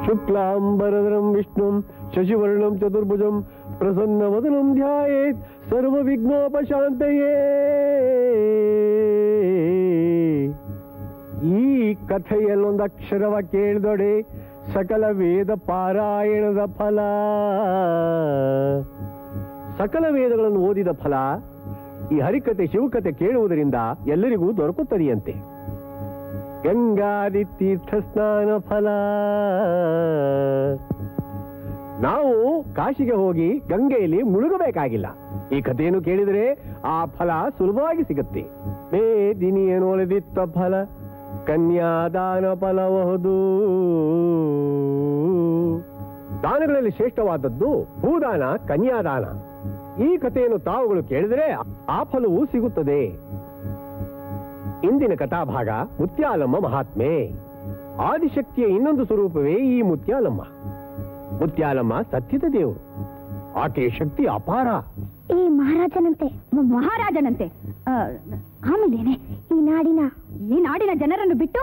ಶುಕ್ಲಾಂಬರಧರಂ ವಿಷ್ಣುಂ ಶಶಿವರ್ಣಂ ಚತುರ್ಭುಜಂ ಪ್ರಸನ್ನವದನಂ ಧ್ಯಾಯೇತ್ ಸರ್ವವಿಘ್ನೋಪಶಾಂತಯೇ. ಈ ಕಥೆಯಲ್ಲೊಂದು ಅಕ್ಷರವ ಕೇಳಿದೊಡೆ ಸಕಲ ವೇದ ಪಾರಾಯಣದ ಫಲ. ಸಕಲ ವೇದಗಳನ್ನು ಓದಿದ ಫಲ ಈ ಹರಿಕತೆ ಶಿವಕತೆ ಕೇಳುವುದರಿಂದ ಎಲ್ಲರಿಗೂ ದೊರಕುತ್ತದೆಯಂತೆ. ಗಂಗಾದಿ ತೀರ್ಥ ಸ್ನಾನ ಫಲ. ನಾವು ಕಾಶಿಗೆ ಹೋಗಿ ಗಂಗೆಯಲ್ಲಿ ಮುಳುಗಬೇಕಾಗಿಲ್ಲ. ಈ ಕಥೆಯನ್ನು ಕೇಳಿದರೆ ಆ ಫಲ ಸುಲಭವಾಗಿ ಸಿಗುತ್ತೆ. ಮೇದಿನಿಯನೊಳೆದಿತ್ತ ಫಲ ಕನ್ಯಾದಾನ ಫಲಬಹುದು. ದಾನಗಳಲ್ಲಿ ಶ್ರೇಷ್ಠವಾದದ್ದು ಭೂದಾನ, ಕನ್ಯಾದಾನ. ಈ ಕಥೆಯನ್ನು ತಾವುಗಳು ಕೇಳಿದರೆ ಆ ಫಲವೂ ಸಿಗುತ್ತದೆ. ಇಂದಿನ ಕಥಾಭಾಗ ಮುತ್ಯಾಲಮ್ಮ ಮಹಾತ್ಮೆ. ಆದಿಶಕ್ತಿಯ ಇನ್ನೊಂದು ಸ್ವರೂಪವೇ ಈ ಮುತ್ಯಾಲಮ್ಮ. ಮುತ್ಯಾಲಮ್ಮ ಸತ್ಯದ ದೇವರು. ಆಕೆಯ ಶಕ್ತಿ ಅಪಾರ. ಈ ಮಹಾರಾಜನಂತೆ ಆಮೇಲೇನೆ ಈ ನಾಡಿನ ಜನರನ್ನು ಬಿಟ್ಟು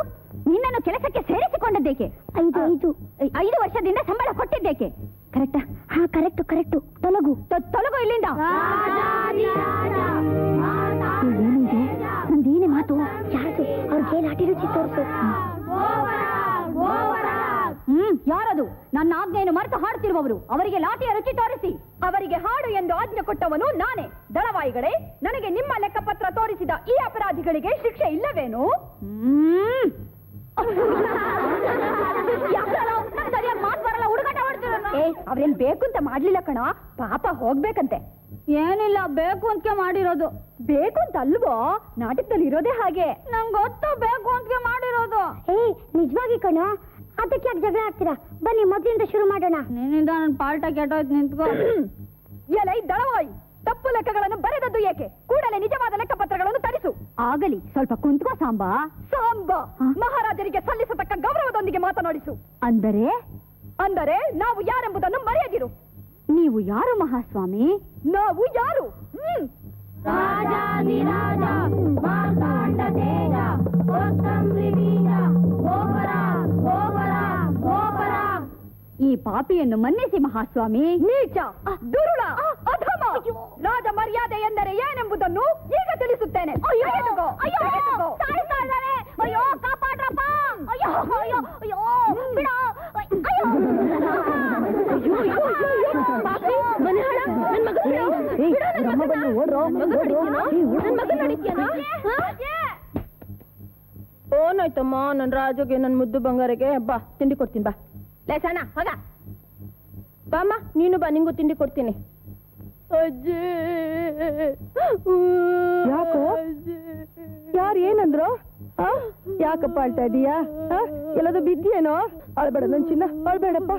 ನಿನ್ನನ್ನು ಕೆಲಸಕ್ಕೆ ಸೇರಿಸಿಕೊಂಡದ್ದೇಕೆ? 5 ವರ್ಷದಿಂದ ಸಂಬಳ ಕೊಟ್ಟಿದ್ದೇಕೆ? ಕರೆಕ್ಟಾ? ಹಾ, ಕರೆಕ್ಟು. ತೊಲಗು ಇಲ್ಲಿಂದ. ನಂದೇನೆ ಮಾತು? ಯಾರು? ಅವ್ರಿಗೆ ಲಾಠಿ ರುಚಿ ತೋರಿಸು. ಯಾರದು? ನನ್ನ ಆಜ್ಞೆಯನ್ನು ಮರೆತು ಹಾಡುತ್ತಿರುವವರು. ಅವರಿಗೆ ಲಾಠಿಯ ರುಚಿ ತೋರಿಸಿ. ಅವರಿಗೆ ಹಾಡು ಎಂದು ಆಜ್ಞೆ ಕೊಟ್ಟವನು ನಾನೇ. ದಳವಾಯಿಗಳೇ, ನನಗೆ ನಿಮ್ಮ ಲೆಕ್ಕಪತ್ರ ತೋರಿಸಿದ ಈ ಅಪರಾಧಿಗಳಿಗೆ ಶಿಕ್ಷೆ ಇಲ್ಲವೇನು? ಸರಿಯಾಗಿ ಮಾತು ಬರಲ್ಲ, ಹುಡುಗಾಟ ಮಾಡ್ತೀರ. ಅವ್ರೇನ್ ಬೇಕು ಅಂತ ಮಾಡ್ಲಿಲ್ಲ ಕಣ, ಪಾಪ ಹೋಗ್ಬೇಕಂತೆ. ಏನಿಲ್ಲ, ಬೇಕು ಅಂತ ಮಾಡಿರೋದು. ಬೇಕು ಅಂತ ಅಲ್ವೋ? ನಾಟಕದಲ್ಲಿ ಇರೋದೇ ಹಾಗೆ. ನಂಗೆ ಗೊತ್ತು, ಬೇಕು ಅಂತ ಮಾಡಿರೋದು. ನಿಜವಾಗಿ ಕಣ, ಅದಕ್ಕೆ ಯಾಕೆ ಜಗಳ ಆಗ್ತೀರಾ? ಬನ್ನಿ ಮೊದಲಿಂದ ಶುರು ಮಾಡೋಣ. ನಿನ್ನಿಂದ ನನ್ನ ಪಾಲ್ಟ ಕೆಟ್ಟೋಯ್ತು, ನಿಂತ್ಕೋ. ಎಲೈ ದಳವಾಯಿ, ತಪ್ಪು ಲೆಕ್ಕಗಳನ್ನು ಬರೆದದ್ದು ಏಕೆ? ಕೂಡಲೇ ನಿಜವಾದ ಲೆಕ್ಕಪತ್ರಗಳನ್ನು ತರಿಸು. ಆಗಲಿ, ಸ್ವಲ್ಪ ಕುಂತ್ಕೋ ಸಾಂಬಾ. ಮಹಾರಾಜರಿಗೆ ಸಲ್ಲಿಸತಕ್ಕ ಗೌರವದೊಂದಿಗೆ ಮಾತನಾಡಿಸು. ಅಂದರೆ ನಾವು ಯಾರೆಂಬುದನ್ನು ಮರೆಯದಿರು. ನೀವು ಯಾರು ಮಹಾಸ್ವಾಮಿ? ನಾವು ಯಾರು? ಈ ಪಾಪಿಯನ್ನು ಮನ್ನಿಸಿ ಮಹಾಸ್ವಾಮಿ. ನೀಚ, ದುರುಳ, ಅಧಮ. ರಾಜ ಮರ್ಯಾದೆ ಎಂದರೆ ಏನೆಂಬುದನ್ನು ಈಗ ತಿಳಿಸುತ್ತೇನೆ. ಅಯ್ಯೋ, ಕಾಪಾಡ್ರಪ್ಪ. ಓನಾಯ್ತಮ್ಮ, ನನ್ ರಾಜಗೆ, ನನ್ ಮುದ್ದು ಬಂಗಾರಿಗೆ. ಬಾ, ತಿಂಡಿ ಕೊಡ್ತೀನಿ. ಬಾ ಲೇಸಣ್ಣ, ಹೋಗ. ಬಾಮ್ಮ, ನೀನು ಬಾ, ನಿಂಗೂ ತಿಂಡಿ ಕೊಡ್ತೀನಿ. ಅಜ್ಜಿ, ಯಾಕೋ? ಯಾರು ಏನಂದ್ರು? ಯಾಕಪ್ಪ ಅಳ್ತಾ ಇದೀಯಾ? ಎಲ್ಲದು ಬಿದ್ದೀಯೇನೋ? ಅಳ್ಬೇಡ ನನ್ ಚಿನ್ನ, ಅಳ್ಬೇಡಪ್ಪ.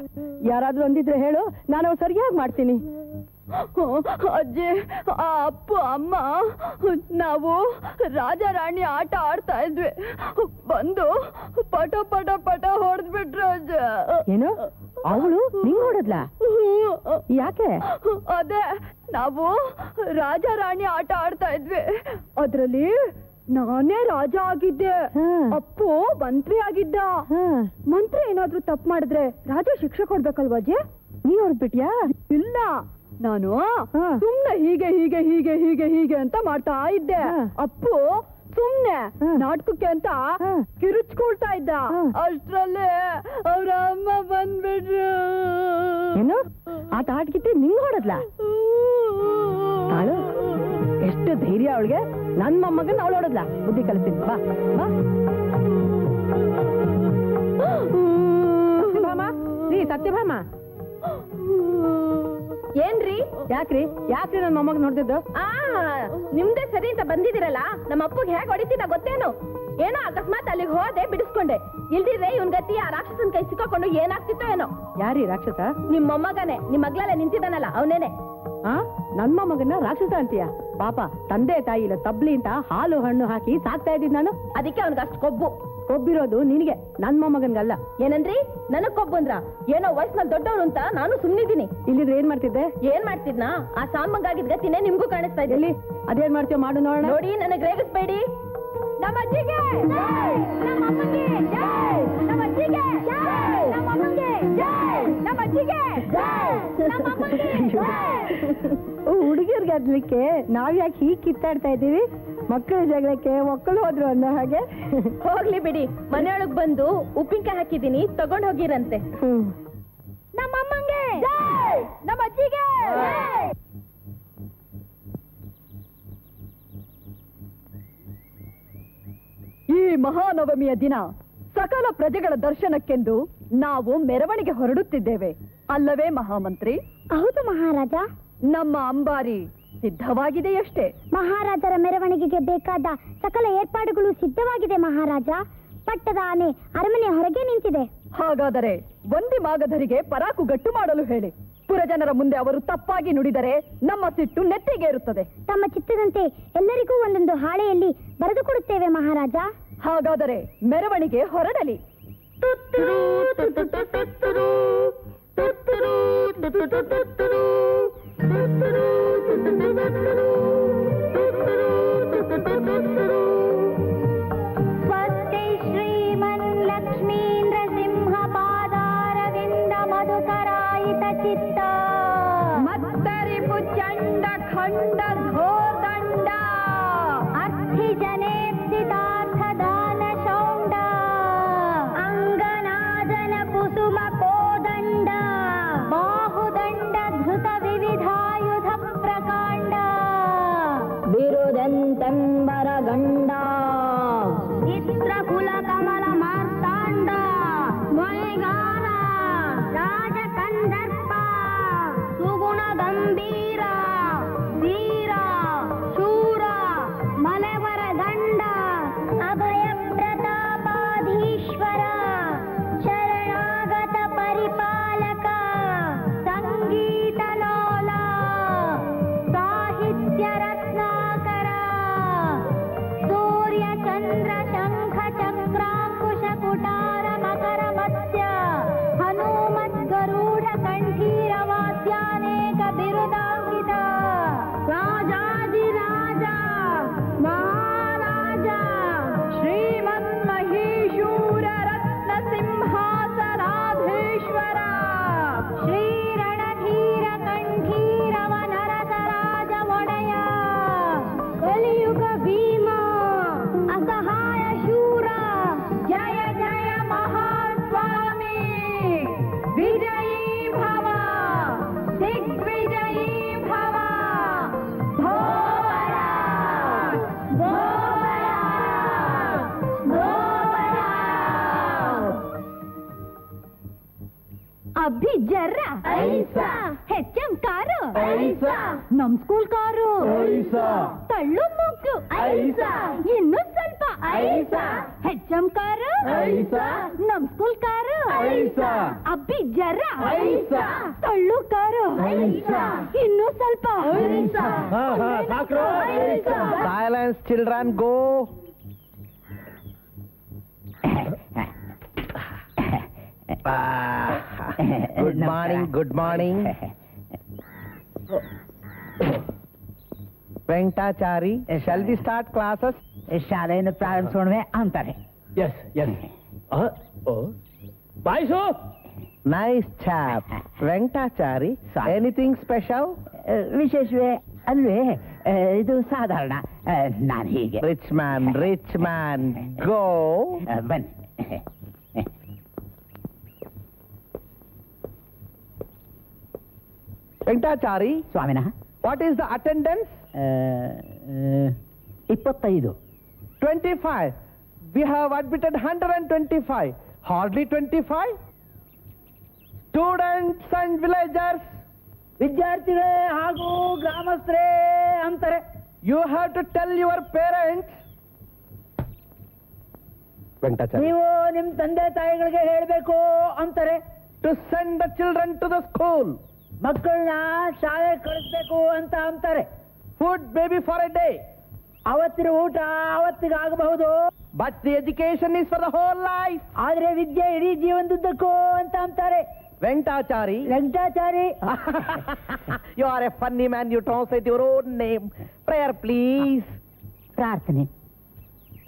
ಯಾರಾದ್ರೂ ಅಂದಿದ್ರೆ ಹೇಳು, ನಾನು ಸರಿಯಾಗಿ ಮಾಡ್ತೀನಿ. ಅಜ್ಜಿ, ಆ ಅಪ್ಪು ಅಮ್ಮ ನಾವು ರಾಜ ರಾಣಿ ಆಟ ಆಡ್ತಾ ಇದ್ವಿ. ಬಂದು ಪಟ ಪಟ ಪಟ ಹೊಡೆದ್ಬಿಟ್ರು ಅಜ್ಜ. ಏನು? ಅವಳು ನಿಂಗ್ ಹೊಡೆದ್ಲ? ಯಾಕೆ? ಅದೇ, ನಾವು ರಾಜ ರಾಣಿ ಆಟ ಆಡ್ತಾ ಇದ್ವಿ. ಅದ್ರಲ್ಲಿ ನಾನೇ ರಾಜ ಆಗಿದ್ದೆ, ಅಪ್ಪು ಮಂತ್ರಿ ಆಗಿದ್ದ. ಮಂತ್ರಿ ಏನಾದ್ರೂ ತಪ್ಪು ಮಾಡಿದ್ರೆ ರಾಜ ಶಿಕ್ಷೆ ಕೊಡ್ಬೇಕಲ್ವಾಜೆ? ನೀ ಹೊಡೆದ್ಬಿಟ್ಯಾ? ಇಲ್ಲ, ನಾನು ಸುಮ್ನೆ ಹೀಗೆ ಅಂತ ಮಾಡ್ತಾ ಇದ್ದೆ. ಅಪ್ಪು ಸುಮ್ನೆ ನಾಟಕಕ್ಕೆ ಅಂತ ಕಿರುಚ್ಕೊಳ್ತಾ ಇದ್ದ. ಅಷ್ಟ್ರಲ್ಲೇ ಅವ್ರ ಅಮ್ಮ ಬಂದ್ಬಿಟ್ರು. ಏನು? ಆಟ ಆಡ್ಕಿತ್ತು ನಿಂಗ್ ಹೊಡದ್ಲ? ಎಷ್ಟು ಧೈರ್ಯ ಅವಳಿಗೆ! ನನ್ ಮೊಮ್ಮಗನ್ ಅವಳು ಹೊಡದ್ಲ. ಬುದ್ಧಿ ಕಲಿಸ್ತೀನಿ. ಬಾ ಬಾ. ಸತ್ಯಭಾಮ, ಏನ್ರಿ? ಯಾಕ್ರಿ ನನ್ ಮೊಮ್ಮಗ ನೋಡ್ತಿದ್ದು? ನಿಮ್ದೇ ಸರಿ ಅಂತ ಬಂದಿದ್ದೀರಲ್ಲ, ನಮ್ಮ ಅಪ್ಪಗೆ ಹೇಗೆ ಹೊಡಿತಿದ್ದ ಗೊತ್ತೇನು? ಏನೋ ಅಕಸ್ಮಾತ್ ಅಲ್ಲಿಗೆ ಹೋದೆ, ಬಿಡಿಸ್ಕೊಂಡೆ. ಇಲ್ದಿದ್ರೆ ಇವನ್ ಗತಿ ಆ ರಾಕ್ಷಸನ್ ಕೈ ಸಿಕ್ಕಾಕೊಂಡು ಏನಾಗ್ತಿತ್ತೋ ಏನೋ. ಯಾರಿ ರಾಕ್ಷಸ? ನಿಮ್ ಮೊಮ್ಮಗನೇ, ನಿಮ್ ಮಗ್ಲಲ್ಲೇ ನಿಂತಿದ್ದಾನಲ್ಲ ಅವನೇನೆ. ನನ್ ಮೊಮ್ಮಗನ್ನ ರಾಕ್ಷಸ ಅಂತೀಯ? ಪಾಪ, ತಂದೆ ತಾಯಿ ಇಲ್ಲ ತಬ್ಲಿ ಅಂತ ಹಾಲು ಹಣ್ಣು ಹಾಕಿ ಸಾಕ್ತಾ ಇದ್ದೀನಿ ನಾನು. ಅದಕ್ಕೆ ಅವನ್ಗೆ ಅಷ್ಟು ಕೊಬ್ಬಿರೋದು ನಿನಗೆ, ನನ್ ಮೊಮ್ಮಗನ್ಗಲ್ಲ. ಏನಂದ್ರಿ? ನನಗ್ ಕೊಬ್ಬಂದ್ರ? ಏನೋ ವಯಸ್ಸಿನಲ್ಲಿ ದೊಡ್ಡವಳು ಅಂತ ನಾನು ಸುಮ್ನಿದ್ದೀನಿ. ಇಲ್ಲಿದ್ರೆ ಏನ್ ಮಾಡ್ತಿದ್ನಾ? ಆ ಸಾಂಬಂಗಾಗಿದ್ ಗತಿನೇ ನಿಮ್ಗೂ ಕಾಣಿಸ್ತಾ ಇದೆ. ಅದೇನ್ ಮಾಡ್ತೀವ ಮಾಡು ನೋಡೋಣ. ನೋಡಿ, ನನಗ್ ರೇಗಿಸ್ಬೇಡಿ. ನಮ್ಮ ಅಜ್ಜಿಗೆ ಜೈ, ನಮ್ಮ ಅಮ್ಮಂಗೆ ಜೈ, ನಮ್ಮ ಅಜ್ಜಿಗೆ ಜೈ, ನಮ್ಮ ಅಮ್ಮಂಗೆ ಜೈ, ನಮ್ಮ ಅಜ್ಜಿಗೆ ಜೈ, ನಮ್ಮ ಅಮ್ಮಂಗೆ ಜೈ. ಹುಡುಗಿಯರ್ಗೆ ಅದ್ಲಿಕ್ಕೆ ನಾವ್ ಯಾಕೆ ಹೀಗೆ ಕಿತ್ತಾಡ್ತಾ ಇದ್ದೀವಿ? ಮಕ್ಕಳ ಜಗಳಕ್ಕೆ ಮಕ್ಕಳು ಹೋದ್ರು ಅನ್ನೋ ಹಾಗೆ. ಹೋಗ್ಲಿ ಬಿಡಿ, ಮನೆಯೊಳಗ್ ಬಂದು ಉಪ್ಪಿನಕಾಯಿ ಹಾಕಿದೀನಿ, ತಗೊಂಡ್ ಹೋಗಿರಂತೆ. ನಮ್ಮ ಅಮ್ಮಂಗೆ ಜೈ, ನಮ್ಮ ಅಜ್ಜಿಗೆ ಜೈ. ಈ ಮಹಾನವಮಿಯ ದಿನ ಸಕಲ ಪ್ರಜೆಗಳ ದರ್ಶನಕ್ಕೆಂದು ನಾವು ಮೆರವಣಿಗೆ ಹೊರಡುತ್ತಿದ್ದೇವೆ ಅಲ್ಲವೇ ಮಹಾಮಂತ್ರಿ? ಹೌದು ಮಹಾರಾಜ. ನಮ್ಮ ಅಂಬಾರಿ ಸಿದ್ಧವಾಗಿದೆಯಷ್ಟೇ. ಮಹಾರಾಜರ ಮೆರವಣಿಗೆಗೆ ಬೇಕಾದ ಸಕಲ ಏರ್ಪಾಡುಗಳು ಸಿದ್ಧವಾಗಿದೆ ಮಹಾರಾಜ. ಪಟ್ಟದ ಆನೆ ಅರಮನೆ ಹೊರಗೆ ನಿಂತಿದೆ. ಹಾಗಾದರೆ ಒಂದಿ ಮಾಗಧರಿಗೆ ಪರಾಕು ಗಟ್ಟು ಮಾಡಲು ಹೇಳಿ. ಪುರಜನರ ಮುಂದೆ ಅವರು ತಪ್ಪಾಗಿ ನುಡಿದರೆ ನಮ್ಮ ಸಿಟ್ಟು ನೆತ್ತಿಗೇರುತ್ತದೆ. ತಮ್ಮ ಚಿತ್ತದಂತೆ ಎಲ್ಲರಿಗೂ ಒಂದೊಂದು ಹಾಳೆಯಲ್ಲಿ ಬರೆದು ಕೊಡುತ್ತೇವೆ ಮಹಾರಾಜ. ಹಾಗಾದರೆ ಮೆರವಣಿಗೆ ಹೊರಡಲಿ. ಸ್ವಸ್ತಿ ಶ್ರೀಮನ್ ಲಕ್ಷ್ಮೀಂದ್ರ ಸಿಂಹ ಪಾದಾರವಿಂದ ಮಧುಕರಾಯಿತ ಚಿತ್ತ ಮತ್ತರಿಪು ಚಂಡ ಖಂಡ ಘೋರ್ದಂಡ ಅರ್ಥಿ ಜನೇಪ್ಸಿತಾರ್ಥ ದಾನ ಶೌಂಡ ಅಂಗನಾದನ ಕುಸುಮ ಕೋದಂಡ ಬಾಹುದಂಡ ಧೃತ ವಿವಿಧಾಯುಧ ಪ್ರಕಾಂಡ ಬಿರುದಂತೆಂಬರ ಗಂಡ ಚಿತ್ರಕುಲ ಕಮಲ ಮಾರ್ತಾಂಡ ಮೊಯ್ಗಾರ ರಾಜ ಕಂದರ್ಪ ಸುಗುಣ ಗಂಭೀರ ಧೀರ ಶೂರ ಮಲೆವರ ದಂಡ ಅಭಯ ಪ್ರತಾಪಾಧೀಶ್ವರ ಶರಣಾಗತ ಪರಿಪಾಲಕ ಸಂಗೀತ ಲೋಲ ಸಾಹಿತ್ಯ ರತ್ನಾಕರ ಸೂರ್ಯ ಚಂದ್ರ ಶಂಖ ಚಕ್ರಾಂಕುಶ ಕುಟಾರ ಮಕರ ಮತ್ಸ್ಯ ಹನುಮತ್ ಗರುಡ ಕಂಠೀರ ವಾದ್ಯಾನೇಕ ಬಿರುದಾಂಕಿತ ರಾಜಾದಿರಾಜ ಮಹಾರಾಜ ಶ್ರೀಮನ್ ಮಹೀಶೂರ ರತ್ನ ಸಿಂಹಾಸನಾಧೀಶ್ವರ ಶ್ರೀರಣಧೀರ ಕಂಠೀರವ ನರಸರಾಜ ಒಡೆಯ ಕಲಿಯುಗ ಭೀಮ ಅಸಹಾಯ ಶೂರ ಜಯ ಜಯ ಮಹಾಸ್ವಾಮಿ ವಿಜಯೀ ಭವ ದಿಗ್ವಿಜಯೀ ಭವ ಭೋವರ ಭೋವರ ಭೋವರ ಅಭಿ ಜರ್ರ ಐಸಾ. ಹೆಚ್ಚಂ ಕಾರು ಐಸಾ. ನಮ್ ಸ್ಕೂಲ್ ಕಾರು ಐಸಾ. ತಳ್ಳು ಮುಗ್ಗು ಐಸಾ. ಇನ್ನು ಸ್ವಲ್ಪ ಐಸಾ. ಹೆಚ್ಚಂ ಕಾರು ಐಸಾ. ನಮ್ ಸ್ಕೂಲ್ ಕಾರು ಐಸಾ. ಅಬ್ಬಿ ಜರ ಐಸಾ. ತಳ್ಳು ಕಾರು ಐಸಾ. ಇನ್ನು ಸ್ವಲ್ಪ ಐಸಾ. ಸಾಕ್ರು. ಐಸಾ. Silence, children, go. Good morning, good morning. ವೆಂಕಟಾಚಾರಿ, shall we start classes? ಶಾಲೆಯನ್ನು ಪ್ರಾರಂಭಿಸೋಣವೇ ಅಂತಾರೆ. Yes, yes. Boys. Nice chap. ವೆಂಕಟಾಚಾರಿ, anything special? ವಿಶೇಷವೇ ಅಲ್ವೇ? ಇದು ಸಾಧಾರಣ. ನಾನು ಹೀಗೆ Rich man, go. ಬನ್ನಿ. ವೆಂಕಟಾಚಾರಿ, ಸ್ವಾಮಿನ what is the attendance? 25. 25. We have admitted 125. Hardly 25. Students and villagers, ವಿದ್ಯಾರ್ಥಿಗಳೇ ಹಾಗೂ ಗ್ರಾಮಸ್ಥರೇ ಅಂತಾರೆ. you have to tell your parents. ವೆಂಕಟಾಚಾರಿ, ನೀವು ನಿಮ್ ತಂದೆ ತಾಯಿಗಳಿಗೆ ಹೇಳ್ಬೇಕು ಅಂತಾರೆ. to send the children to the school. ಮಕ್ಕಳನ್ನ ಶಾಲೆ ಕಳಿಸ್ಬೇಕು ಅಂತ ಅಂತಾರೆ. Food maybe for a day, ಅವತ್ತಿನ ಊಟ ಅವತ್ತಿಗಾಗಬಹುದು, but the education is for the whole life. ಆದ್ರೆ ವಿದ್ಯೆ ಇಡೀ ಜೀವನದುದ್ದಕ್ಕೂ ಅಂತ ಅಂತಾರೆ. ವೆಂಕಟಾಚಾರಿ, ವೆಂಕಟಾಚಾರಿ, you are a funny man. You translate your own name. Prayer, please. ಪ್ರಾರ್ಥನೆ.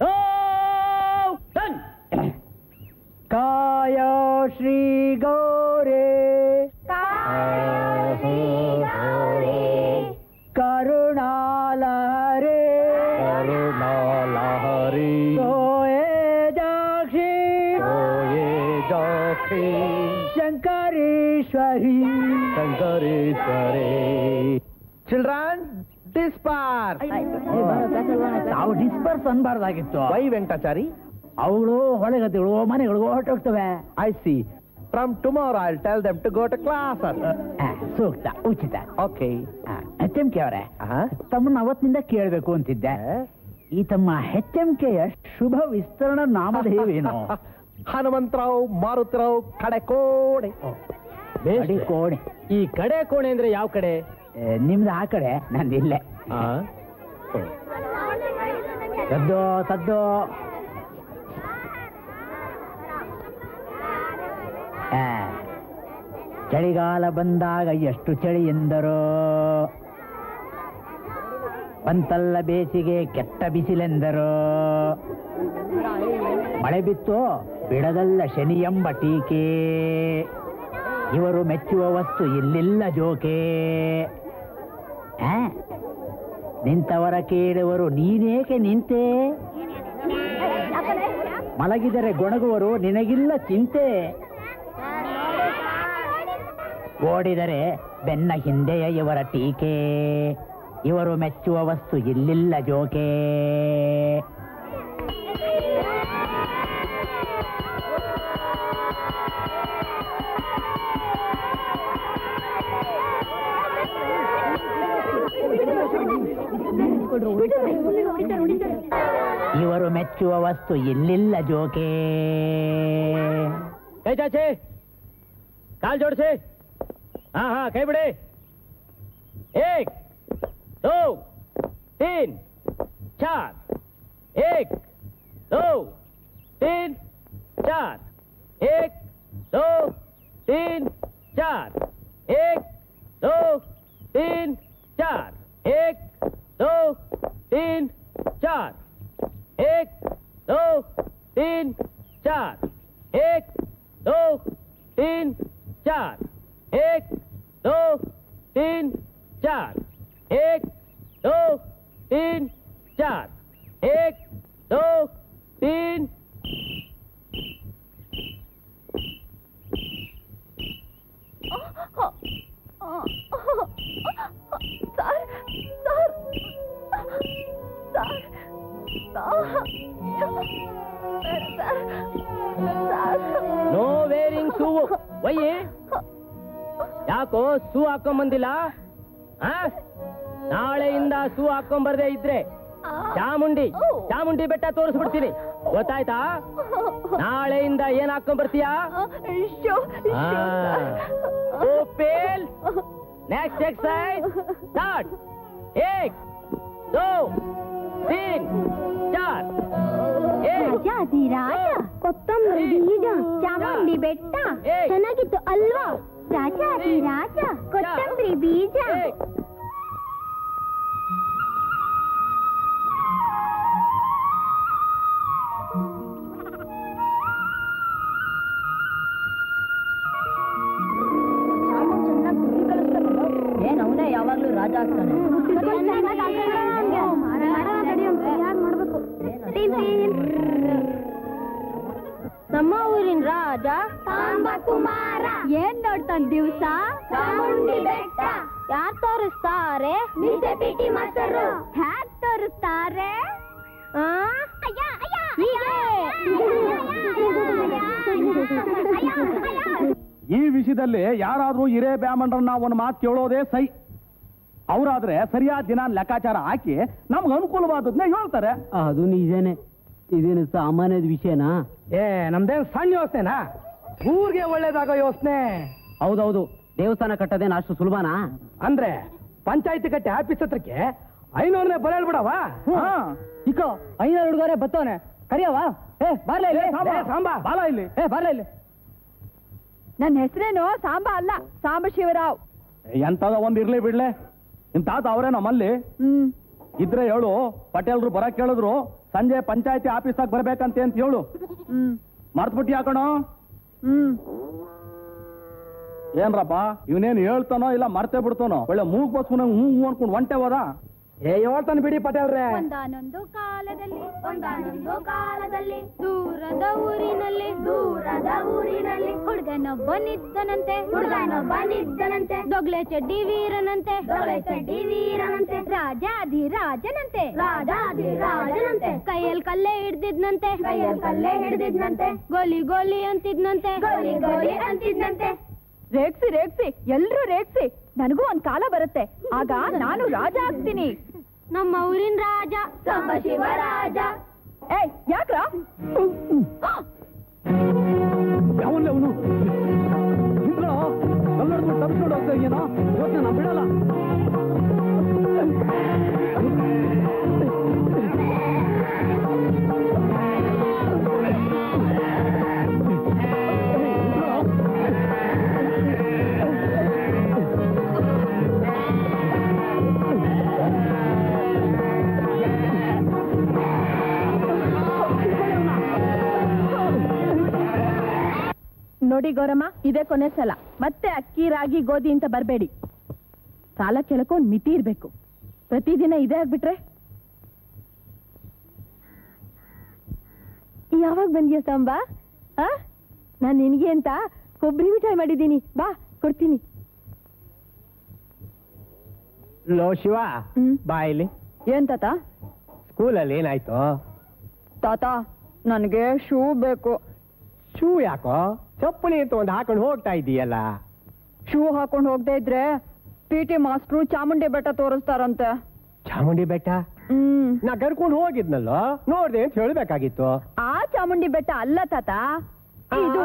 Oh! ಜಯ ಶ್ರೀ ಗೌರೇ ಕರುಣಾಲಹರೇ ಕರುಣಾಲಹರಿ ಸೋಯೇ ಜಾಕ್ಷಿ ಜಾಕ್ಷಿ ಶಂಕರೇಶ್ವರಿ ಶಂಕರೇಶ್ವರೇ. Children disperse. ನಾವು ಡಿಸ್ಪರ್ಸ್ ಅನ್ಬಾರ್ದಾಗಿತ್ತು. ವೈ ವೆಂಕಟಾಚಾರಿ? ಅವಳು ಹೊಳೆಗದ್ದೆಗಳು ಮನೆಗಳಿಗೂ ಹೊರಟೋಗ್ತವೆ. I see. From tomorrow I tell them to go to class. ಸೂಕ್ತ, ಉಚಿತ. ಓಕೆ. HMK ಅವರೇ, ತಮ್ಮನ್ನ ಅವತ್ತಿನಿಂದ ಕೇಳಬೇಕು ಅಂತಿದ್ದೆ. ಈ ತಮ್ಮ HMKಯ ಶುಭ ವಿಸ್ತರಣ ನಾಮಧೇಯವೇನು? ಹನುಮಂತರಾವ್ ಮಾರುತಿರಾವ್ ಕಡೆಕೋಡೆ. ಕೋಣೆ. ಈ ಕಡೆ ಕೋಣೆ ಅಂದ್ರೆ ಯಾವ ಕಡೆ? ನಿಮ್ದು ಆ ಕಡೆ, ನಂದು ಇಲ್ಲೇ. ಸದ್ದು ಸದ್ದು. ಚಳಿಗಾಲ ಬಂದಾಗ ಎಷ್ಟು ಚಳಿ ಎಂದರು, ಬಂತಲ್ಲ ಬೇಸಿಗೆ ಕೆಟ್ಟ ಬಿಸಿಲೆಂದರು, ಮಳೆ ಬಿತ್ತು ಬಿಡದಲ್ಲ ಶನಿ ಎಂಬ ಟೀಕೆ, ಇವರು ಮೆಚ್ಚುವ ವಸ್ತು ಇಲ್ಲಿಲ್ಲ ಜೋಕೆ. ನಿಂತವರ ಕೇಳುವರು ನೀನೇಕೆ ನಿಂತೆ, ಮಲಗಿದರೆ ಗೊಣಗುವರು ನಿನಗಿಲ್ಲ ಚಿಂತೆ, ಓಡಿದರೆ ಬೆನ್ನ ಹಿಂದೆಯ ಇವರ ಟೀಕೆ, ಇವರು ಮೆಚ್ಚುವ ವಸ್ತು ಇಲ್ಲಿಲ್ಲ ಜೋಕೆ. ಇವರು ಮೆಚ್ಚುವ ವಸ್ತು ಇಲ್ಲಿಲ್ಲ ಜೋಕೆ. ಕೈ ಚಾಚಿ, ಕಾಲ್ ಜೋಡಿಸಿ. ಹಾ ಹಾ, ಕೈ ಬಿಡಿ. 1 2 3 4. 1 2 3 4. 1 2 3 4. 1 2 3 4. 1 2 3 4. 1 2 3 4. 1 2 3 4. 1 2 3 4. 1 2 3 4. 1 2 3. No wearing shoe. ಒಯ್ಯಿ, ಯಾಕೋ ಶೂ ಹಾಕೊಂಬಂದಿಲ್ಲ? ನಾಳೆಯಿಂದ ಶೂ ಹಾಕೊಂಬರ್ದೇ ಇದ್ರೆ ಚಾಮುಂಡಿ ಬೆಟ್ಟ ತೋರಿಸ್ಬಿಡ್ತೀನಿ, ಗೊತ್ತಾಯ್ತಾ? ನಾಳೆಯಿಂದ ಏನ್ ಹಾಕೊಂಬರ್ತೀಯಾ? ಪೇಲ್. Next exercise start. 1 2 3 4. ರಾಜಾಧಿರಾಜ ಕೊತ್ತಂಬರಿ ಬೀಜ ಚಾಮುಂಡಿ ಬೆಟ್ಟ ಚೆನ್ನಾಗಿತ್ತು ಅಲ್ವಾ? ರಾಜಾಧಿರಾಜ ಕೊತ್ತಂಬರಿ ಬೀಜ. ಏನ್ ಅವನೇ ಯಾವಾಗ್ಲೂ ರಾಜ ಆಗ್ತಾನೆ. ನಮ್ಮ ಊರಿನ ರಾಜ ಸಾಂಬಕುಮಾರ ಏನ್ ನೋಡ್ತಾನ ದಿವ್ಸ? ಚಾಮುಂಡಿ ಬೆಟ್ಟ. ಯಾರ್ ತೋರಿಸ್ತಾರೆ? ಪಿಟಿ ಮಾಸ್ತರು. ಹ್ಯಾಕ್ ತೋರಿಸ್ತಾರೆ? ಈ ವಿಷಯದಲ್ಲಿ ಯಾರಾದ್ರೂ ಹಿರೇ ಬ್ರಾಹ್ಮಣರನ್ನ ಒಂದು ಮಾತು ಕೇಳೋದೇ ಸೈ. ಅವರಾದ್ರೆ ಸರಿಯಾದ ದಿನ ಲೆಕ್ಕಾಚಾರ ಹಾಕಿ ನಮ್ಗೆ ಅನುಕೂಲವಾದದ್ನೇ ಹೇಳ್ತಾರೆ. ಅದು ನಿಜನೇ. ಇದೇನು ಸಾಮಾನ್ಯದ ವಿಷಯನಾ? ನಮ್ದೇನ್ ಸಣ್ಣ ಯೋಚನೆನಾ? ಊರಿಗೆ ಒಳ್ಳೇದಾಗೋ ಯೋಚನೆ. ಹೌದೌದು, ದೇವಸ್ಥಾನ ಕಟ್ಟೋದೇನು ಅಷ್ಟು ಸುಲಭನಾ? ಅಂದ್ರೆ ಪಂಚಾಯತಿ ಕಟ್ಟಿ ಆಫೀಸ್ ಹತ್ರಕ್ಕೆ 500ನೇ ಬರ ಹೇಳ್ಬಿಡವ. ಇಕೋ 500 ಹುಡುಗರೆ ಬತ್ತವನೆ, ಕರಿಯವ. ಬರ್ಲ ಇಲ್ಲಿ ಸಾಂಬಾ, ಬಾಲ ಇಲ್ಲಿ. ಬರ್ಲ ಇಲ್ಲಿ. ನನ್ನ ಹೆಸರೇನು ಸಾಂಬ ಅಲ್ಲ, ಸಾಂಬ ಶಿವರಾವ್. ಎಂತದ ಒಂದ್ ಇರ್ಲಿ ಬಿಡ್ಲೆ, ನಿಮ್ ತಾತ ಅವರೇ ನಮ್ಮಲ್ಲಿ ಇದ್ರೆ ಹೇಳು. ಪಟೇಲ್ರು ಬರಕ್ ಕೇಳಿದ್ರು ಸಂಜೆ ಪಂಚಾಯತಿ ಆಫೀಸಾಗ ಬರ್ಬೇಕಂತೆ ಅಂತ ಹೇಳು. ಮರ್ತ್ಬಿಟ್ಟಿ ಹಾಕೋಣ. ಏನ್ರಪ್ಪ ಇವನೇನು ಹೇಳ್ತಾನೋ ಇಲ್ಲ ಮರ್ತೇ ಬಿಡ್ತಾನೋ ಒಳ್ಳೆ ಮೂಗ್ ಬಸ್ ಹೂ ಅನ್ಕೊಂಡು ಒಂಟೆ ಹೋದ ಹೇಳ್ತಾನೆ ಬಿಡಿ ಪಟೇಲ್ರೆ. ಒಂದಾನೊಂದು ಕಾಲದಲ್ಲಿ ದೂರದ ಊರಿನಲ್ಲಿ ಹುಡುಗನೊಬ್ಬನಿದ್ದನಂತೆ ದೊಗ್ಲೆ ಚಡ್ಡಿ ವೀರನಂತೆ ರಾಜಾಧಿರಾಜನಂತೆ ಕೈಯಲ್ಲಿ ಕಲ್ಲೇ ಹಿಡ್ದಿದ್ನಂತೆ ಗೋಲಿ ಅಂತಿದ್ನಂತೆ ರೇಗ್ಸಿ ಎಲ್ರೂ ರೇಗ್ಸಿ ನನಗೂ ಒಂದ್ ಕಾಲ ಬರುತ್ತೆ, ಆಗ ನಾನು ರಾಜ ಆಗ್ತೀನಿ. ನಮ್ಮ ಊರಿನ ರಾಜ ಶಿವರಾಜ. ಏಯ್ ಯಾಕ್ರ ಯಾವನ್ಲೆ ಅವನು ತಪ್ಪಿಸ್ಕೊಂಡು ಹೋಗ್ತಾ ಇದೆಯೇನೋ ಇವತ್ತು ನಾನು ಬಿಡಲ್ಲ. ನೋಡಿ ಗೌರಮ್ಮ, ಇದೇ ಕೊನೆ ಸಲ. ಮತ್ತೆ ಅಕ್ಕಿ ರಾಗಿ ಗೋಧಿ ಅಂತ ಬರಬೇಡಿ. ಸಾಲ ಕೇಳಕ್ಕೂ ಒಂದು ಮಿತಿ ಇರ್ಬೇಕು. ಪ್ರತಿದಿನ ಇದೇ ಆಗ್ಬಿಟ್ರೆ ಯಾವಾಗ ಬಂದ್ಯಾ ಸಾಂಬಾ? ನಾನು ನಿನಗೆ ಅಂತ ಕೊಬ್ಬರಿ ಮಿಠಾಯಿ ಮಾಡಿದ್ದೀನಿ, ಬಾ ಕೊಡ್ತೀನಿ. ಲೋ ಶಿವ, ಬಾ ಇಲ್ಲಿ. ಏನ್ ತಾತ? ಸ್ಕೂಲಲ್ಲಿ ಏನಾಯ್ತು? ತಾತ ನನಗೆ ಶೂ ಬೇಕು. ಶೂ ಯಾಕೋ? ಚಪ್ಪಲಿ ಅಂತ ಒಂದು ಹಾಕೊಂಡು ಹೋಗ್ತಾ ಇದೀಯಲ್ಲ. ಶೂ ಹಾಕೊಂಡು ಹೋಗದೆ ಇದ್ರೆ PT ಮಾಸ್ಟ್ರು ಚಾಮುಂಡಿ ಬೆಟ್ಟ ತೋರಿಸ್ತಾರಂತೆ. ಚಾಮುಂಡಿ ಬೆಟ್ಟ? ನಾ ಕರ್ಕೊಂಡು ಹೋಗಿದ್ನಲ್ಲೋ, ನೋಡ್ದೆ ಅಂತ ಹೇಳ್ಬೇಕಾಗಿತ್ತು. ಆ ಚಾಮುಂಡಿ ಬೆಟ್ಟ ಅಲ್ಲ ತಾತ, ಇದು.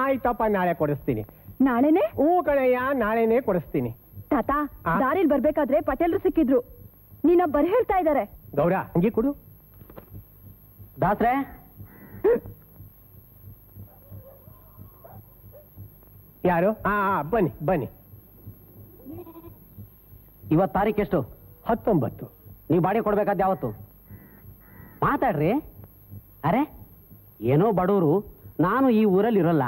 ಆಯ್ತಪ್ಪ, ನಾಳೆ ಕೊಡಿಸ್ತೀನಿ. ನಾಳೆನೆ? ಹೂ ಕಣಯ್ಯ, ನಾಳೆನೆ ಕೊಡಿಸ್ತೀನಿ. ತಾತ ದಾರಿಲ್ ಬರ್ಬೇಕಾದ್ರೆ ಪಟೇಲ್ರು ಸಿಕ್ಕಿದ್ರು, ನೀನ ಬರ್ ಹೇಳ್ತಾ ಇದಾರೆ. ಗೌರ ಹಂಗೆ ಕೊಡು. ದಾಸ್ರೆ, ಯಾರು? ಬನ್ನಿ ಬನ್ನಿ. ಇವತ್ತು ತಾರೀಕು ಎಷ್ಟು? 19. ನೀವು ಬಾಡಿಗೆ ಕೊಡ್ಬೇಕಾದ ಯಾವತ್ತು? ಮಾತಾಡ್ರಿ. ಅರೆ ಏನೋ ಬಡವರು, ನಾನು ಈ ಊರಲ್ಲಿ ಇರೋಲ್ಲ,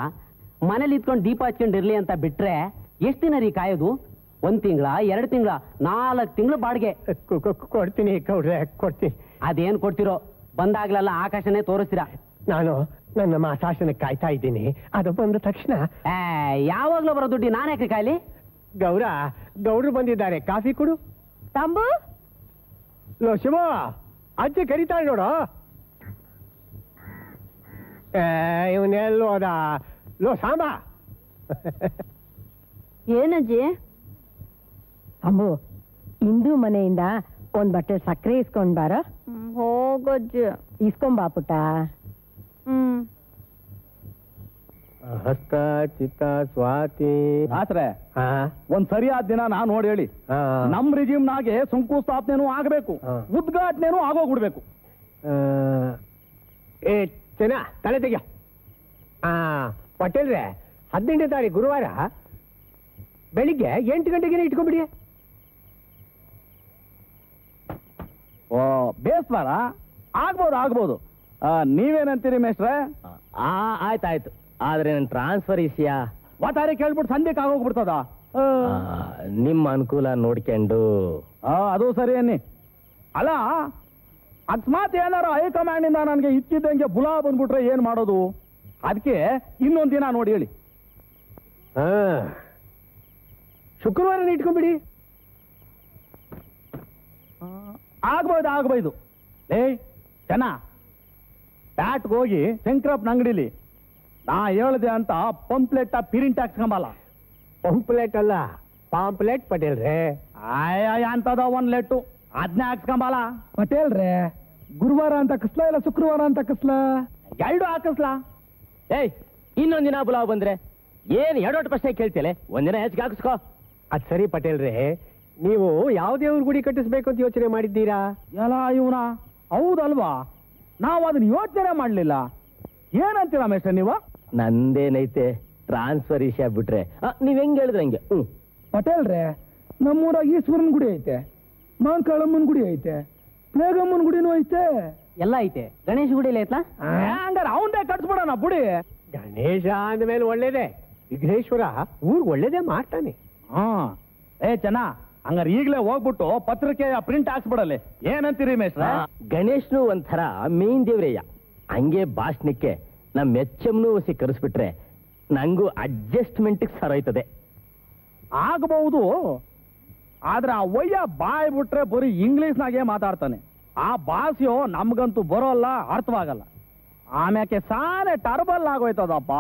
ಮನೇಲಿ ಇದ್ಕೊಂಡು ದೀಪ ಹಚ್ಕೊಂಡಿರ್ಲಿ ಅಂತ ಬಿಟ್ರೆ ಎಷ್ಟು ದಿನ ರೀ ಕಾಯೋದು? 1 ತಿಂಗಳ, 2 ತಿಂಗಳ, 4 ತಿಂಗಳು ಬಾಡಿಗೆ ಕೊಡ್ತೀನಿ ಗೌಡ್ರೆ, ಕೊಡ್ತೀನಿ. ಅದೇನ್ ಕೊಡ್ತಿರೋ? ಬಂದಾಗ್ಲೆಲ್ಲ ಆಕಾಶನೇ ತೋರಿಸ್ತೀರಾ. ನಾನು ನನ್ನ ಮಾಸಾಶನ ಕಾಯ್ತಾ ಇದ್ದೀನಿ, ಅದು ಬಂದ ತಕ್ಷಣ. ಯಾವಾಗ್ಲೂ ಬರೋ ದುಡ್ಡಿ ನಾನು ಯಾಕೆ ಕಾಯ್ಲಿ? ಗೌಡ್ರು ಬಂದಿದ್ದಾರೆ, ಕಾಫಿ ಕೊಡು. ತಂಬು ಲೋ ಶಿವ, ಅಜ್ಜಿ ಕರೀತಾಳೆ ನೋಡು. ಇವನೆಲ್ಲೋ ಅದ. ಲೋ ಸಾಂಬಾ. ಏನಜ್ಜಿ? ಅಮ್ಮು, ಇಂದು ಮನೆಯಿಂದ ಒಂದ್ ಬಟ್ಟೆ ಸಕ್ಕರೆ ಇಸ್ಕೊಂಡ್ ಬಾರ. ಹೋಗಜ್ಜಿ. ಇಸ್ಕೊಂಬಾ ಪುಟ್ಟ. ಹಸ್ತ ಚಿತ್ತ ಸ್ವಾತಿ. ಆತ್ರೆ ಒಂದ್ ಸರಿಯಾದ ದಿನ ನಾ ನೋಡಿ ಹೇಳಿ. ನಮ್ ರಿಜಿಮ್ನಾಗೆ ಶಂಕುಸ್ಥಾಪನೆನೂ ಆಗಬೇಕು, ಉದ್ಘಾಟನೆನೂ ಆಗೋಗ್ಬಿಡ್ಬೇಕು. ತಲೆ ತೆಗಿಯ. ಪಟೇಲ್ರೆ, 18ನೇ ತಾರೀಕು ಗುರುವಾರ ಬೆಳಿಗ್ಗೆ 8 ಗಂಟೆಗೆ ಇಟ್ಕೊಂಡ್ಬಿಡಿ. ಓ ಬೇಸ್ವಾರ ಆಗ್ಬೋದು. ನೀವೇನಂತೀರಿ ಮೇಷ್ಟ್ರೆ? ಆಯ್ತಾಯ್ತು, ಆದ್ರೆ ನನ್ನ ಟ್ರಾನ್ಸ್ಫರ್ ಇಸ್ಯಾ ವಾತಾರಿ ಕೇಳ್ಬಿಟ್ಟು ಸಂಧ್ಯಕ್ಕೆ ಆಗೋಗ್ಬಿಡ್ತದ. ನಿಮ್ಮ ಅನುಕೂಲ ನೋಡ್ಕೊಂಡು. ಅದು ಸರಿ ಅನ್ನಿ. ಅಲ್ಲ, ಅಕಸ್ಮಾತ್ ಏನಾರು ಹೈಕಮಾಂಡ್ ಇಂದ ನನಗೆ ಇಚ್ಚಿದ್ದಂಗೆ ಬುಲಾ ಬಂದ್ಬಿಟ್ರೆ ಏನ್ ಮಾಡೋದು? ಅದಕ್ಕೆ ಇನ್ನೊಂದ್ ದಿನ ನೋಡಿ ಹೇಳಿ. ಶುಕ್ರವಾರ ಇಟ್ಕೊಂಡ್ಬಿಡಿ. ಆಗ್ಬೋದು. ಚೆನ್ನ ಪ್ಯಾಟ್ಗೆ ಹೋಗಿ ಶಂಕರಪ್ಪನ ಅಂಗಡಿಲಿ ನಾ ಹೇಳ್ದೆ ಅಂತ ಪಂಪ್ಲೆಟ್ ಪ್ರಿಂಟ್ ಹಾಕ್ಸ್ಕೊಂಬಲ್ಲ. ಪಂಪ್ಲೆಟ್ ಅಲ್ಲ, ಪಾಂಪ್ಲೆಟ್ ಪಟೇಲ್ರೆ. ಅಂತದ 1 ಲೆಟ್ಟು ಅದನ್ನೇ ಹಾಕ್ಸ್ಕೊಂಬಲ್ಲ. ಪಟೇಲ್ರೆ, ಗುರುವಾರ ಅಂತ ಕಸ್ಲಾ ಇಲ್ಲ ಶುಕ್ರವಾರ ಅಂತ ಕಸ್ಲಾ? 2 ಹಾಕಿಸ್ಲಾ? ಇನ್ನೊಂದಿನ ಬುಲಾವ್ ಬಂದ್ರೆ ಏನ್ 2 ಪ್ರಶ್ನೆ ಕೇಳ್ತಿಯಲ್ಲ, ಒಂದಿನ ಹೆಚ್ಚಿಗೆ ಹಾಕಿಸ್ಕೋ. ಅದ್ ಸರಿ ಪಟೇಲ್ರೆ, ನೀವು ಯಾವ ದೇವ್ರ ಗುಡಿ ಕಟ್ಟಿಸ್ಬೇಕು ಅಂತ ಯೋಚನೆ ಮಾಡಿದ್ದೀರಾ? ಎಲ್ಲ ಇವನ ಹೌದಲ್ವಾ? ನಾವು ಅದನ್ನ ಯೋಚನೆ ಮಾಡ್ಲಿಲ್ಲ. ಏನಂತೀರಾ ಮೇಷ್ಟ್ರೆ ನೀವು? ನಂದೇನೈತೆ, ಟ್ರಾನ್ಸ್ಫರ್ ವಿಷಯ ಬಿಟ್ರೆ ನೀವ್ ಹೆಂಗ್ ಹೇಳಿದ್ರೆ ಹಂಗೆ. ಪಟೇಲ್ರೆ, ನಮ್ಮೂರಾಗ ಈಶ್ವರನ್ ಗುಡಿ ಐತೆ, ಮಾಂಕಾಳಮ್ಮನ ಗುಡಿ ಐತೆ, ಪ್ಲೇಗಮ್ಮನ ಗುಡಿನೂ ಐತೆ. ಎಲ್ಲ ಐತೆ. ಗಣೇಶ ಗುಡಿಲಿ ಐತ್ಲಾ? ಹಂಗಾರೆ ಅವಂದೇ ಕಟ್ಸ್ಬಿಡೋಣ ಬುಡಿ. ಗಣೇಶ ಅಂದಮೇಲೆ ಒಳ್ಳೇದೇ. ವಿಘ್ನೇಶ್ವರ ಊರ್ ಒಳ್ಳೇದೇ ಮಾಡ್ತಾನೆ. ಹಾ ಚೆನ್ನ ಹಂಗಾರೆ ಈಗಲೇ ಹೋಗ್ಬಿಟ್ಟು ಪತ್ರಿಕೆಯ ಪ್ರಿಂಟ್ ಹಾಕ್ಸ್ಬಿಡಲ್ಲಿ. ಏನಂತೀರಿ ಮೇಷ್ಟ್ರ? ಗಣೇಶ್ನು ಒಂಥರ ಮೇನ್ ದೇವ್ರಯ್ಯ. ಹಂಗೆ ಭಾಷಣಕ್ಕೆ ನಮ್ಮ ಎಚ್ಎಮ್ನು ಕರೆಸ್ಬಿಟ್ರೆ ನಂಗೂ ಅಡ್ಜಸ್ಟ್ಮೆಂಟ್ ಸರೋಯ್ತದೆ. ಆಗಬಹುದು, ಆದ್ರೆ ಆ ವಯ್ಯ ಬಾಯ್ ಬಿಟ್ರೆ ಬರೀ ಇಂಗ್ಲಿಷ್ನಾಗೆ ಮಾತಾಡ್ತಾನೆ. ಆ ಭಾಷೆಯೋ ನಮ್ಗಂತೂ ಬರೋಲ್ಲ, ಅರ್ಥವಾಗಲ್ಲ. ಆಮ್ಯಾಕೆ ಸಾಲೆ ಟರ್ಬಲ್ ಆಗೋಯ್ತದಪ್ಪ,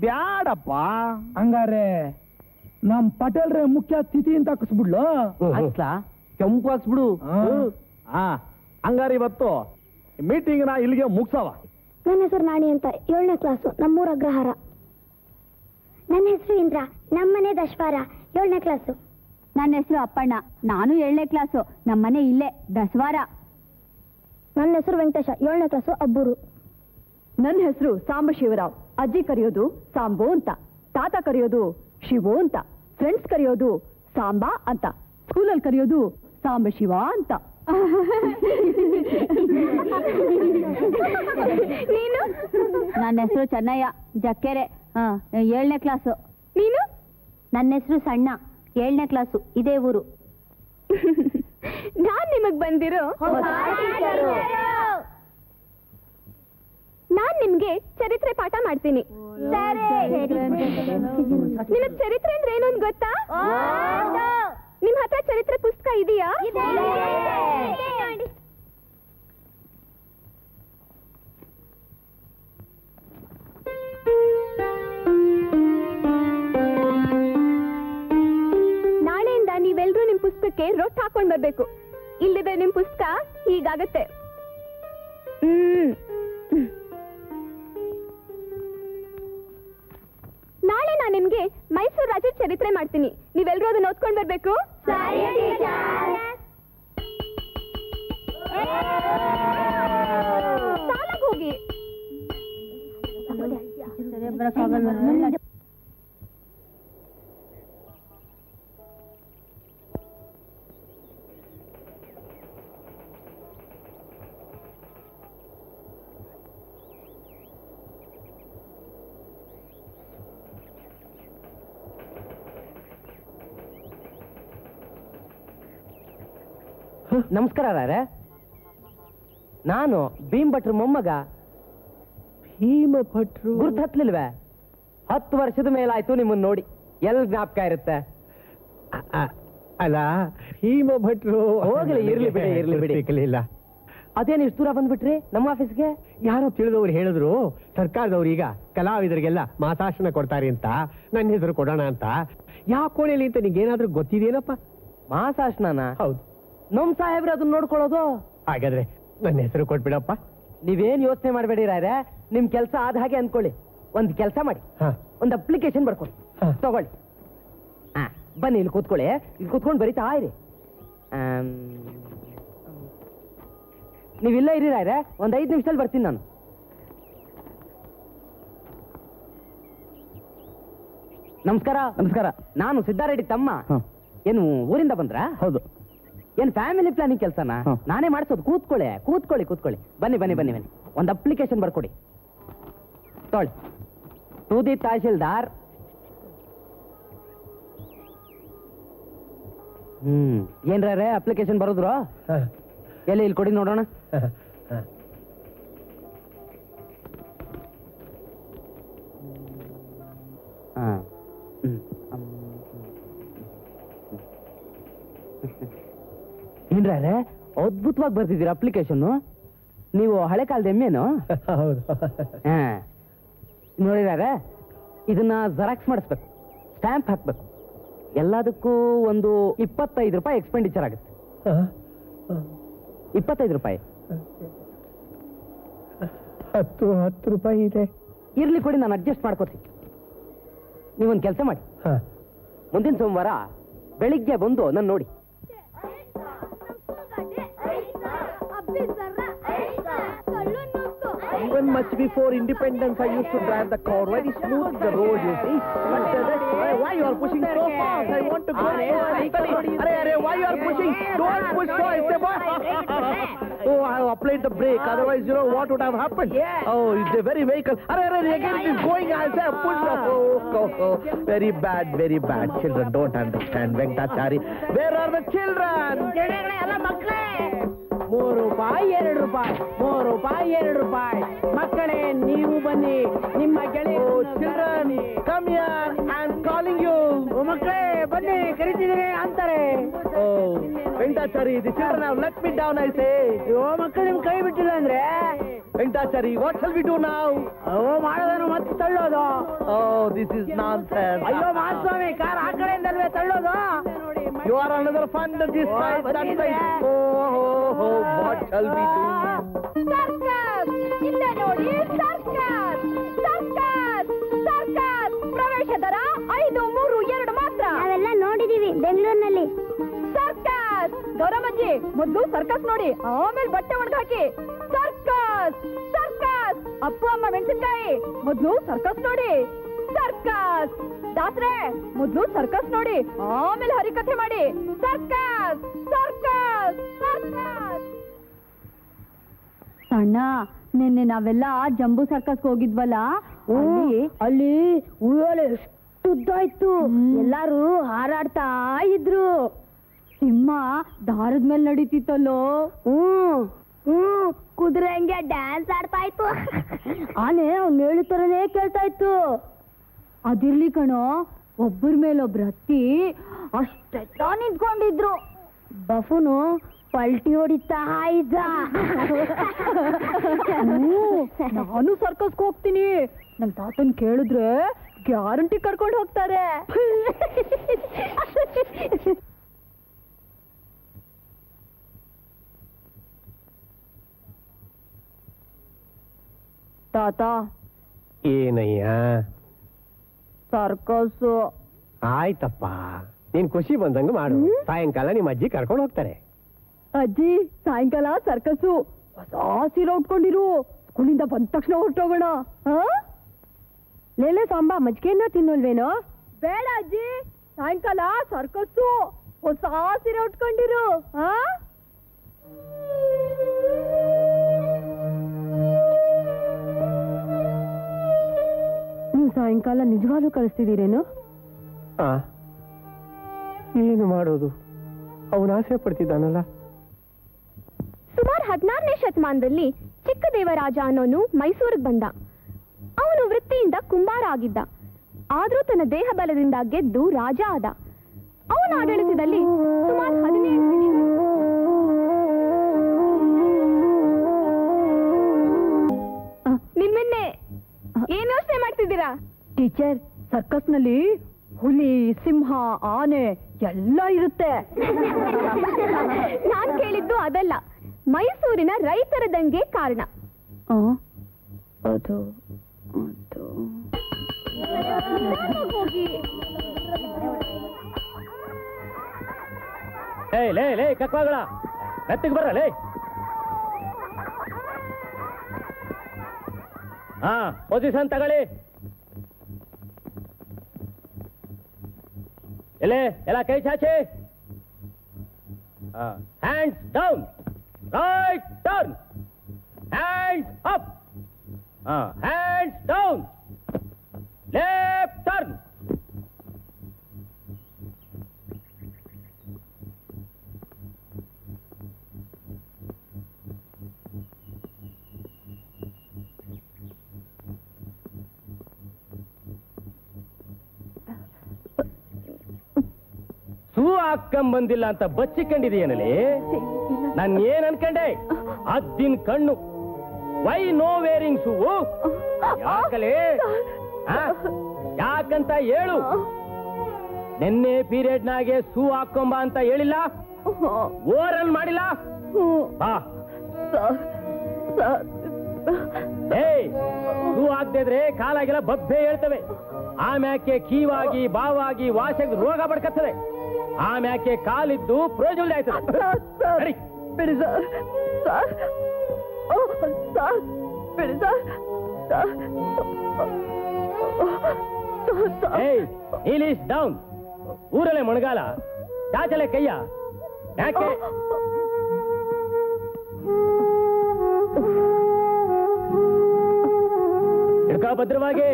ಬ್ಯಾಡಪ್ಪ. ಹಂಗಾರೆ ನಮ್ ಪಟೇಲ್ರೆ ಮುಖ್ಯ ಅತಿಥಿ ಅಂತ ಹಾಕಿಸ್ಬಿಡ್ಲು. ಕೆಂಪು ಹಾಕ್ಸ್ಬಿಡು. ಹಂಗಾರೆ ಇವತ್ತು ಮೀಟಿಂಗ್ನ ಇಲ್ಲಿಗೆ ಮುಗ್ಸವ. ನನ್ನ ಹೆಸರು ನಾಣಿ ಅಂತ, 7ನೇ ಕ್ಲಾಸು, ನಮ್ಮೂರ ಅಗ್ರಹಾರ. ನನ್ನ ಹೆಸರು ಇಂದ್ರ, ನಮ್ಮನೆ ದಶವಾರ, 7ನೇ ಕ್ಲಾಸು. ನನ್ನ ಹೆಸರು ಅಪ್ಪಣ್ಣ, ನಾನು 7ನೇ ಕ್ಲಾಸು, ನಮ್ಮನೆ ಇಲ್ಲೇ ದಸವಾರ. ನನ್ನ ಹೆಸರು ವೆಂಕಟೇಶ, 7ನೇ ಕ್ಲಾಸು, ಅಬ್ಬೂರು. ನನ್ನ ಹೆಸರು ಸಾಂಬಶಿವರಾವ್, ಅಜ್ಜಿ ಕರೆಯೋದು ಸಾಂಬು ಅಂತ, ತಾತ ಕರೆಯೋದು ಶಿವು ಅಂತ, ಫ್ರೆಂಡ್ಸ್ ಕರೆಯೋದು ಸಾಂಬಾ ಅಂತ, ಸ್ಕೂಲಲ್ಲಿ ಕರೆಯೋದು ಸಾಂಬಶಿವ ಅಂತ. ನೀನು? ನನ್ನ ಹೆಸರು ಚೆನ್ನಯ್ಯ, ಜಕ್ಕೆರೆ, 7ನೇ ಕ್ಲಾಸು. ನೀನು? ನನ್ನ ಹೆಸರು ಸಣ್ಣ, 7ನೇ ಕ್ಲಾಸು, ಇದೇ ಊರು. ನಾನ್ ನಿಮಗ್ ಬಂದಿರೋ ನಾನ್ ನಿಮ್ಗೆ ಚರಿತ್ರೆ ಪಾಠ ಮಾಡ್ತೀನಿ. ನಿಮಗ್ ಚರಿತ್ರೆ ಅಂದ್ರೆ ಏನು ಅಂತ ಗೊತ್ತಾ? ನಿಮ್ ಹತ್ರ ಚರಿತ್ರೆ ಪುಸ್ತಕ ಇದೆಯಾ? ನಾಳೆಯಿಂದ ನೀವೆಲ್ರೂ ನಿಮ್ ಪುಸ್ತಕಕ್ಕೆ ರೊಟ್ಟಿ ಹಾಕೊಂಡ್ ಬರ್ಬೇಕು. ಇಲ್ಲಿದ್ರೆ ನಿಮ್ ಪುಸ್ತಕ ಹೀಗಾಗತ್ತೆ. ನಾಳೆ ನಾನು ನಿಮ್ಗೆ ಮೈಸೂರು ರಾಜರ ಚರಿತ್ರೆ ಮಾಡ್ತೀನಿ. ನೀವೆಲ್ರೂ ಅದನ್ನ ಓದ್ಕೊಂಡ್ ಬರ್ಬೇಕು. ಸಾಲಾಗ್ ಹೋಗಿ. ನಮಸ್ಕಾರ ರಾರೆ, ನಾನು ಭೀಮ್ ಭಟ್ರ ಮೊಮ್ಮಗ. ಭೀಮ ಭಟ್ರು ಗುರ್ತು ಹತ್ಲಿಲ್ವೇ? 10 ವರ್ಷದ ಮೇಲಾಯ್ತು ನಿಮ್ಮನ್ನ ನೋಡಿ. ಎಲ್ ಜ್ಞಾಪಕ ಇರುತ್ತೆ? ಅಲ್ಲ, ಭೀಮ ಭಟ್ರು ಹೋಗ್ಲಿ, ಇರ್ಲಿ ಬಿಡಿ, ಇರ್ಲಿ ಬಿಡಿ. ಸಿಕ್ಕಲಿಲ್ಲ. ಅದೇನು ಇಷ್ಟು ದೂರ ಬಂದ್ಬಿಟ್ರಿ ನಮ್ಮ ಆಫೀಸ್ಗೆ? ಯಾರೋ ತಿಳಿದವ್ರು ಹೇಳಿದ್ರು, ಸರ್ಕಾರದವ್ರು ಈಗ ಕಲಾವಿದರಿಗೆಲ್ಲ ಮಾಸಾಶನ ಕೊಡ್ತಾರೆ ಅಂತ ನನ್ನ ಹೆಸರು ಕೊಡೋಣ ಅಂತ. ಯಾವ ಕೋಣೆಯಲ್ಲಿ ಅಂತ ನಿಂಗೇನಾದ್ರೂ ಗೊತ್ತಿದೇನಪ್ಪ? ಮಾಸಾಶನ? ಹೌದು. ನಮ್ ಸಾಹೇಬ್ರೆ ಅದನ್ನ ನೋಡ್ಕೊಳ್ಳೋದು. ಹಾಗಾದ್ರೆ ನನ್ನ ಹೆಸರು ಕೊಟ್ಬಿಡಪ್ಪ. ನೀವೇನ್ ಯೋಚನೆ ಮಾಡ್ಬೇಡಿ ರಾಯ್ರೆ, ನಿಮ್ ಕೆಲಸ ಆದ ಹಾಗೆ ಅನ್ಕೊಳ್ಳಿ. ಒಂದ್ ಕೆಲಸ ಮಾಡಿ, ಒಂದ್ ಅಪ್ಲಿಕೇಶನ್ ಬರ್ಕೊಳ್ಳಿ, ತಗೊಳ್ಳಿ. ಬನ್ನಿ, ಇಲ್ಲಿ ಕೂತ್ಕೊಳ್ಳಿ. ಇಲ್ಲಿ ಕೂತ್ಕೊಂಡು ಬರೀತಾ ಇರಿ. ನೀವಿಲ್ಲ ಇರಿ ರಾಯ್ರೆ, ಒಂದ್ 5 ನಿಮಿಷದಲ್ಲಿ ಬರ್ತೀನಿ ನಾನು. ನಮಸ್ಕಾರ. ನಮಸ್ಕಾರ. ನಾನು ಸಿದ್ದಾರೆಡ್ಡಿ ತಮ್ಮ. ಏನು ಊರಿಂದ ಬಂದ್ರಾ? ಹೌದು. ಏನ್ ಫ್ಯಾಮಿಲಿ ಪ್ಲಾನಿಂಗ್ ಕೆಲಸನ? ನಾನೇ ಮಾಡಿಸೋದು. ಕೂತ್ಕೊಳ್ಳಿ, ಕೂತ್ಕೊಳ್ಳಿ, ಕೂತ್ಕೊಳ್ಳಿ. ಬನ್ನಿ ಬನ್ನಿ ಬನ್ನಿ ಬನ್ನಿ. ಒಂದು ಅಪ್ಲಿಕೇಶನ್ ಬರ್ಕೊಡಿ. ತೊಳಿ. To the tahsildar. ಏನ್ರೇ ಅಪ್ಲಿಕೇಶನ್ ಬರೋದ್ರು? ಎಲ್ಲಿ ಇಲ್ಲಿ ಕೊಡಿ ನೋಡೋಣ. ಏನ್ರೇ ಅದ್ಭುತವಾಗಿ ಬರ್ತಿದ್ದೀರಾ ಅಪ್ಲಿಕೇಶನ್. ನೀವು ಹಳೆ ಕಾಲದ ಎಮ್ಮೆನು? ಹೌದು. ನೋಡಿದಾರೆ, ಇದನ್ನ ಜೆರಾಕ್ಸ್ ಮಾಡಿಸ್ಬೇಕು, ಸ್ಟ್ಯಾಂಪ್ ಹಾಕ್ಬೇಕು. ಎಲ್ಲದಕ್ಕೂ ಒಂದು 25 ರೂಪಾಯಿ ಎಕ್ಸ್ಪೆಂಡಿಚರ್ ಆಗುತ್ತೆ. 25 ರೂಪಾಯಿ. 10 ರೂಪಾಯಿ ಇದೆ. ಇರ್ಲಿ ಕೊಡಿ, ನಾನು ಅಡ್ಜಸ್ಟ್ ಮಾಡ್ಕೋತೀನಿ. ನೀವೊಂದು ಕೆಲಸ ಮಾಡಿ, ಮುಂದಿನ ಸೋಮವಾರ ಬೆಳಿಗ್ಗೆ ಬಂದು ನಾನು ನೋಡಿ. Even much before independence, I used to drive the car very smooth, the road, you see. But why you are pushing so fast? I want to go. Why you are pushing? Don't push so. Oh, I have applied the brake. Otherwise, you know what would have happened? Yes. Oh, it's a very vehicle. Again it is going. I say push off. Oh. Very bad, very bad. Children don't understand. Venkatachari. Where are the children? ಎಲ್ಲ ಮಕ್ಕಳೇ ₹3 ₹2 ಮಕ್ಕಳೇ ನೀವು ಬನ್ನಿ ನಿಮ್ಮ ಗೆಳೆಯ Oh, children, come here. I'm calling you. ಮಕ್ಕಳೇ ಬನ್ನಿ ಕರಿತಿದ್ದೀನಿ ಅಂತಾರೆ. Oh, Venkatachari, the children have let me down, I say. ಮಕ್ಕಳು ನಿಮ್ ಕೈ ಬಿಟ್ಟಿಲ್ಲ ಅಂದ್ರೆ Venkatachari, what shall we do now? ಮಾಡೋದನ್ನು ಮತ್ತೆ ತಳ್ಳೋದು. Oh, this is nonsense. ಅಯ್ಯೋ ಮಾಸ್ವಾಮಿ ಕಾರ್ ಆ ಕಡೆಯಿಂದಲ್ವೇ ತಳ್ಳೋದು. You are another fun that this side, that side. Oh, what shall we do? Circus ಹಿಂದೆ ನೋಡಿ, ಸರ್ಕಸ್ ಸರ್ಕಸ್ ಸರ್ಕಸ್ ಪ್ರವೇಶ ದರ 5, 3, 2 ಮಾತ್ರ. ನಾವೆಲ್ಲ ನೋಡಿದೀವಿ ಬೆಂಗಳೂರಿನಲ್ಲಿ. ಸರ್ಕಸ್ ದೊರಮಜ್ಜಿ ಮೊದ್ಲು ಸರ್ಕಸ್ ನೋಡಿ, ಆಮೇಲೆ ಬಟ್ಟೆ ಒಣಗಾಕಿ. ಸರ್ಕಸ್ ಸರ್ಕಸ್ ಅಪ್ಪು ಅಮ್ಮ ಮೆಣಸಿನ್ಕಾಯಿ ಮೊದ್ಲು ಸರ್ಕಸ್ ನೋಡಿ. ಸರ್ಕಸ್ ದಾಸ್ರೆ ಮೊದ್ಲು ಸರ್ಕಸ್ ನೋಡಿ, ಆಮೇಲೆ ಹರಿಕಥೆ ಮಾಡಿ. Circus circus circus. ಅಣ್ಣ ನಿನ್ನೆ ನಾವೆಲ್ಲ ಜಂಬೂ ಸರ್ಕಸ್ ಹೋಗಿದ್ವಲ್ಲ, ಅಲ್ಲಿ ಉಯ್ಯಾಲೆ ಎಷ್ಟು ಉದ್ದ ಇತ್ತು. ಎಲ್ಲಾರು ಹಾರಾಡ್ತಾ ಇದ್ರು. ಸಿಂಹ ದಾರದ ಮೇಲೆ ನಡೀತಿತ್ತಲ್ಲೋ. ಕುದುರೆ ಹಂಗೆ ಡ್ಯಾನ್ಸ್ ಆಡ್ತಾ ಇತ್ತು. ಆನೆ ಅವ್ನು ಹೇಳಿ ತರನೇ ಕೇಳ್ತಾ ಇತ್ತು. ಅದಿರ್ಲಿ ಕಣೋ, ಒಬ್ಬರ ಮೇಲೊಬ್ರು ಹತ್ತಿ ಅಷ್ಟೆಲ್ಲ ನಿಂತ್ಕೊಂಡಿದ್ರು. ಬಫುನು ಪಲ್ಟಿ ಹೊಡಿತಾ ಇದ್ದ. ನಾನು ಸರ್ಕಸ್ಗೆ ಹೋಗ್ತೀನಿ, ನನ್ ತಾತನ್ ಕೇಳಿದ್ರೆ ಗ್ಯಾರಂಟಿ ಕರ್ಕೊಂಡು ಹೋಗ್ತಾರೆ. ತಾತ ಏನಯ್ಯ? ಸರ್ಕಸ್ ಆಯ್ತಪ್ಪ, ನೀನ್ ಖುಷಿ ಬಂದಂಗ ಮಾಡು. ಸಾಯಂಕಾಲ ನಿಮ್ಮ ಅಜ್ಜಿ ಕರ್ಕೊಂಡು ಹೋಗ್ತಾರೆ. ಅಜ್ಜಿ ಸಾಯಂಕಾಲ ಸರ್ಕಸ್ಸು. ಹೊಸ ಸೀರೆ ಉಟ್ಕೊಂಡಿರು, ಸ್ಕೂಲಿಂದ ಬಂದ ತಕ್ಷಣ ಹೊರಟೋಗೋಣ. ಲೇಲೆ ಸಾಂಬಾ ಮಜ್ಜಿಗೆನ ತಿನ್ನೋಲ್ವೇನೋ? ಬೇಡ ಅಜ್ಜಿ, ಸಾಯಂಕಾಲ ಸರ್ಕಸ್ಸು, ಹೊಸ ಸೀರೆ ಉಟ್ಕೊಂಡಿರು. ನೀವು ಸಾಯಂಕಾಲ ನಿಜವಾಗ್ಲೂ ಕಳಿಸ್ತಿದ್ದೀರೇನು? ಏನು ಮಾಡೋದು, ಅವನ ಆಸೆ ಪಡ್ತಿದ್ದಾನಲ್ಲ. ಸುಮಾರು 16ನೇ ಶತಮಾನದಲ್ಲಿ ಚಿಕ್ಕದೇವರಾಜ ಅನ್ನೋನು ಮೈಸೂರಿಗೆ ಬಂದ. ಅವನು ವೃತ್ತಿಯಿಂದ ಕುಂಬಾರ ಆಗಿದ್ದ. ಆದ್ರೂ ತನ್ನ ದೇಹ ಬಲದಿಂದ ಗೆದ್ದು ರಾಜ ಆದ. ಅವನ ಆಡಳಿತದಲ್ಲಿ ಸುಮಾರು 15 ನಿಮ್ಮನ್ನೇ ಏನ್ ಯೋಚನೆ ಮಾಡ್ತಿದ್ದೀರಾ? ಟೀಚರ್, ಸರ್ಕಸ್ನಲ್ಲಿ ಹುಲಿ, ಸಿಂಹ, ಆನೆ ಎಲ್ಲ ಇರುತ್ತೆ. ನಾನ್ ಕೇಳಿದ್ದು ಅದಲ್ಲ, ಮೈಸೂರಿನ ರೈತರ ದಂಗೆ ಕಾರಣ. ಅದು ಹೋಗಿ ಲೇ ಕಕ್ವಾಗಳ ಮೆತ್ತಿಗೆ ಬರಲೇ. ಪೊಸಿಷನ್ ತಗೊಳ್ಳಿ. ಎಲ್ಲ ಕೈ ಚಾಚಿ. Hands down, right turn, hands up, hands down, left turn. ಹಾಕ್ಕಂಬಂದಿಲ್ಲ ಅಂತ ಬಚ್ಚಿಕೊಂಡಿದೆಯೇನಲ್ಲಿ? ನಾನು ಏನ್ ಅನ್ಕಂಡೆ? ಅದ್ದಿನ ಕಣ್ಣು. Why no wearing shoe? ಯಾಕಲೇ? ಯಾಕಂತ ಹೇಳು. ನಿನ್ನೆ ಪೀರಿಯಡ್ನಾಗೆ ಶೂ ಹಾಕೊಂಬ ಅಂತ ಹೇಳಿಲ್ಲ? ಓರನ್ ಮಾಡಿಲ್ಲ? ಶೂ ಹಾಕ್ದಿದ್ರೆ ಕಾಲಾಗೆಲ್ಲ ಬಬ್ಬೆ ಹೇಳ್ತವೆ. ಆಮ್ಯಾಕೆ ಕೀವಾಗಿ ಬಾವಾಗಿ ವಾಸಕ್ಕೆ ರೋಗ ಬಡ್ಕತ್ತದೆ. ಆಮ್ಯಾಕೆ ಕಾಲಿದ್ದು ಪ್ರೋಜಲ್ ಆಯ್ತದೆ. ಬಿಡಿ ಸರ್, ಬಿಡಿ ಸರ್. ಡೌನ್. ಊರಲ್ಲೇ ಮೊಣಗಾಲ, ಚಾಚಲೆ ಕೈಯ. ಯಾಕೆ ಹಿಡ್ಕ ಭದ್ರವಾಗಿ.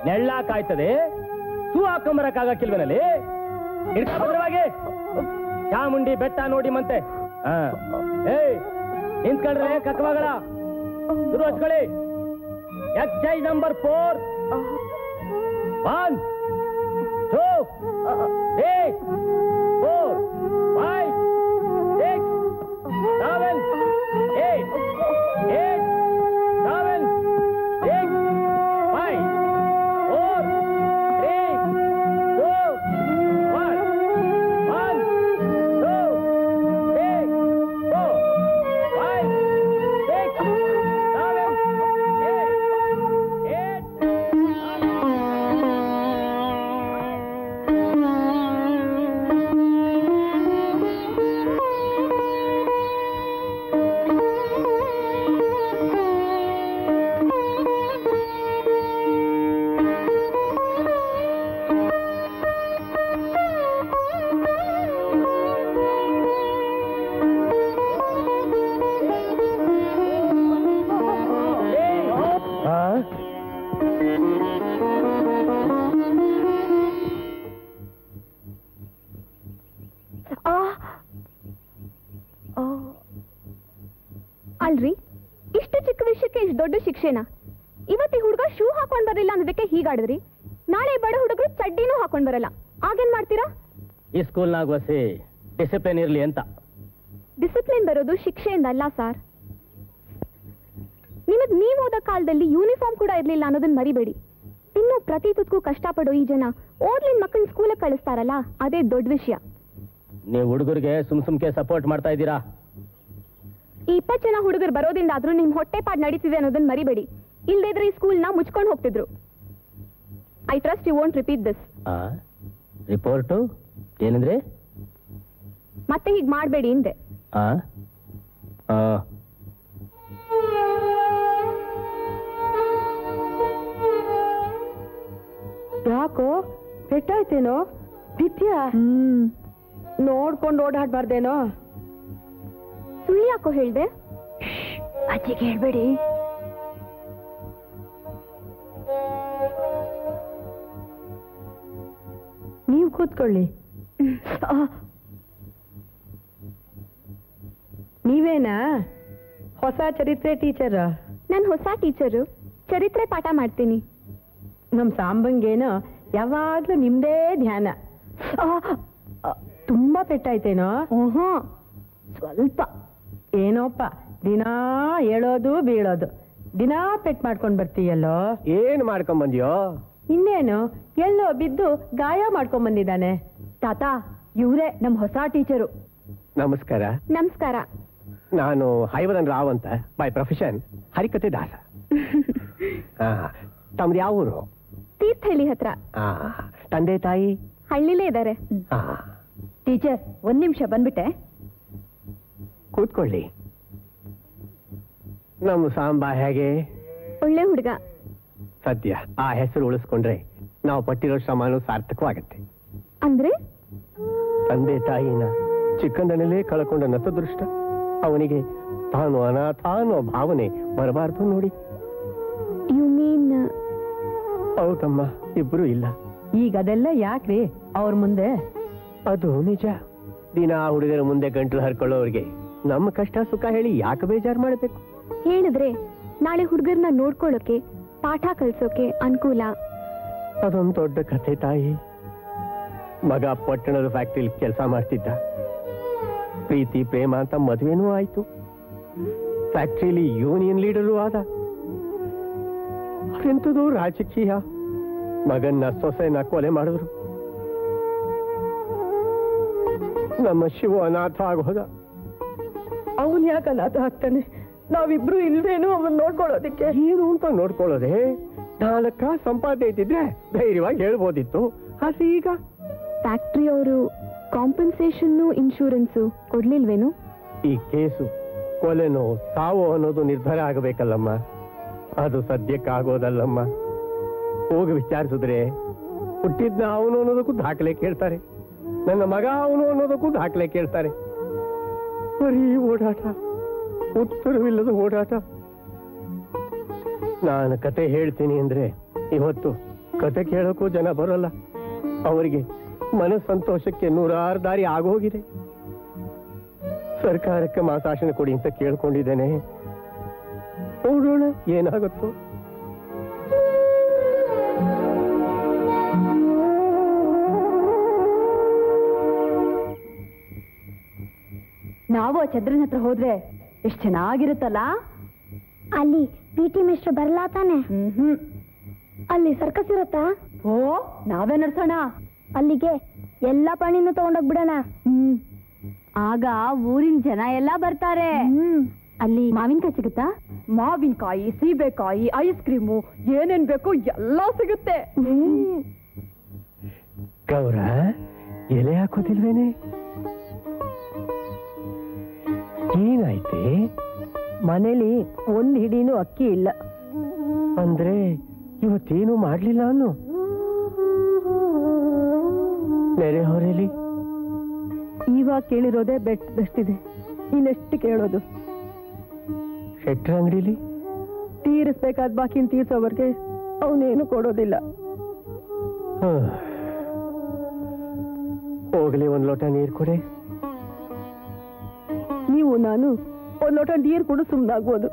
ನೆಳ್ಳ ಕಾಯ್ತದೆ, ಸೂ ಹಾಕೊಂಬರಕ್ಕಾಗಕ್ಕಿಲ್ವನಲ್ಲಿ? ಹಿಡ್ಕ ಭದ್ರವಾಗಿ. ಚಾಮುಂಡಿ ಬೆಟ್ಟ ನೋಡಿ ಮತ್ತೆ. ಏಯ್ ನಿಂತ್ಕೊಂಡ್ರೆ ಕಕ್ಕವಾಗಲ್ಲ. ಶುರು ಹಚ್ಕೊಳ್ಳಿ. Exercise number 4. 1 2 3 4 5 6 7 8 8 7 6 5 4 3 2 1 1 2 3 4 5 6 7 ಅಲ್ರಿ, ಇಷ್ಟು ಚಿಕ್ಕ ವಿಷಯಕ್ಕೆ ಇಷ್ಟು ದೊಡ್ಡ ಶಿಕ್ಷೆನಾ? ಇವತ್ತಿ ಹುಡುಗ ಶೂ ಹಾಕೊಂಡ್ ಬರಲಿಲ್ಲ ಅನ್ನೋದಕ್ಕೆ ಹೀಗಾಡಿದ್ರಿ. ನಾಳೆ ಬಡ ಹುಡುಗರು ಚಡ್ಡಿನೂ ಹಾಕೊಂಡ್ ಬರಲ್ಲ, ಆಗೇನ್ ಮಾಡ್ತೀರಾ? ಈ ಸ್ಕೂಲ್ನಾಗ ವಸಿ ಡಿಸಿಪ್ಲಿನ್ ಇರ್ಲಿ ಅಂತ. ಡಿಸಿಪ್ಲಿನ್ ಬರೋದು ಶಿಕ್ಷೆಯಿಂದ ಅಲ್ಲ ಸರ್. ನೀವು ಓದೋ ಕಾಲದಲ್ಲಿ ಯೂನಿಫಾರ್ಮ್ ಕೂಡ ಇರ್ಲಿಲ್ಲ ಅನ್ನೋದನ್ನ ಮರಿಬೇಡಿ. ಇನ್ನು ಪ್ರತಿ ತುತ್ಗೂ ಕಷ್ಟಪಡೋ ಈ ಜನ ಓದ್ಲಿನ ಮಕ್ಕಳನ್ನ ಸ್ಕೂಲಿಗೆ ಕಳಿಸ್ತಾರಲ್ಲ, ಅದೇ ದೊಡ್ಡ ವಿಷಯ. ನೀವು ಹುಡುಗರಿಗೆ ಸುಮ್ಕೆ ಸಪೋರ್ಟ್ ಮಾಡ್ತಾ ಇದ್ದೀರಾ. ಈ 20 ಜನ ಹುಡುಗರು ಬರೋದ್ರಿಂದಾದ್ರೂ ನಿಮ್ ಹೊಟ್ಟೆ ಪಾಡ್ ನಡೀತಿದೆ ಅನ್ನೋದನ್ನ ಮರಿಬೇಡಿ. ಇಲ್ದಿದ್ರೆ ಈ ಸ್ಕೂಲ್ನ ಮುಚ್ಕೊಂಡು ಹೋಗ್ತಿದ್ರು. I trust you won't repeat this. Report ಏನಂದ್ರೆ? ಮತ್ತೆ ಹೀಗೆ ಮಾಡಬೇಡಿ ಹಿಂದೆ. ಯಾಕೋ ಪೆಟ್ಟಾಯ್ತೇನೋ? ಬಿದ್ಯಾ? ನೋಡ್ಕೊಂಡು ಓಡಾಡ್ಬಾರ್ದೇನೋ? ಸುಳ್ಳು ಯಾಕೋ ಹೇಳ್ದೆ? ಅಜ್ಜಿಗೆ ಹೇಳ್ಬೇಡಿ. ನೀವು ಕೂತ್ಕೊಳ್ಳಿ. ನೀವೇನಾ ಹೊಸ ಚರಿತ್ರೆ ಟೀಚರ್? ನಾನು ಹೊಸ ಟೀಚರು, ಚರಿತ್ರೆ ಪಾಠ ಮಾಡ್ತೀನಿ. ನಮ್ ಸಾಂಬಂಗೇನೋ ಯಾವಾಗ್ಲೂ ನಿಮ್ದೇ ಧ್ಯಾನ. ತುಂಬಾ ಪೆಟ್ಟಾಯ್ತೇನೋ? ಸ್ವಲ್ಪ. ಏನೋಪ್ಪ, ದಿನಾ ಹೇಳೋದು ಬೀಳೋದು, ದಿನಾ ಪೆಟ್ ಮಾಡ್ಕೊಂಡ್ ಬರ್ತೀಯಲ್ಲೋ? ಏನ್ ಮಾಡ್ಕೊಂಡ್ ಬಂದ್ಯೋ? ಇನ್ನೇನು, ಎಲ್ಲೋ ಬಿದ್ದು ಗಾಯ ಮಾಡ್ಕೊಂಡ್ ಬಂದಿದ್ದಾನೆ. ತಾತ, ಇವ್ರೇ ನಮ್ ಹೊಸ ಟೀಚರು. ನಮಸ್ಕಾರ. ನಮಸ್ಕಾರ. ನಾನು ಹೈವರನ್ ರಾವ್ ಅಂತ, ಬೈ ಪ್ರೊಫೆಷನ್ ಹರಿಕತೆ ದಾಸ. ತಮ್ದು ಯಾವ ಊರು? ತೀರ್ಥಹಳ್ಳಿ ಹತ್ರ. ತಂದೆ ತಾಯಿ? ಹಳ್ಳಿಲೇ ಇದ್ದಾರೆ. ಟೀಚರ್, 1 ನಿಮಿಷ ಬಂದ್ಬಿಟ್ಟೆ. ಕೂತ್ಕೊಳ್ಳಿ. ನಮ್ಮ ಸಾಂಬಾ ಹೇಗೆ? ಒಳ್ಳೆ ಹುಡುಗ. ಸದ್ಯ ಆ ಹೆಸರು ಉಳಿಸ್ಕೊಂಡ್ರೆ ನಾವು ಪಟ್ಟಿರೋ ಶ್ರಮನೂ ಸಾರ್ಥಕವಾಗತ್ತೆ. ಅಂದ್ರೆ? ತಂದೆ ತಾಯಿನ ಚಿಕ್ಕಂದನಲ್ಲೇ ಕಳ್ಕೊಂಡ ನತದೃಷ್ಟ ಅವನಿಗೆ ತಾನು ಅನಾಥ ಅನ್ನೋ ಭಾವನೆ ಬರಬಾರ್ದು ನೋಡಿ. You mean? ಹೌದಮ್ಮ, ಇಬ್ರು ಇಲ್ಲ. ಈಗ ಅದೆಲ್ಲ ಯಾಕ್ರಿ ಅವ್ರ ಮುಂದೆ? ಅದು ನಿಜ. ದಿನ ಹುಡುಗರ ಮುಂದೆ ಗಂಟಲು ಹರ್ಕೊಳ್ಳೋರ್ಗೆ ನಮ್ಮ ಕಷ್ಟ ಸುಖ ಹೇಳಿ ಯಾಕೆ ಬೇಜಾರು ಮಾಡಬೇಕು? ಹೇಳಿದ್ರೆ ನಾಳೆ ಹುಡುಗರನ್ನ ನೋಡ್ಕೊಳ್ಳೋಕೆ, ಪಾಠ ಕಲ್ಸೋಕೆ ಅನುಕೂಲ. ಅದೊಂದು ದೊಡ್ಡ ಕಥೆ ತಾಯಿ. ಮಗ ಪಟ್ಟಣದ ಫ್ಯಾಕ್ಟ್ರಿಲಿ ಕೆಲಸ ಮಾಡ್ತಿದ್ದ. ಪ್ರೀತಿ ಪ್ರೇಮ ಅಂತ ಮದುವೆನೂ ಆಯ್ತು. ಫ್ಯಾಕ್ಟ್ರಿಲಿ ಯೂನಿಯನ್ ಲೀಡರು ಆದ. ಎಂಥದೋ ರಾಜಕೀಯ. ಮಗನ್ನ ಸೊಸೆನ ಕೊಲೆ ಮಾಡಿದ್ರು. ನಮ್ಮ ಶಿವ ಅನಾಥ ಆಗೋದ. ಅವನ್ ಯಾಕೆ ಅನಾಥ ಆಗ್ತಾನೆ? ನಾವಿಬ್ರು ಇಲ್ವೇನು ಅವನ್ ನೋಡ್ಕೊಳ್ಳೋದಿಕ್ಕೆ? ಏನು ಅಂತ ನೋಡ್ಕೊಳ್ಳೋದೆ? 4 ಸಂಪಾದನೆ ಇದ್ದಿದ್ರೆ ಧೈರ್ಯವಾಗಿ ಹೇಳ್ಬೋದಿತ್ತು. ಆದ್ರೆ ಈಗ ಫ್ಯಾಕ್ಟ್ರಿ ಅವರು ಕಾಂಪನ್ಸೇಷನ್ ಇನ್ಶೂರೆನ್ಸು ಕೊಡ್ಲಿಲ್ವೇನು? ಈ ಕೇಸು ಕೊಲೆನೋ ಸಾವೋ ಅನ್ನೋದು ನಿರ್ಧಾರ ಆಗಬೇಕಲ್ಲಮ್ಮ. ಅದು ಸದ್ಯಕ್ಕಾಗೋದಲ್ಲಮ್ಮ. ಹೋಗಿ ವಿಚಾರಿಸಿದ್ರೆ ಹುಟ್ಟಿದ್ನ ಅವನು ಅನ್ನೋದಕ್ಕೂ ದಾಖಲೆ ಕೇಳ್ತಾರೆ, ನನ್ನ ಮಗ ಅವನು ಅನ್ನೋದಕ್ಕೂ ದಾಖಲೆ ಕೇಳ್ತಾರೆ. ಬರೀ ಓಡಾಟ, ಉತ್ತರವಿಲ್ಲದ ಓಡಾಟ. ನಾನು ಕತೆ ಹೇಳ್ತೀನಿ ಅಂದ್ರೆ ಇವತ್ತು ಕತೆ ಕೇಳೋಕ್ಕೂ ಜನ ಬರೋಲ್ಲ. ಅವರಿಗೆ ಮನಸ್ಸಂತೋಷಕ್ಕೆ 106 ದಾರಿ ಆಗೋಗಿದೆ. ಸರ್ಕಾರಕ್ಕೆ ಮಾಸಾಶನ ಕೊಡಿ ಅಂತ ಕೇಳ್ಕೊಂಡಿದ್ದೇನೆ. ನೋಡೋಣ ಏನಾಗುತ್ತೋ. ನಾವು ಆ ಚಂದ್ರನ ಹತ್ರ ಹೋದ್ರೆ ಎಷ್ಟ್ ಚೆನ್ನಾಗಿರುತ್ತಲ್ಲ. ಅಲ್ಲಿ PT ಮಿಸ್ಟರ್ ಬರ್ಲಾ ತಾನೆ? ಅಲ್ಲಿ ಸರ್ಕಸ್ ಇರತ್ತಾ? ಓ, ನಾವೇ ನಡ್ಸೋಣ. ಅಲ್ಲಿಗೆ ಎಲ್ಲಾ ಪ್ರಾಣಿನೂ ತಗೊಂಡೋಗ್ಬಿಡೋಣ. ಆಗ ಊರಿನ ಜನ ಎಲ್ಲ ಬರ್ತಾರೆ. ಅಲ್ಲಿ ಮಾವಿನಕಾಯಿ ಸಿಗುತ್ತಾ? ಮಾವಿನಕಾಯಿ, ಸೀಬೆಕಾಯಿ, ಐಸ್ ಕ್ರೀಮು, ಏನೇನ್ ಬೇಕು ಎಲ್ಲ ಸಿಗುತ್ತೆ. ಗೌರ, ಎಲೆ ಹಾಕೋದಿಲ್ವೇನೆ? ಏನಾಯ್ತೆ? ಮನೇಲಿ ಒಂದ್ ಹಿಡಿನೂ ಅಕ್ಕಿ ಇಲ್ಲ. ಅಂದ್ರೆ ಇವತ್ತೇನು ಮಾಡ್ಲಿಲ್ಲ ಅನ್ನು? ನೆರೆ ಹೊರೆಲಿ ಇವಾಗ ಕೇಳಿರೋದೇ ಬೆಸ್ಟ್ ಇದೆ. ಇನ್ನೆಷ್ಟು ಕೇಳೋದು? ಶೆಟ್ರ ಅಂಗಡಿಲಿ ತೀರಿಸ್ಬೇಕಾದ ಬಾಕಿನ ತೀರ್ಸೋವರ್ಗೆ ಅವನೇನು ಕೊಡೋದಿಲ್ಲ. ಹೋಗ್ಲಿ, ಒಂದ್ ಲೋಟ ನೀರ್ ಕೊಡೆ. ನೀವು ನಾನು ಒಂದ್ ಲೋಟ ನೀರು ಕೂಡ ಸುಮ್ಮನಾಗ್ಬೋದು.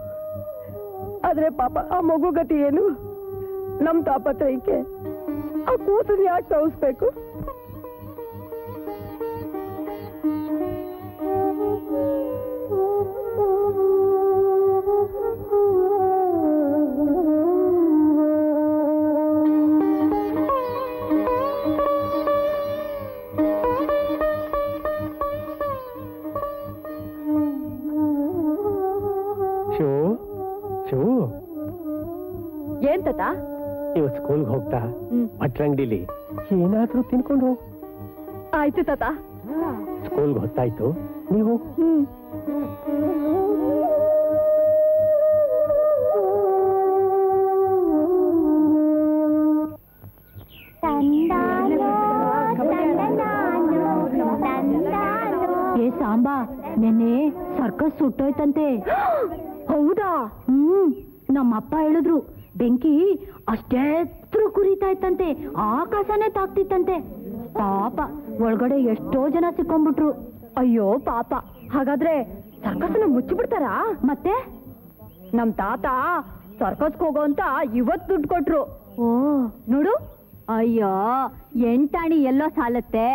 ಆದ್ರೆ ಪಾಪ ಆ ಮಗು ಗತಿ ಏನು? ನಮ್ ತಾಪತ್ರಯಕ್ಕೆ ಆ ಕೂಸು ಯಾಕೆ ಸಹಿಸ್ಬೇಕು? ಏನ್ ತಾತ? ಇವತ್ತು ಸ್ಕೂಲ್ಗೆ ಹೋಗ್ತಾ ಭಟ್ರಂಗಡಿಲಿ ಏನಾದ್ರೂ ತಿನ್ಕೊಂಡು ಹೋಗು. ಆಯ್ತು ತಾತ. ಸ್ಕೂಲ್ಗೆ ಹೊತ್ತಾಯ್ತು, ನೀವು ಏ ಸಾಂಬಾ, ನೆನ್ನೆ ಸರ್ಕಸ್ ಸುಟ್ಟೋಯ್ತಂತೆ. ಹೌದಾ? ನಮ್ಮಪ್ಪ ಹೇಳಿದ್ರು. ಬೆಂಕಿ ಅಷ್ಟೆತ್ರು ಕುರಿತಾ ಇತ್ತಂತೆ, ಆಕಾಶನೇ ತಾಕ್ತಿತ್ತಂತೆ. ಪಾಪ ಒಳಗಡೆ ಎಷ್ಟೋ ಜನ ಸಿಕ್ಕೊಂಡ್ಬಿಟ್ರು. ಅಯ್ಯೋ ಪಾಪ. ಹಾಗಾದ್ರೆ ಸರ್ಕಸ್ನ ಮುಚ್ಚಿಬಿಡ್ತಾರಾ? ಮತ್ತೆ ನಮ್ ತಾತ ಸರ್ಕಸ್ಗೆ ಹೋಗೋ ಅಂತ ಇವತ್ತು ದುಡ್ಡು ಕೊಟ್ರು. ಓ ನೋಡು. ಅಯ್ಯೋ, ಎಂಟಾಣಿ ಎಲ್ಲೋ ಸಾಲತ್ತೆ.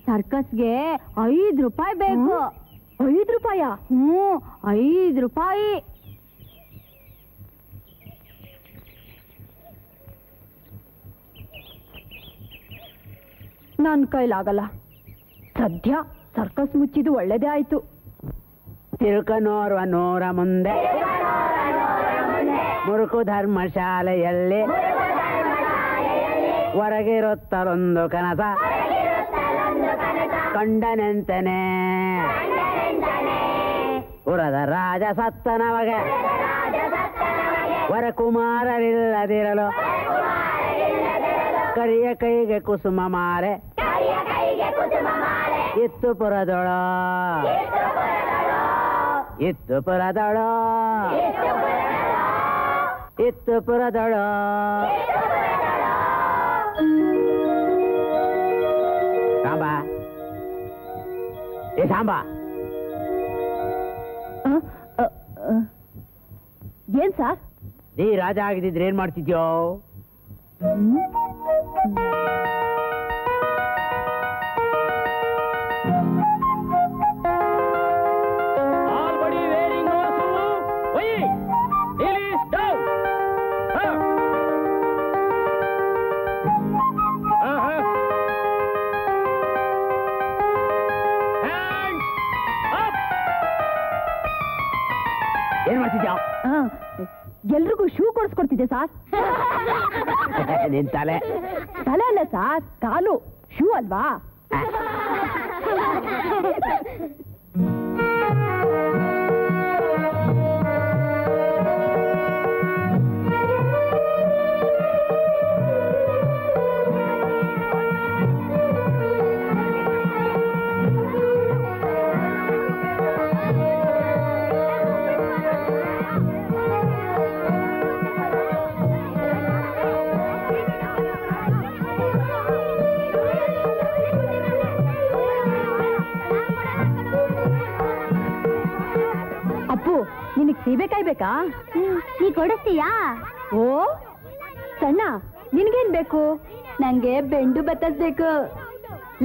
ಸರ್ಕಸ್ಗೆ 5 ರೂಪಾಯಿ ಬೇಕು. 5 ರೂಪಾಯ? 5 ರೂಪಾಯಿ. ನನ್ ಕೈಲಾಗಲ್ಲ. ಸದ್ಯ ಸರ್ಕಸ್ ಮುಚ್ಚಿದ್ದು ಒಳ್ಳೇದೇ ಆಯ್ತು. ತಿರುಕನೋರ್ವ ನೂರ ಮುಂದೆ ಮುರುಕು ಧರ್ಮಶಾಲೆಯಲ್ಲಿ ಹೊರಗಿರುತ್ತಲೊಂದು ಕನಸ ಕಂಡನೆಂತನೆ. ಉರದ ರಾಜ ಸತ್ತನವಗೆ ವರಕುಮಾರರಿಲ್ಲದಿರಲು ಕರಿಯ ಕೈಗೆ ಕುಸುಮ ಮಾರೆ ಇತ್ತು ಪುರದೊಳ ಇತ್ತು ಪುರದೊಳ ಇತ್ತು ಪುರದೊಳ. ಸಾಂಬಾ, ಏ ಸಾಂಬಾ, ಏನ್ ಸರ್? ನೀ ರಾಜ ಆಗಿದ್ರೆ ಏನ್ ಮಾಡ್ತಿದ್ಯೋ? ಏನ್ ಮಾಡ್ತಿದ್ಯಾ? ಎಲ್ರಿಗೂ ಶೂ ಕೊಡ್ಸ್ಕೊಡ್ತಿದ್ದೆ ಸಾರ್. ನಿನ್ ತಲೆ ತಲೆ ಅಲ್ಲ ಸಾರ್, ಕಾಲು. ಶೂ ಅಲ್ವಾ? ಸೀಬೆಕಾಯಿ ಬೇಕಾ? ನೀ ಕೊಡಿಸ್ತೀಯಾ? ಓ ಸಣ್ಣ, ನಿನ್ಗೇನ್ ಬೇಕು? ನಂಗೆ ಬೆಂಡು ಬತ್ತಸ್ಬೇಕು.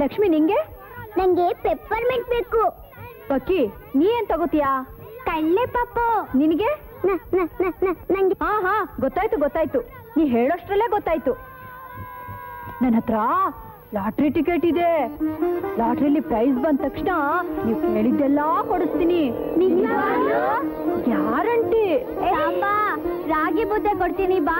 ಲಕ್ಷ್ಮಿ ನಿಂಗೆ? ನಂಗೆ ಪೆಪ್ಪರ್ಮೆಂಟ್ ಬೇಕು. ಪಕ್ಕಿ ನೀ ಏನ್ ತಗೋತೀಯಾ? ಕಳ್ಳೆ ಪಾಪು. ನಿನಗೆ? ನಂಗೆ ಹಾ ಗೊತ್ತಾಯ್ತು. ನೀ ಹೇಳೋಷ್ಟ್ರಲ್ಲೇ ಗೊತ್ತಾಯ್ತು. ನನ್ನ ಹತ್ರ ಲಾಟ್ರಿ ಟಿಕೆಟ್ ಇದೆ. ಲಾಟ್ರಿಲಿ ಪ್ರೈಸ್ ಬಂದ ತಕ್ಷಣ ನೀವು ಕೇಳಿದ್ದೆಲ್ಲ ಕೊಡಿಸ್ತೀನಿ. ಗ್ಯಾರಂಟಿ. ಬಾ, ರಾಗಿ ಮುದ್ದೆ ಕೊಡ್ತೀನಿ ಬಾ.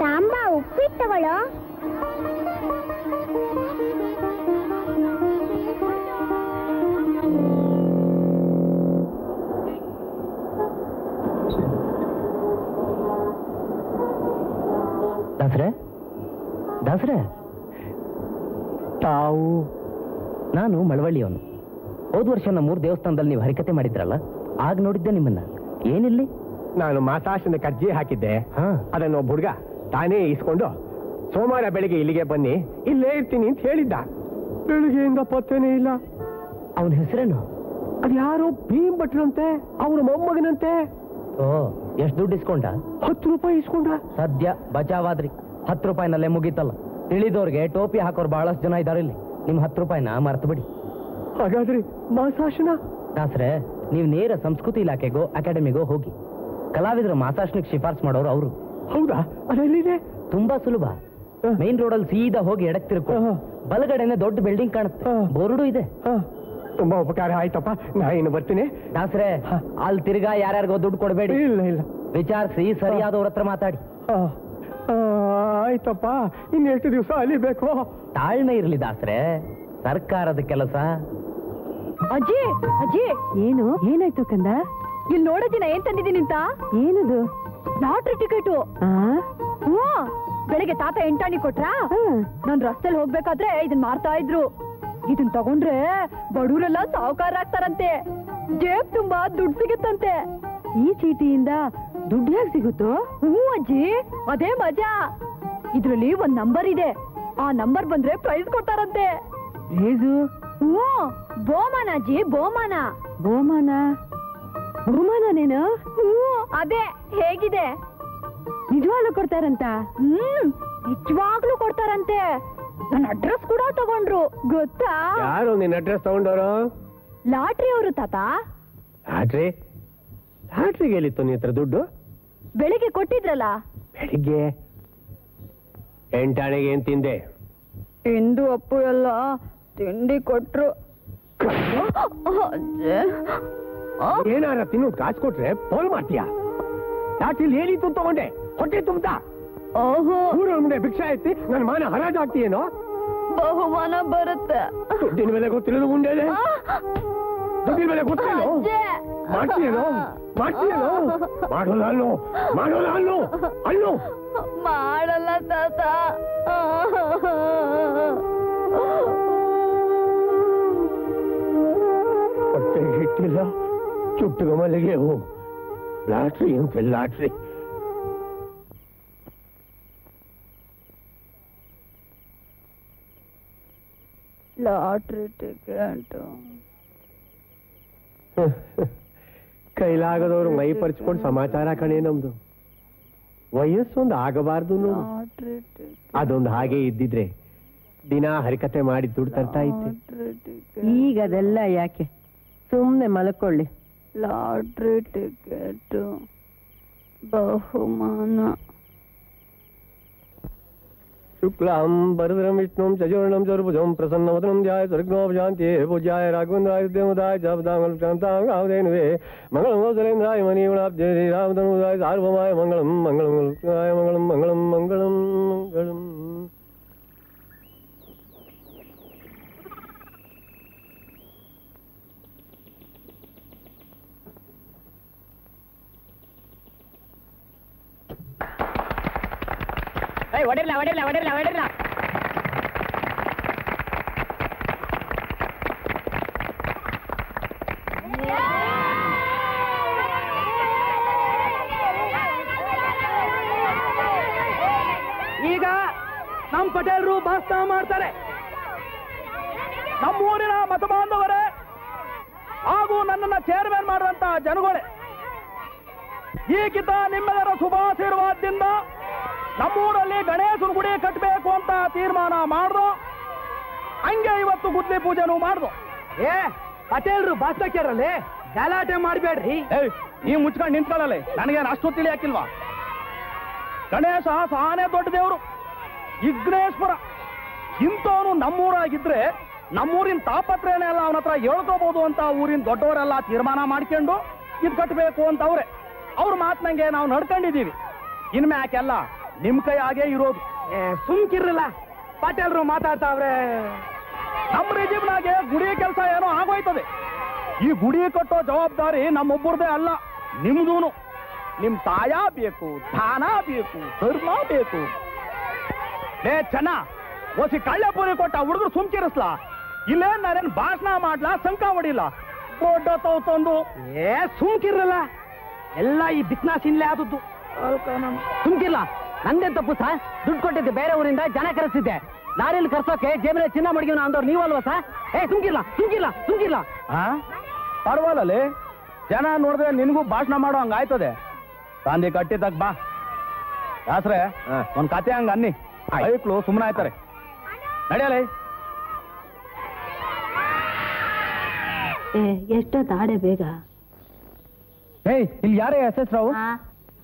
ಸಾಂಬಾ ಉಪ್ಪಿಟ್ಟು ತಗೊಳ್ಳೋ. ದಾಸರೇ, ತಾವು? ನಾನು ಮಳವಳ್ಳಿಯವನು. ಹೋದ ವರ್ಷ ನಮ್ಮೂರು ದೇವಸ್ಥಾನದಲ್ಲಿ ನೀವು ಹರಿಕತೆ ಮಾಡಿದ್ರಲ್ಲ, ಆಗ ನೋಡಿದ್ದೆ ನಿಮ್ಮನ್ನ. ಏನಿಲ್ಲಿ? ನಾನು ಮಾತಾಶನ ಕಜ್ಜಿ ಹಾಕಿದ್ದೆ. ಹಾ. ಅದನ್ನು ಒಬ್ಬ ಹುಡುಗ ತಾನೇ ಇಸ್ಕೊಂಡು ಸೋಮವಾರ ಬೆಳಿಗ್ಗೆ ಇಲ್ಲಿಗೆ ಬನ್ನಿ, ಇಲ್ಲೇ ಇರ್ತೀನಿ ಅಂತ ಹೇಳಿದ್ದ. ಬೆಳಿಗ್ಗೆಯಿಂದ ಪತ್ತೇನೇ ಇಲ್ಲ. ಅವನ ಹೆಸರೇನು? ಅದ್ಯಾರೋ ಭೀಮ್ ಭಟ್ರಂತೆ, ಅವನ ಮೊಮ್ಮಗನಂತೆ. ಓ, ಎಷ್ಟು ದುಡ್ಡು ಇಸ್ಕೊಂಡ? 10 ರೂಪಾಯಿ ಇಸ್ಕೊಂಡ. ಸದ್ಯ ಬಚಾವಾದ್ರಿ. 10 ರೂಪಾಯಿನಲ್ಲೇ ಮುಗೀತಲ್ಲ. ತಿಳಿದವ್ರಿಗೆ ಟೋಪಿ ಹಾಕೋರು ಬಹಳಷ್ಟು ಜನ ಇದಾರೆ ಇಲ್ಲಿ. ನಿಮ್ 10 ರೂಪಾಯಿನ ಮರ್ತು ಬಿಡಿ. ಹಾಗಾದ್ರೆ ಮಾಸಾಶನ? ದಾಸ್ರೆ, ನೀವು ನೇರ ಸಂಸ್ಕೃತಿ ಇಲಾಖೆಗೋ ಅಕಾಡೆಮಿಗೋ ಹೋಗಿ. ಕಲಾವಿದರ ಮಾಸಾಶನಕ್ಕೆ ಶಿಫಾರ್ಸು ಮಾಡೋರು ಅವರು. ಹೌದಾ? ಅದೆಲ್ಲಿದೆ? ತುಂಬಾ ಸುಲಭ. ಮೈನ್ ರೋಡಲ್ಲಿ ಸೀದಾ ಹೋಗಿ ಎಡಕ್ ತಿರ್ಕೊ. ಬಲಗಡೆನೆ ದೊಡ್ಡ ಬಿಲ್ಡಿಂಗ್ ಕಾಣುತ್ತೆ, ಬೋರ್ಡು ಇದೆ. ತುಂಬಾ ಉಪಕಾರ ಆಯ್ತಪ್ಪ, ನಾ ಇನ್ನು ಬರ್ತೀನಿ. ದಾಸ್ರೆ, ಅಲ್ಲಿ ತಿರ್ಗಾ ಯಾರ್ಯಾರಿಗೋ ದುಡ್ಡು ಕೊಡಬೇಡಿ. ಇಲ್ಲ ವಿಚಾರಿಸಿ ಸರಿಯಾದವ್ರ ಹತ್ರ ಮಾತಾಡಿ. ಆಯ್ತಪ್ಪ, ಇನ್ನೆಷ್ಟು ದಿವಸ ಅಲ್ಲಿ ಬೇಕು? ತಾಳ್ಮೆ ಇರ್ಲಿ ದಾಸ್ರೆ, ಸರ್ಕಾರದ ಕೆಲಸ. ಅಜ್ಜಿ ಏನು? ಏನಾಯ್ತು ಕಂದ? ಇಲ್ಲಿ ನೋಡೋದಿನ ಏನ್ ತಂದಿದ್ದೀನಿ ಅಂತ. ಏನದು? Lottery ticket. ಬೆಳಿಗ್ಗೆ ತಾತ 8 ಆಣಿ ಕೊಟ್ರಾ? ನಾನ್ ರಸ್ತೆಲ್ ಹೋಗ್ಬೇಕಾದ್ರೆ ಇದನ್ ಮಾರ್ತಾ ಇದ್ರು. ಇದನ್ ತಗೊಂಡ್ರೆ ಬಡವರೆಲ್ಲ ಸಾಹುಕಾರ ಆಗ್ತಾರಂತೆ. ಜೇಬ್ ತುಂಬಾ ದುಡ್ಡು ಸಿಗುತ್ತಂತೆ. ಈ ಚೀಟಿಯಿಂದ ದುಡ್ಡು ಹೇಗ್ ಸಿಗುತ್ತೋ? ಅಜ್ಜಿ, ಅದೇ ಮಜಾ. ಇದ್ರಲ್ಲಿ ಒಂದ್ ನಂಬರ್ ಇದೆ. ಆ ನಂಬರ್ ಬಂದ್ರೆ ಪ್ರೈಸ್ ಕೊಡ್ತಾರಂತೆ. ಬಹುಮಾನ ಅಜ್ಜಿ, ಬಹುಮಾನ. ಬಹುಮಾನೇನು? ಅದೇ. ಹೇಗಿದೆ? ನಿಜವಾಗ್ಲೂ ಕೊಡ್ತಾರಂತ? ನಿಜವಾಗ್ಲೂ ಕೊಡ್ತಾರಂತೆ. ನನ್ನ ಅಡ್ರೆಸ್ ಕೂಡ ತಗೊಂಡ್ರು, ಗೊತ್ತಾ? ಯಾರು ನಿನ್ನ ಅಡ್ರೆಸ್ ತಗೊಂಡವರು? ಲಾಟ್ರಿ ಅವರು ತಾತ. ಲಾಟ್ರಿಗೆ ಎಲ್ಲಿತ್ತು ನಿನ್ನ ಹತ್ರ ದುಡ್ಡು? ಬೆಳಿಗ್ಗೆ ಕೊಟ್ಟಿದ್ರಲ್ಲ. ಬೆಳಿಗ್ಗೆ 8 ಆಣೆಗೆ ಏನ್ ತಿಂದೆ? ಇಂದು ಅಪ್ಪು ಎಲ್ಲ ತಿಂಡಿ ಕೊಟ್ರು. ಏನಾರ ತಿನ್ನು ಕಾಸು ಕೊಟ್ರೆ ಪೋಲ್ ಮಾಡ್ತೀಯಾ? ಲಾಟ್ರಿಲಿ ಏನಿತ್ತು ತಗೊಂಡೆ? ಹೊಟ್ಟೆ ತುಂಬ್ತಾ? ಊರ ಮುಂದೆ ಭಿಕ್ಷಾ ಎತ್ತಿ ನನ್ನ ಮಾನ ಹರಾಜ್ ಆಗ್ತೀಯೇನೋ? ಬಹುಮಾನ ಬರುತ್ತೆ. ದುಡ್ಡಿನ ಬೆಲೆ ಗೊತ್ತಿರೋದು ಮುಂದೆ. ದುಡ್ಡಿನ ಬೆಲೆ ಗೊತ್ತೇನೋ? ಮಾಡ್ತೀಯೇನೋ? ಮಾಡೋಲ್ಲ ಅಲ್ಲೋ. ಮಾಡಲ್ಲ ತಾತ. ಹೊಟ್ಟೆಗೆ ಹಿಟ್ಟಿಲ್ಲ, ಚುಟ್ಟುಗ ಮಲೆಗೆ ಹೋ. ಲಾಟ್ರಿ ಅಂತ ಲಾಟ್ರಿ. Lottery ticket. ಕೈಲಾಗದವ್ರು ಮೈ ಪರಿಚ್ಕೊಂಡು ಸಮಾಚಾರ ಕಣೆ ನಮ್ದು. ವಯಸ್ಸೊಂದು ಆಗಬಾರ್ದು. ಅದೊಂದು ಹಾಗೆ ಇದ್ದಿದ್ರೆ ದಿನ ಹರಿಕತೆ ಮಾಡಿ ದುಡ್ಡು ತರ್ತಾ ಇದ್ದೆ. ಈಗ ಅದೆಲ್ಲ ಯಾಕೆ? ಸುಮ್ನೆ ಮಲ್ಕೊಳ್ಳಿ. ಲಾಟ್ರಿ ಟಿಕೆಟ್ ಬಹುಮಾನ. ಶುಕ್ಲಾಂ ವರದರಂ ವಿಷ್ಣುಂ ಶಶಿವರ್ಣಂ ಚತುರ್ಭುಜಂ ಪ್ರಸನ್ನವದನಂ ಧ್ಯಾಯ ಸ್ವರ್ಗ್ನೋಪಶಾಂತಿಯೇ ಪೂಜ್ಯಾಯ ರಾಘವೇಂದ್ರಾಯ ವಿದ್ಯಾಮದಾಯ ಜಪದಾಂಗಲಕಾಂತಾಂಗಾವಧೇನುವೇ ಮಂಗಳಂ ಗೋಸಲೇಂದ್ರಾಯ ಮಣಿಗುಣಾಬ್ಜೇ ಶ್ರೀರಾಮಧನುದಾಯ ಸಾರ್ವಭೌಮಾಯ ಮಂಗಳಂ ಮಂಗಳಂ ಮಂಗಳಂ ಮಂಗಳಂ ಮಂಗಳಂ ಮಂಗಳಂ. ಹೊಡಿರ್ಲ ಈಗ ನಮ್ ಪಟೇಲ್ರು ಭಾಷಣ ಮಾಡ್ತಾರೆ. ನಮ್ಮೂರಿನ ಮತ ಬಾಂಧವರೇ ಹಾಗೂ ನನ್ನನ್ನ ಚೇರ್ಮನ್ ಮಾಡುವಂತ ಜನಗಳೇ, ಈಗಿದ್ದ ನಿಮ್ಮೆಲ್ಲರ ಶುಭಾಶೀರ್ವಾದದಿಂದ ನಮ್ಮೂರಲ್ಲಿ ಗಣೇಶನ ಗುಡಿ ಕಟ್ಟಬೇಕು ಅಂತ ತೀರ್ಮಾನ ಮಾಡ್ದು. ಹಂಗೆ ಇವತ್ತು ಗುದ್ಲಿ ಪೂಜೆನೂ ಮಾಡ್ದು. ಪಟೇಲ್ರು ಭಾಷಣಕ್ಕೆ ಗಲಾಟೆ ಮಾಡಬೇಡ್ರಿ. ಈ ಮುಚ್ಕೊಂಡು ನಿಂತ್ಕೊಳ್ಳಲ್ಲ, ನನಗೇನು ಅಷ್ಟು ತಿಳಿಯಾಕಿಲ್ವಾ? ಗಣೇಶ ಸಾನೇ ದೊಡ್ಡ ದೇವರು, ವಿಘ್ನೇಶ್ವರ. ಇಂಥವನು ನಮ್ಮೂರಾಗಿದ್ರೆ ನಮ್ಮೂರಿನ ತಾಪತ್ರೆನೇ ಎಲ್ಲ ಅವನ ಹತ್ರ ಹೇಳ್ಕೋಬಹುದು ಅಂತ ಊರಿನ ದೊಡ್ಡವರೆಲ್ಲ ತೀರ್ಮಾನ ಮಾಡ್ಕೊಂಡು ಇದು ಕಟ್ಟಬೇಕು ಅಂತ ಅವ್ರ ಮಾತಿನಂಗೆ ನಾವು ನಡ್ಕೊಂಡಿದ್ದೀವಿ. ಇನ್ಮ್ಯಾಕೆಲ್ಲ ನಿಮ್ ಕೈ ಹಾಗೆ ಇರೋದು. ಸುಮ್ಕಿರ್ಲಿಲ್ಲ, ಪಟೇಲ್ರು ಮಾತಾಡ್ತಾವ್ರೆ. ನಮ್ಮ ರಿಜಿಮ್ನಾಗೆ ಗುಡಿ ಕೆಲಸ ಏನೋ ಆಗೋಯ್ತದೆ. ಈ ಗುಡಿ ಕಟ್ಟೋ ಜವಾಬ್ದಾರಿ ನಮ್ಮೊಬ್ಬರದೇ ಅಲ್ಲ, ನಿಮ್ದೂನು. ನಿಮ್ ತಾಯ ಬೇಕು, ದಾನ ಬೇಕು, ಧರ್ಮ ಬೇಕು. ಚೆನ್ನ ಓಸಿ ಕಳ್ಳೆಪುರಿ ಕೊಟ್ಟ ಹುಡುಗರು ಸುಮ್ಕಿರಿಸ್ಲಾ? ಇಲ್ಲೇನ್ ನಾನೇನ್ ಭಾಷಣ ಮಾಡ್ಲಾ, ಸಂಕ ಹೊಡಿಲ್ಲ, ದೊಡ್ಡ ತಂದು. ಸುಮ್ಕಿರ್ಲಿಲ್ಲ, ಎಲ್ಲ ಈ ಬಿತ್ನಾಸಿನ್ಲೇ ಆದದ್ದು. ಸುಮ್ಕಿಲ್ಲ, ನಂದೇ ತಪ್ಪು ಸಾ. ದುಡ್ಡು ಕೊಟ್ಟಿದ್ದೆ ಬೇರೆ ಊರಿಂದ, ಜನ ಕರೆಸಿದ್ದೆ. ಲಾರಿಯಲ್ಲಿ ಕರ್ಸೋಕೆ ಜೇಬಿನ ಚಿನ್ನ ಮಡಗಿನ ಅಂದವ್ರು ನೀವಲ್ವಾ ಸಾ? ಸುಮ್ಕಿರ್ಲ. ಪರವಾಗಿಲ್ಲ, ಜನ ನೋಡಿದ್ರೆ ನಿನಗೂ ಭಾಷಣ ಮಾಡೋ ಹಂಗ ಆಯ್ತದೆ. ಗಾಂಧಿ ಕಟ್ಟಿದಾಗ ಬಾ ದಾಸ್ರೆ ಒಂದ್ ಕತೆ ಹಂಗ ಅನ್ನಿ, ಐಕ್ಳು ಸುಮ್ಮನೆ ಆಯ್ತಾರೆ. ನಡೆಯಲ್ಲ. ಎಷ್ಟೊತ್ತು ಆಡೆ ಬೇಗ. ಇಲ್ಲಿ ಯಾರೇ ಎಸ್ ಎಸ್ ರಾವ್?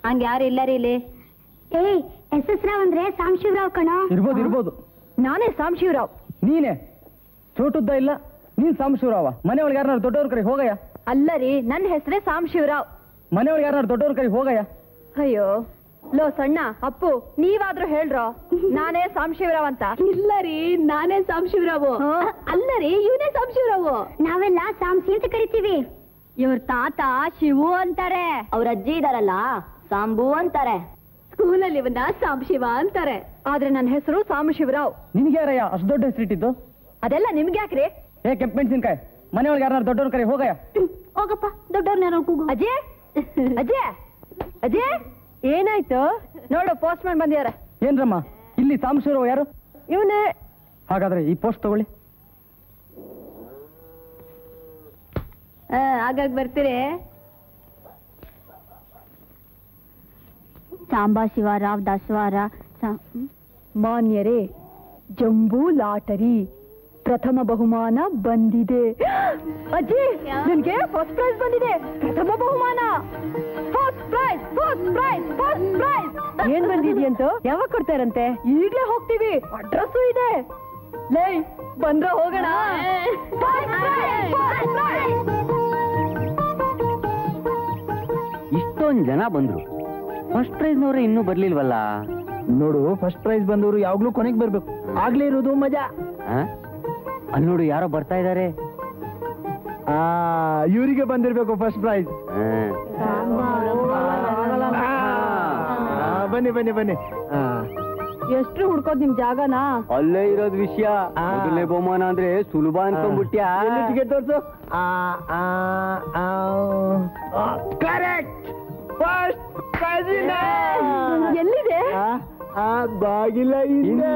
ಹಂಗ ಯಾರು ಇಲ್ಲ ರೀ ಇಲ್ಲಿ. ಎಸ್ ಎಸ್ ರಾವ್ ಅಂದ್ರೆ ಸಾಂಶಿವರಾವ್ ಕಣ. ಇರ್ಬೋದು. ನಾನೇ ಸಾಂಶಿವರಾವ್. ನೀನೆ ಚೋಟುದ್ದ ಇಲ್ಲ, ನೀನ್ ಸಾಂಶಿವರಾವ. ಮನೆಯೊಳಗೆ ಯಾರನ್ನಾರು ದೊಡ್ಡವ್ರ ಕಡೆ ಹೋಗಯ್ಯ. ಅಲ್ಲ ರೀ, ನನ್ನ ಹೆಸರೇ ಸಾಂಶಿವರಾವ್. ಮನೆಯೊಳಗೆ ಯಾರನ್ನಾರು ದೊಡ್ಡವ್ರ ಕಡೆ ಹೋಗಯ್ಯ. ಅಯ್ಯೋ ಲೋ ಸಣ್ಣ ಅಪ್ಪು, ನೀವಾದ್ರೂ ಹೇಳ್ರೋ ನಾನೇ ಸಾಂಶಿವರಾವ್ ಅಂತ. ಇಲ್ಲ ರೀ, ನಾನೇ ಸಾಂಶಿವರಾವು. ಅಲ್ಲ ರೀ, ಇವನೇ ಸಾಂಶಿವರಾವು. ನಾವೆಲ್ಲ ಸಾಂಸಿ ಅಂತ ಕರಿತೀವಿ. ಇವ್ರ ತಾತ ಶಿವು ಅಂತಾರೆ, ಅವ್ರ ಅಜ್ಜಿ ಇದಾರಲ್ಲ ಸಾಂಬು ಅಂತಾರೆ. ಸ್ಕೂಲಲ್ಲಿ ಇವನ್ನ ಸಾಂಶಿವ ಅಂತಾರೆ. ಆದ್ರೆ ನನ್ನ ಹೆಸರು ಸಾಂಶಿವರಾವ್. ನಿನ್ಗೆ ಯಾರಯ್ಯ ಅಷ್ಟು ದೊಡ್ಡ ಹೆಸರಿಟ್ಟಿದ್ದು? ಅದೆಲ್ಲ ನಿಮ್ಗೆ ಯಾಕ್ರಿ? ಕೆಂಪು ಮೆಣಸಿನ್ಕಾಯಿ, ಮನೆಯೊಳಗೆ ಯಾರನ್ನಾರು ದೊಡ್ಡವ್ರ ಕಡೆ ಹೋಗಯ್ಯ. ಹೋಗಪ್ಪ, ದೊಡ್ಡವ್ರನ್ನ ಕೂಗು. ಅಜಯ್ ಅಜಯ್ ಅಜಯ್, ಏನಾಯ್ತು ನೋಡು, ಪೋಸ್ಟ್ ಮ್ಯಾನ್ ಬಂದಿದ್ದಾರೆ. ಏನ್ರಮ್ಮ, ಇಲ್ಲಿ ಸಾಂಶಿವರಾವ್ ಯಾರು? ಇವನೇ. ಹಾಗಾದ್ರೆ ಈ ಪೋಸ್ಟ್ ತಗೊಳ್ಳಿ. ಆಗಾಗ ಬರ್ತೀರಿ. ಸಾಂಬಾ ಶಿವರಾವ್ ದಾಸವಾರ. ಮಾನ್ಯರೇ, ಜಂಬೂ ಲಾಟರಿ ಪ್ರಥಮ ಬಹುಮಾನ ಬಂದಿದೆ. ಅಜ್ಜಿ, ನಿನ್ಗೆ ಫಸ್ಟ್ ಪ್ರೈಸ್ ಬಂದಿದೆ. ಪ್ರಥಮ ಬಹುಮಾನ, ಫಸ್ಟ್ ಪ್ರೈಸ್. ಏನ್ ಬಂದಿದ್ಯಂತ? ಯಾವಾಗ ಕೊಡ್ತಾರಂತೆ? ಈಗ್ಲೇ ಹೋಗ್ತೀವಿ, ಅಡ್ರೆಸ್ಸು ಇದೆ. ಲೈ ಬಂದ್ರ ಹೋಗೋಣ. ಇಷ್ಟೊಂದು ಜನ ಬಂದ್ರು, ಫಸ್ಟ್ ಪ್ರೈಸ್ನವ್ರೆ ಇನ್ನೂ ಬರ್ಲಿಲ್ವಲ್ಲ? ನೋಡು, ಫಸ್ಟ್ ಪ್ರೈಸ್ ಬಂದವರು ಯಾವಾಗ್ಲೂ ಕೊನೆಗೆ ಬರ್ಬೇಕು, ಆಗ್ಲೇ ಇರೋದು ಮಜಾ. ಅಲ್ಲಿ ನೋಡು, ಯಾರೋ ಬರ್ತಾ ಇದಾರೆ. ಇವರಿಗೆ ಬಂದಿರ್ಬೇಕು ಫಸ್ಟ್ ಪ್ರೈಸ್. ಬನ್ನಿ. ಎಷ್ಟು ಹುಡ್ಕೋದ್ ನಿಮ್ ಜಾಗನಾ? ಅಲ್ಲೇ ಇರೋದ್ ವಿಷಯ. ಮೊದಲನೇ ಬಹುಮಾನ ಅಂದ್ರೆ ಸುಲಭ ಅನ್ಕೊಂಡ್ಬಿಟ್ಯಾ? ಟಿಕೆಟ್ ತೋರ್ಸು. ಕರೆಕ್ಟ್, ಫಸ್ಟ್ ಪ್ರೈಸ್ ಎಲ್ಲಿದೆ? ಬಾಗಿಲ ಹಿಂದೆ.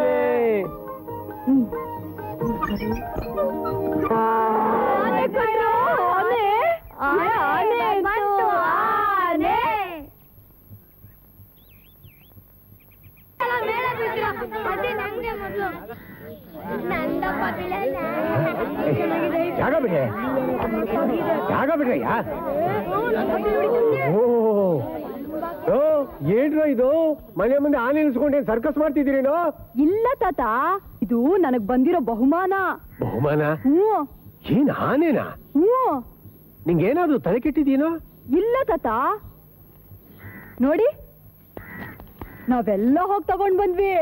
ಜಾಗ ಬಿಡ್ರಯ್ಯ. ಏನ್ರೋ ಇದು, ಮನೆ ಮುಂದೆ ಆನೆ ನಿಲ್ಸ್ಕೊಂಡೇನ್ ಸರ್ಕಸ್ ಮಾಡ್ತಿದ್ದೀರೇನೋ? ಇಲ್ಲ ತಾತ, ಇದು ನನಗ್ ಬಂದಿರೋ ಬಹುಮಾನ. ಬಹುಮಾನ? ಹ್ಞೂ. ಏನ್ ಆನೆನಾ? ಹ್ಞೂ. ನಿಂಗೇನಾದ್ರು ತಲೆ ಕೆಟ್ಟಿದ್ದೀನೋ? ಇಲ್ಲ ತಾತ, ನೋಡಿ ನಾವೆಲ್ಲ ಹೋಗಿ ತಗೊಂಡ್ ಬಂದ್ವಿ.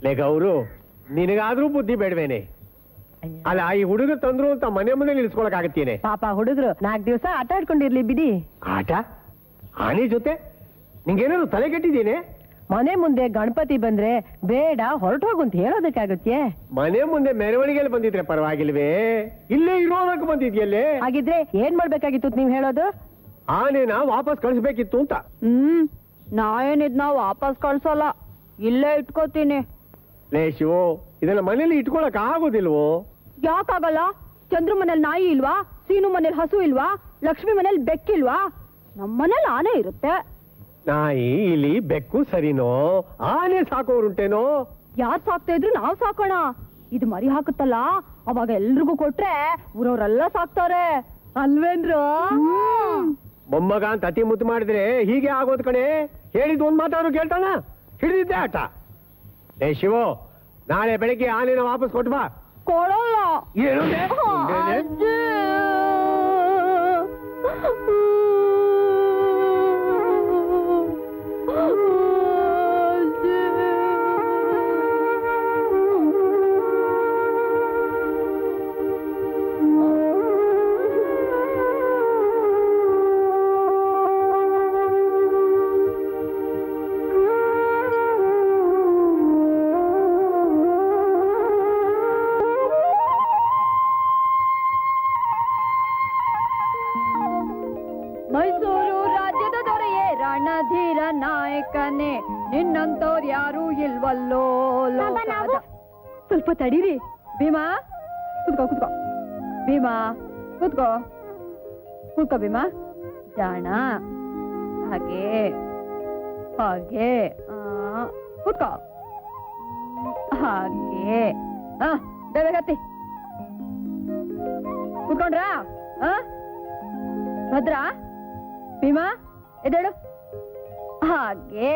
ಲೇಗ ಅವರು ನಿನಗಾದ್ರೂ ಬುದ್ಧಿ ಬೇಡವೇನೆ? ಅಲ್ಲ, ಈ ಹುಡುಗರು ತಂದ್ರು ಅಂತ ಮನೆ ಮುಂದೆ ನಿಲ್ಸ್ಕೊಳಕ್ ಆಗತ್ತೇನೆ? ಪಾಪ ಹುಡುಗರು 4 ದಿವಸ ಆಟ ಆಡ್ಕೊಂಡಿರ್ಲಿ ಬಿಡಿ. ಆಟ? ಆನೆ ಜೊತೆ? ನಿಂಗೇನಾದ್ರು ತಲೆ ಕೆಟ್ಟಿದ್ದೀನಿ? ಮನೆ ಮುಂದೆ ಗಣಪತಿ ಬಂದ್ರೆ ಬೇಡ ಹೊರಟು ಹೋಗು ಅಂತ ಹೇಳೋದಕ್ಕಾಗತ್ತೆ? ಮನೆ ಮುಂದೆ ಮೆರವಣಿಗೆಯಲ್ಲಿ ಬಂದಿದ್ರೆ ಪರವಾಗಿಲ್ವೇ, ಇಲ್ಲೇ ಇರೋದಕ್ಕೆ ಬಂದಿದ್ಯಲ್ಲೇ. ಹಾಗಿದ್ರೆ ಏನ್ ಮಾಡ್ಬೇಕಾಗಿತ್ತು ನೀವ್ ಹೇಳೋದು? ಆನೆನ ವಾಪಸ್ ಕಳಿಸ್ಬೇಕಿತ್ತು ಅಂತ. ನಾ ಏನಿದ್ನ ವಾಪಸ್ ಕಳ್ಸೋಲ್ಲ, ಇಲ್ಲೇ ಇಟ್ಕೋತೀನಿ. ಲೇ ಶಿವು, ಇದನ್ನ ಮನೇಲಿ ಇಟ್ಕೊಳಕ್ ಆಗೋದಿಲ್ವೋ? ಯಾಕಾಗಲ್ಲ? ಚಂದ್ರು ಮನೇಲಿ ನಾಯಿ ಇಲ್ವಾ? ಸೀನು ಮನೇಲಿ ಹಸು ಇಲ್ವಾ? ಲಕ್ಷ್ಮಿ ಮನೇಲಿ ಬೆಕ್ಕಿಲ್ವಾ? ನಮ್ಮನೇಲಿ ಆನೆ ಇರುತ್ತೆ. ನಾಯಿ, ಇಲಿ, ಬೆಕ್ಕು ಸರಿನೋ, ಆನೆ ಸಾಕೋರುಂಟೇನೋ? ಯಾರ್ ಸಾಕ್ತಾ ಇದ್ರು ನಾವ್ ಸಾಕೋಣ. ಇದು ಮರಿ ಹಾಕುತ್ತಲ್ಲ, ಅವಾಗ ಎಲ್ರಿಗೂ ಕೊಟ್ರೆ ಊರವ್ರೆಲ್ಲ ಸಾಕ್ತಾರೆ ಅಲ್ವೇನ್ರು? ಮೊಮ್ಮಗ ಅಂತ ಅತಿ ಮುದ್ದು ಮಾಡಿದ್ರೆ ಹೀಗೆ ಆಗೋದ್ ಕಣೆ. ಹೇಳಿದ್ ಒಂದ್ ಮಾತಾದ್ರು ಕೇಳ್ತಾನ? ಹಿಡಿದಿದ್ದೆ ಆಟ. ಏ ಶಿವು, ನಾಳೆ ಬೆಳಿಗ್ಗೆ ಆನೆನ ವಾಪಸ್ ಕೊಟ್ಟು ಬಾ. ಕೊಡೋಲ್ಲ. ಏನಂದೆ? ಮೈಸೂರು ರಾಜ್ಯದ ದೊರೆಯೇ ರಣಧೀರ ನಾಯಕನೇ, ನಿನ್ನಂತವ್ರು ಯಾರು ಇಲ್ವಲ್ಲೋ ಲೋಕದ. ಸ್ವಲ್ಪ ತಡೀರಿ. ಭೀಮಾ ಕೂತ್ಕೋ ಕೂತ್ಕೋ. ಭೀಮಾ ಕೂತ್ಕೋ ಕೂತ್ಕೋ. ಭೀಮಾ ಜಾಣ, ಹಾಗೆ ಹಾಗೆ ಕೂತ್ಕೋ, ಹಾಗೆ ಬೇಗ ಹತ್ತಿ. ಕೂತ್ಕೊಂಡ್ರಾ? ಭದ್ರಾ, ಭೀಮಾ ಎದ್ದೇಳು. ಹಾಗೆ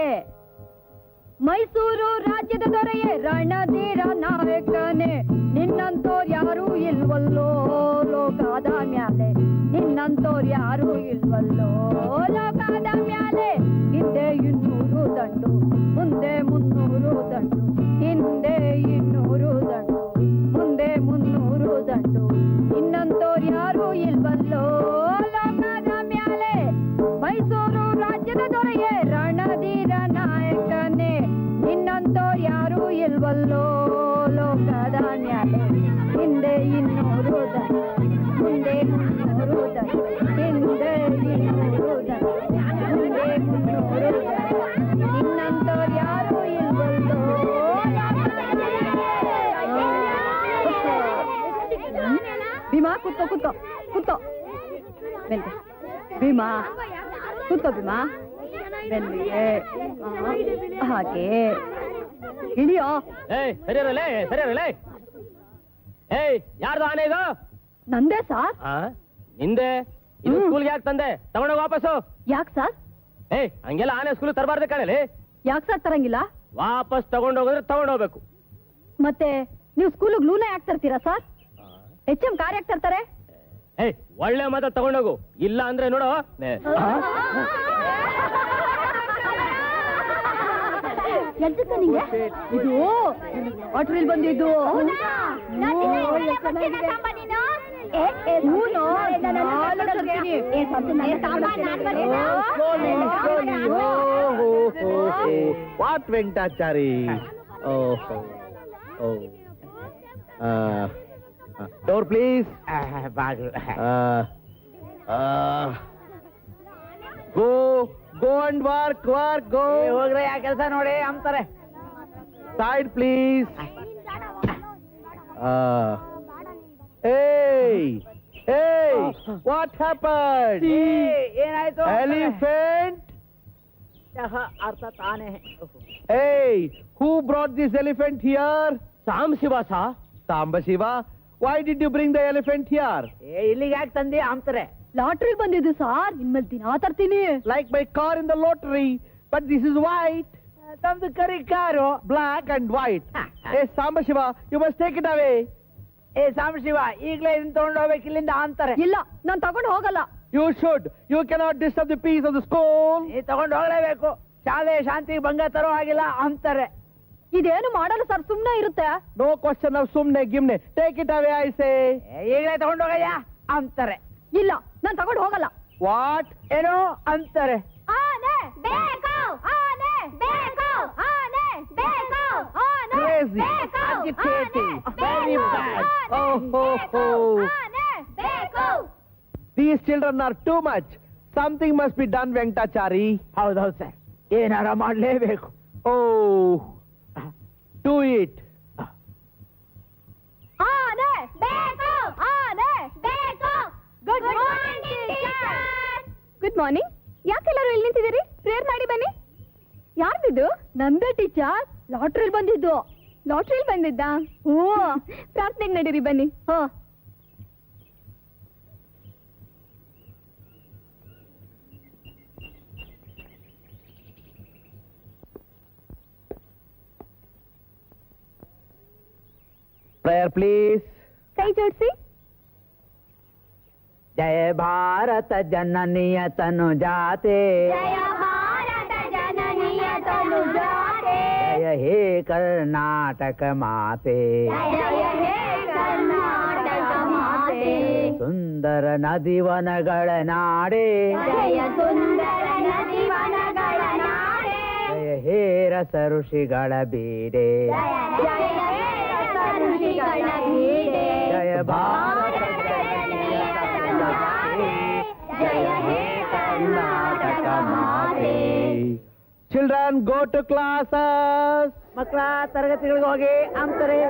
ಮೈಸೂರು ರಾಜ್ಯದ ದೊರೆಯೇ ರಣಧೀರ ನಾಯಕನೇ, ನಿನ್ನಂತೋರ್ ಯಾರು ಇಲ್ವಲ್ಲೋ ಲೋಕದ ಮ್ಯಾಲೆ, ನಿನ್ನಂತೋರ್ ಯಾರು ಇಲ್ವಲ್ಲೋ ಲೋಕದ ಮ್ಯಾಲೆ. ಹಿಂದೆ 200 ದಂಡು, ಮುಂದೆ 300 ದಂಡು, ಹಿಂದೆ 200 ದಂಡು, ಮುಂದೆ 300 ದಂಡು, ನಿನ್ನಂತೋರ್ ಯಾರು ಇಲ್ವಲ್ಲೋ ಲೋಕದ ಮ್ಯಾಲೆ. ಮೈಸೂರು ರಾಜ್ಯದ ದೊರೆಯೇ ರಣಧೀರ ನಾಯಕನೇ, ನಿನ್ನಂತೋರ್ ಯಾರು ಇಲ್ವಲ್ಲೋ ಲೋಕದ ಮ್ಯಾಲೆ. ಹಿಂದೆ 200 ದಂಡು, ಮುಂದೆ 300 ದಂಡು, ಹಿಂದೆ 200 ದಂಡು, ಮುಂದೆ 300 ದಂಡು, ನಿನ್ನಂತೋರ್ ಯಾರು ಇಲ್ವಲ್ಲೋ. ಭೀಮಾ ಕೂತ್ಕೋ ಕೂತ್ಕೋ ಕೂತ್ಕೋ. ಬೆಲ್ಗೆ ಭೀಮಾ ಕೂತ್ಕೋ. ಭೀಮಾ ಬೆಲ್ಲಿಗೆ ಹಾಗೆ ಇಳಿಯೋ. ಸರಿ. ಏಯ್, ಯಾರ್ದು ಆನೆ ಇದು? ನಂದೇ ಸಾರ್. ನಿಂದೆ? ಇದು ಸ್ಕೂಲ್ಗೆ ಯಾಕೆ ತಂದೆ? ತಗೊಂಡೋಗ ವಾಪಸ್ಸು. ಯಾಕೆ ಸರ್? ಏಯ್, ಹಂಗೆಲ್ಲ ಆನೆ ಸ್ಕೂಲ್ ತರಬಾರ್ದು ಕಣಲಿ. ಯಾಕೆ ಸರ್ ತರಂಗಿಲ್ಲ? ವಾಪಸ್ ತಗೊಂಡೋಗಿದ್ರೆ ತಗೊಂಡೋಗ್ಬೇಕು. ಮತ್ತೆ ನೀವು ಸ್ಕೂಲಿಗೆ ಲೂನ ಯಾಕೆ ತರ್ತೀರಾ ಸರ್? HM ಕಾರ್ ಯಾಕೆ ತರ್ತಾರೆ? ಏಯ್, ಒಳ್ಳೆ ಮಾತ್ರ ತಗೊಂಡೋಗು, ಇಲ್ಲ ಅಂದ್ರೆ ನೋಡು. ಎಲ್ತಕ್ಕ ನಿಂಗೆ ಇದು ವಾಟ್ರಿಲ್ ಬಂದಿದ್ದು. What Venkatachari? Door please. Go and work go. ಹೋಗ್ರೆ ಆ ಕೆಲಸ ನೋಡಿ ಅಂತಾರೆ. Side please. Hey, what happened? ಏನಾಯ್ತು? Elephant? ಅರ್ಥಾತ್ ಆನೆ. Hey, who brought this elephant here? ಸಾಂಬಶಿವಾಸ. Sambasiva? Why did you bring the elephant here? ಇಲ್ಲಿಗೆ ಯಾಕೆ ತಂದಿ ಅಂತಾರೆ. ಲಾಟ್ರಿ ಬಂದಿದ್ದು ಸಾರ್, ಇನ್ಮೇಲೆ ದಿನ ತರ್ತೀನಿ. Like my car in the lottery, but this is white. ತಮ್ದು ಕರಿ car. Black and white. Hey, Sambasiva, you must take it away. Sambashiva, ಈಗಲೇ ಇದನ್ನ ತಗೊಂಡು ಹೋಗ್ಬೇಕು ಇಲ್ಲಿಂದ ಅಂತಾರೆ. ಇಲ್ಲ, ನಾನ್ ತಗೊಂಡು ಹೋಗಲ್ಲ. You should. You cannot disturb the peace of the school. ತಗೊಂಡು ಹೋಗ್ಲೇಬೇಕು. ಶಾಲೆ ಶಾಂತಿಗೆ ಭಂಗ ತರೋ ಹಾಗಿಲ್ಲ ಅಂತಾರೆ. ಇದೇನು ಮಾಡಲ್ಲ ಸರ್, ಸುಮ್ನೆ ಇರುತ್ತೆ. No question of sumne gimne. Take it away, I say. ಈಗಲೇ ತಗೊಂಡು ಹೋಗಯ್ಯ ಅಂತಾರೆ. ಇಲ್ಲ, ನಾನ್ ತಗೊಂಡು ಹೋಗಲ್ಲ. What? ಏನೋ ಅಂತಾರೆ. ಆನೆ ಬೇಕು, ಆನೆ ಬೇಕು, ಆನೆ ಬೇಕು, ಆನೆ Crazy. ಬೇಕು, Agitating. ಆನೆ Very ಬೇಕು, bad. ಆನೆ Oh, ಬೇಕು, oh. ಆನೆ ಬೇಕು. These children are too much. Something must be done, Venkatachari. ಹೌದೌದು ಸರ್, ಏನಾರ ಮಾಡ್ಲೇಬೇಕು. Oh, do it. Good morning. ಯಾಕೆಲ್ಲರೂ ಇಲ್ಲಿ ನಿಂತಿದ್ದೀರಿ? ಪ್ರೇಯರ್ ಮಾಡಿ ಬನ್ನಿ. ಯಾರ್ದಿದ್ದು? ನಂದೇ ಟೀಚರ್. ಲಾಟ್ರಿಲ್ ಬಂದಿದ್ದು. ಲಾಟ್ರಿಲ್ ಬಂದಿದ್ದ? ಓ, ಪ್ರಾರ್ಥನೆಗೆ ನಡೀರಿ ಬನ್ನಿ. ಹೋ. Prayer please. ಕೈ ಜೋಡಿಸಿ. ಜಯ ಭಾರತ ಜನನಿಯ ತನು ಜಾತೆ, ಜಯ ಹೇ ಕರ್ನಾಟಕ ಮಾತೆ, ಸುಂದರ ನದಿವನಗಳ ನಾಡೆ, ಜಯ ಹೇ ರಸ ಋಷಿಗಳ ಬೀಡೆ, ಜಯ ಭಾರತ ಜಯ ಹೇ ಕರ್ನಾಟಕ ಮಾತೆ. Children go to classes. ಮಕ್ಕಳ ತರಗತಿಗಳಿಗೆ ಹೋಗಿ ಅಂತಾರೆ.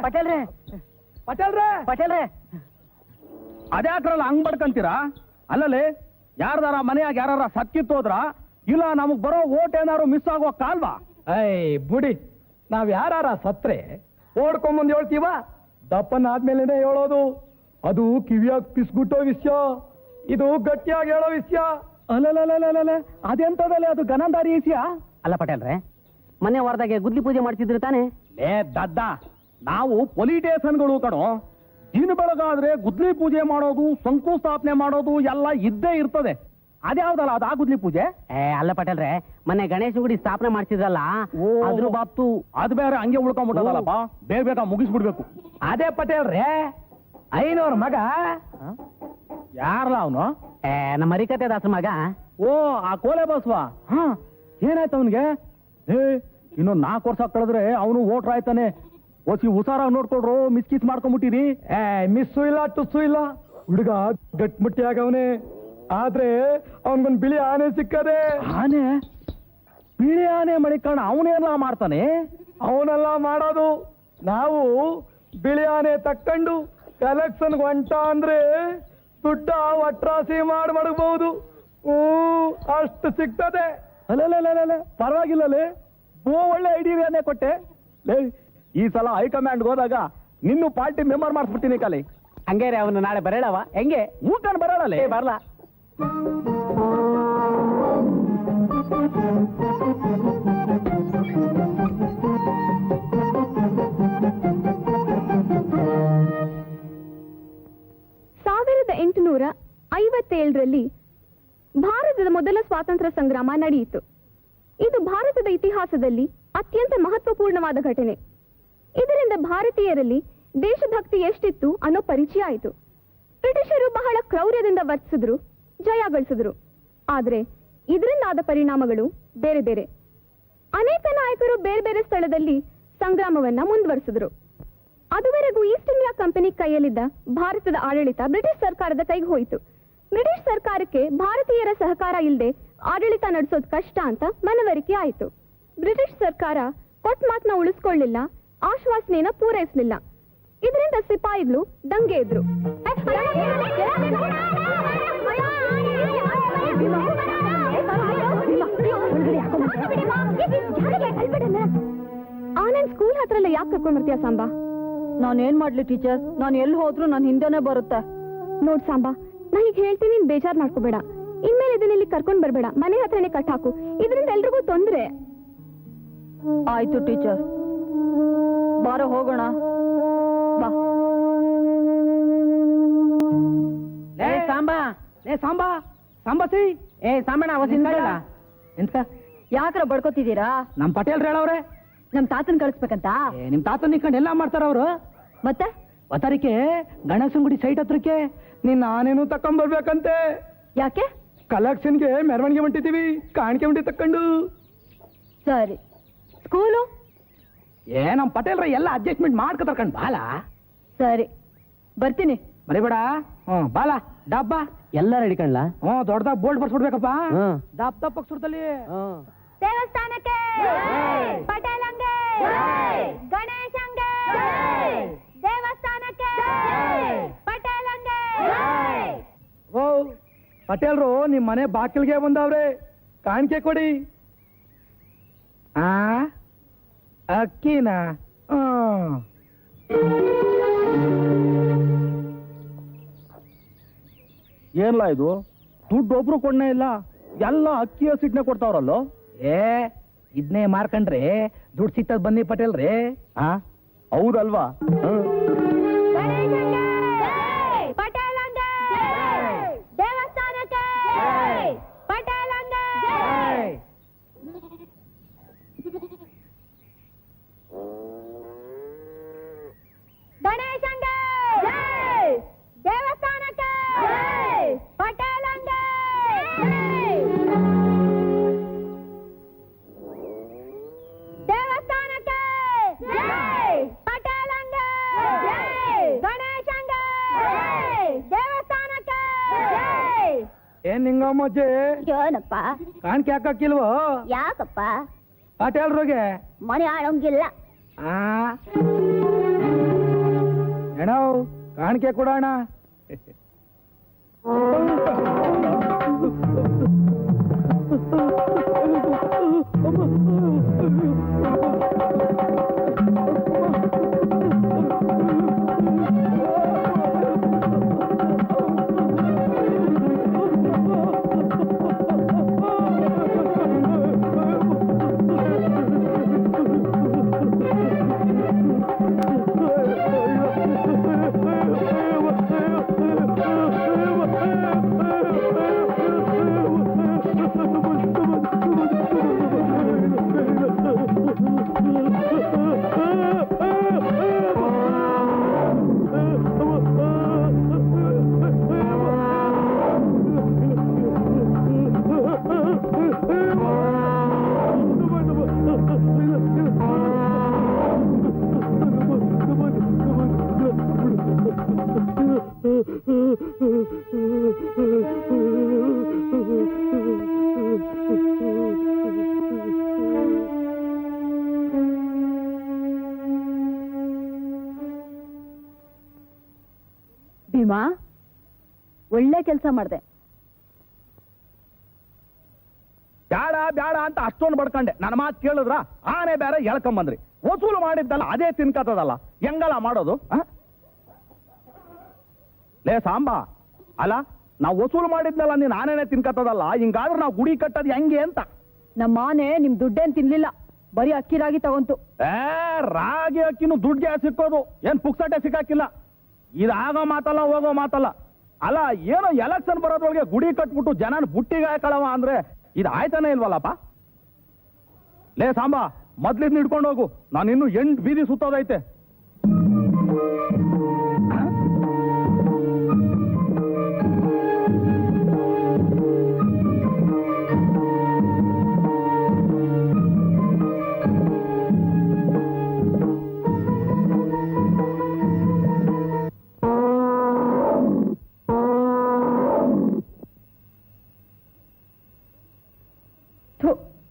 ಪಟೇಲ್ರೆ ಪಟೇಲ್ರೆ ಪಟೇಲ್ರೆ ಅದ್ಯಾಕ್ರಲ್ಲ ಹಂಗ್ ಬಡ್ಕಂತೀರಾ? ಅಲ್ಲಲ್ಲಿ ಯಾರ್ದಾರ ಮನೆಯಾಗ ಯಾರ ಸತ್ತಿತ್ತೋದ್ರ ಇಲ್ಲ ನಮಗ್ ಬರೋ ಓಟ್ ಏನಾರು ಮಿಸ್ ಆಗೋ ಕಾಲ್ವಾ? ಬುಡಿ, ನಾವ್ ಯಾರ ಸತ್ರೆ ಓಡ್ಕೊಂಬಂದ್ ಹೇಳ್ತೀವ, ದಪ್ಪನ ಆದ್ಮೇಲೆ ಹೇಳೋದು. ಅದು ಕಿವಿಯಾಗ ಪಿಸ್ಗುಟ್ಟೋ ವಿಷಯ, ಇದು ಗಟ್ಟಿಯಾಗಿ ಹೇಳೋ ವಿಷಯ. ಅಲ್ಲಲ್ಲ ಅದೆಂತದಲ್ಲ, ಅದು ಗನಂದಾರಿ ವಿಷಯ. ಅಲ್ಲ ಪಟೇಲ್ರೆ, ಮನೆ ವಾರದಾಗೆ ಗುದ್ಲಿ ಪೂಜೆ ಮಾಡ್ತಿದ್ರಿ ತಾನೆ? ಏ ದಡ್ಡ, ನಾವು ಪೊಲಿಟೇಷನ್ಗಳು ಕಣೋ. ದಿನ ಬೆಳಗಾದ್ರೆ ಗುದ್ಲಿ ಪೂಜೆ ಮಾಡೋದು, ಶಂಕುಸ್ಥಾಪನೆ ಮಾಡೋದು ಎಲ್ಲ ಇದ್ದೇ ಇರ್ತದೆ. ಅದ್ಯಾವ್ದಲ್ಲ ಅದು ಆ ಗುದ್ಲಿ ಪೂಜೆ? ಅಲ್ಲ ಪಟೇಲ್ರೆ, ಮೊನ್ನೆ ಗಣೇಶ ಗುಡಿ ಸ್ಥಾಪನೆ ಮಾಡ್ತಿದ್ರಲ್ಲ, ಅದ್ರ ಬಾಪ್ತು ಅದು ಬೇರೆ ಹಂಗೆ ಉಳ್ಕೊಂಡ್ಬಿಟ್ಟದಲ್ಲಪ್ಪ. ಬೇಗ ಮುಗಿಸ್ಬಿಡ್ಬೇಕು. ಅದೇ ಪಟೇಲ್ರೆ, ಐನೋರ್ ಮಗ. ಯಾರಲ್ಲ ಅವನು? ನಮ್ಮ ಹರಿಕತೆ ದಾಸ ಮಗ. ಓ, ಆ ಕೋಲೆ ಬಸ್ವ. ಹಾ, ಏನಾಯ್ತು ಅವನ್ಗೆ? ಇನ್ನೊಂದು 4 ವರ್ಷ ಕಳೆದ್ರೆ ಅವನು ವೋಟ್ರ್ ಆಯ್ತಾನೆ. ಓಸಿ ಹುಷಾರಾಗಿ ನೋಡ್ಕೊಡ್ರು, ಮಿಸ್ ಮಾಡ್ಕೊಂಡ್ಬಿಟ್ಟಿರಿ. ಮಿಸ್ಸು ಇಲ್ಲ ಟುಸ್ಸು ಇಲ್ಲ, ಹುಡುಗ ಗಟ್ಮುಟ್ಟಿ ಆಗವನೆ. ಆದ್ರೆ ಅವನ್ಗೊಂದ್ ಬಿಳಿ ಆನೆ ಸಿಕ್ಕದೆ. ಆನೆ? ಬಿಳಿ ಆನೆ ಮಣಿಕಣ್ಣ ಅವನೇನ ಮಾಡ್ತಾನೆ? ಅವನೆಲ್ಲ ಮಾಡೋದು. ನಾವು ಬಿಳಿ ಆನೆ ತಕ್ಕೊಂಡು ಕಲೆಕ್ಷನ್ ಹೊಂಟ ಅಂದ್ರೆ ದುಡ್ಡ ಒಟ್ರಾಸಿ ಮಡಗಬಹುದು. ಅಷ್ಟು ಸಿಗ್ತದೆ. ಅಲ್ಲ ಪರವಾಗಿಲ್ಲಲೇ, ಒಳ್ಳೆ ಐಡಿಯಾನೇ ಕೊಟ್ಟೆ. ಲೇ, ಈ ಸಲ ಹೈಕಮಾಂಡ್ ಹೋದಾಗ ನಿನ್ನೂ ಪಾರ್ಟಿ ಮೆಂಬರ್ ಮಾಡಿಸ್ಬಿಡ್ತೀನಿ ಕಾಲಿ. ಹಂಗೇರೆ ಅವನು ನಾಳೆ ಬರೋಳವ? ಹೆಂಗೆ ಮೂಕಂಡ್ ಬರೋಳಲ್ಲೇ? ಬರ್ಲ. ಸಾವಿರದ 1857ರಲ್ಲಿ ಭಾರತದ ಮೊದಲ ಸ್ವಾತಂತ್ರ್ಯ ಸಂಗ್ರಾಮ ನಡೆಯಿತು. ಇದು ಭಾರತದ ಇತಿಹಾಸದಲ್ಲಿ ಅತ್ಯಂತ ಮಹತ್ವಪೂರ್ಣವಾದ ಘಟನೆ. ಇದರಿಂದ ಭಾರತೀಯರಲ್ಲಿ ದೇಶಭಕ್ತಿ ಎಷ್ಟಿತ್ತು ಅನ್ನೋ ಪರಿಚಯ ಆಯಿತು. ಬ್ರಿಟಿಷರು ಬಹಳ ಕ್ರೌರ್ಯದಿಂದ ವರ್ತಿಸಿದ್ರು, ಜಯ ಗಳಿಸಿದ್ರು. ಆದರೆ ಇದರಿಂದಾದ ಪರಿಣಾಮಗಳು ಬೇರೆ ಬೇರೆ. ಅನೇಕ ನಾಯಕರು ಬೇರೆ ಬೇರೆ ಸ್ಥಳದಲ್ಲಿ ಸಂಗ್ರಾಮವನ್ನ ಮುಂದುವರಿಸಿದ್ರು. ಅದುವರೆಗೂ ಈಸ್ಟ್ ಇಂಡಿಯಾ ಕಂಪನಿ ಕೈಯಲ್ಲಿದ್ದ ಭಾರತದ ಆಡಳಿತ ಬ್ರಿಟಿಷ್ ಸರ್ಕಾರದ ಕೈಗೆ ಹೋಯಿತು. ಬ್ರಿಟಿಷ್ ಸರ್ಕಾರಕ್ಕೆ ಭಾರತೀಯರ ಸಹಕಾರ ಇಲ್ಲದೆ ಆಡಳಿತ ನಡೆಸೋದು ಕಷ್ಟ ಅಂತ ಮನವರಿಕೆ ಆಯಿತು. ಬ್ರಿಟಿಷ್ ಸರ್ಕಾರ ಕೊಟ್ಟ ಮಾತನ್ನ ಉಳಿಸ್ಕೊಳ್ಳಿಲ್ಲ, ಆಶ್ವಾಸನೆಯನ್ನ ಪೂರೈಸಲಿಲ್ಲ. ಇದರಿಂದ ಸಿಪಾಯಿಗಳು ದಂಗೆ ಎದ್ರು. ಆನಂದ್ ಸ್ಕೂಲ್ ಹತ್ರ ಎಲ್ಲ ಯಾಕೆ ಕರ್ಕೊಂಡ್ ಬರ್ತೀಯ ಸಾಂಬಾ? ನಾನೇನ್ ಮಾಡ್ಲಿ ಟೀಚರ್, ನಾನು ಎಲ್ಲಿ ಹೋದ್ರು ನಾನು ಹಿಂದೆನೆ ಬರುತ್ತೆ. ನೋಡ್ ಸಾಂಬಾ, ನಾ ಈಗ ಹೇಳ್ತೀನಿ, ನೀನ್ ಬೇಜಾರ್ ಮಾಡ್ಕೋಬೇಡ. ಇನ್ಮೇಲೆ ಇದನ್ನ ಇಲ್ಲಿ ಕರ್ಕೊಂಡ್ ಬರ್ಬೇಡ, ಮನೆ ಹತ್ರನೇ ಕಟ್ ಹಾಕು. ಇದರಿಂದ ಎಲ್ರಿಗೂ ತೊಂದ್ರೆ. ಆಯ್ತು ಟೀಚರ್, ಬಾರೋ ಹೋಗೋಣ. ಬಾ. ಸಾಂಬಾ, ಸಾಂಬಾ, ಸಾಂಬಾಸಿ. ಸಾಂಬಣ್ಣ ಎಂತ ಯಾಕ್ರ ಬಡ್ಕೋತಿದ್ದೀರಾ? ನಮ್ ಪಟೇಲ್ ಹೇಳವ್ರೆ ನಮ್ ತಾತನ್ ಕಳಿಸ್ಬೇಕಂತ. ನಿಮ್ ತಾತನ್ ನಿಂತ್ಕೊಂಡು ಎಲ್ಲ ಮಾಡ್ತಾರ ಅವ್ರು. ಮತ್ತೆ ಅವತಾರಿಕೆ ಗಣೇಶನ್ ಗುಡಿ ಸೈಟ್ ಹತ್ರಕ್ಕೆ ನಿನ್ನ ಆನೆನೂ ತಕೊಂಡ್ಬರ್ಬೇಕಂತೆ. ಯಾಕೆ? ಕಲೆಕ್ಷನ್ಗೆ ಮೆರವಣಿಗೆ ಹೊಂಟಿದೀವಿ, ಕಾಣಿಕೆ ಹೊಂಟಿ ತಕೊಂಡು. ಸರಿ. ಸ್ಕೂಲು ನಮ್ ಪಟೇಲ್ರ ಎಲ್ಲ ಅಡ್ಜಸ್ಟ್ಮೆಂಟ್ ಮಾಡ್ಕೊತಾರ ಕಣ್ ಬಾಲ. ಸರಿ ಬರ್ತೀನಿ. ಮರಿಬೇಡ. ಬಾಲ ಡಬ್ಬ ಎಲ್ಲ ರೆಡಿ ಕಣ್ಲಾ? ದೊಡ್ಡದಾಗ ಬೋಲ್ಡ್ ಬರ್ಸ್ಬಿಡ್ಬೇಕಪ್ಪ. ಹ್ಮ್. ದಪ್ಪ ದಪ್ಪ ಸುರ್ತಲ್ಲಿ. ದೇವಸ್ಥಾನಕ್ಕೆ ಪಟೇಲಂಗೆ ಗಣೇಶಂಗೆ ದೇವಸ್ಥಾನಕ್ಕೆ ಪಟೇಲಂಗೆ. ಓ ಪಟೇಲ್ರು ನಿಮ್ ಮನೆ ಬಾಕಿಲ್ಗೆ ಬಂದವ್ರೆ, ಕಾಣಿಕೆ ಕೊಡಿ. ಅಕ್ಕಿನ ಏನ್ಲ ಇದು? ದುಡ್ಡು ಒಬ್ರು ಕೊಡ್ನೇ ಇಲ್ಲ, ಎಲ್ಲ ಅಕ್ಕಿ ಹಸಿಟ್ನೆ ಕೊಡ್ತಾವ್ರಲ್ಲೋ. ಇದನ್ನೇ ಮಾರ್ಕಂಡ್ರೆ ದುಡ್ಡು ಸಿಗ್ತದ ಬನ್ನಿ ಪಟೇಲ್ರಿ. ಹೌದಲ್ವಾ? ಗಣೇಶಂಗೆ ಪಟೇಲಂಗೆ ದೇವಸ್ಥಾನಕ್ಕೆ ಪಟೇಲಂಗೆ. ಗಣೇಶಂಗೆ ದೇವಸ್ಥಾನಕ್ಕೆ ಪಟೇಲಂಗೆ. ದೇವಸ್ಥಾನಕ್ಕೆ ಪಟೇಲಂಗೆ ಗಣೇಶಂಗೆ ದೇವಸ್ಥಾನಕ್ಕೆ. ಏನ್ ನಿಂಗಮ್ಮಜ್ಜಿ ಏನಪ್ಪ ಕಾಣಿಕೆ ಹಾಕಕ್ಕಿಲ್ವೋ? ಯಾಕಪ್ಪ? ಪಟೇಲ್ರಿಗೆ ಮನೆ ಆಳಂಗಿಲ್ಲ. ಏನೋ ಕಾಣಿಕೆ ಕೊಡೋಣ. ಭೀಮಾ, ಒಳ್ಳೆ ಕೆಲಸ ಮಾಡ್ದೆ. ಬ್ಯಾಡ ಬ್ಯಾಡ ಅಂತ ಅಷ್ಟೊಂದು ಬಡ್ಕಂಡೆ. ನನ್ನ ಮಾತು ಕೇಳಿದ್ರ ಆನೆ ಬೇರೆ ಎಳ್ಕೊಂಬಂದ್ರಿ. ವಸೂಲು ಮಾಡಿದ್ದಲ್ಲ ಅದೇ ತಿನ್ಕತ್ತದಲ್ಲ, ಹೆಂಗಲ್ಲ ಮಾಡೋದು? ಲೇ ಸಾಂಬಾ, ಅಲ್ಲ ನಾವು ವಸೂಲು ಮಾಡಿದ್ನಲ್ಲ ನೀನ್ ಆನೆನೆ ತಿನ್ಕತ್ತದಲ್ಲ, ಹಿಂಗಾದ್ರೆ ನಾವು ಗುಡಿ ಕಟ್ಟದ್ ಹೆಂಗೆ ಅಂತ. ನಮ್ಮ ಆನೆ ನಿಮ್ ದುಡ್ಡೇನ್ ತಿನ್ಲಿಲ್ಲ, ಬರೀ ಅಕ್ಕಿ ರಾಗಿ ತಗೊಂತು. ರಾಗಿ ಅಕ್ಕಿನೂ ದುಡ್ಗೆ ಸಿಕ್ಕೋದು, ಏನ್ ಪುಕ್ಸಟೆ ಸಿಕ್ಕಾಕಿಲ್ಲ. ಇದಾಗೋ ಮಾತಲ್ಲ, ಹೋಗೋ ಮಾತಲ್ಲ. ಅಲ್ಲ ಏನೋ ಎಲೆಕ್ಷನ್ ಬರೋದ್ರೊಳಗೆ ಗುಡಿ ಕಟ್ಬಿಟ್ಟು ಜನನ ಬುಟ್ಟಿಗೆ ಹಾಕಳವ ಅಂದ್ರೆ ಇದು ಆಯ್ತಾನೆ ಇಲ್ವಲ್ಲಪ್ಪ? ಲೇ ಸಾಂಬಾ, ಮೊದ್ಲಿದ್ ಹಿಡ್ಕೊಂಡು ಹೋಗು, ನಾನು ಇನ್ನು 8 ಬೀದಿ ಸುತ್ತೋದೈತೆ.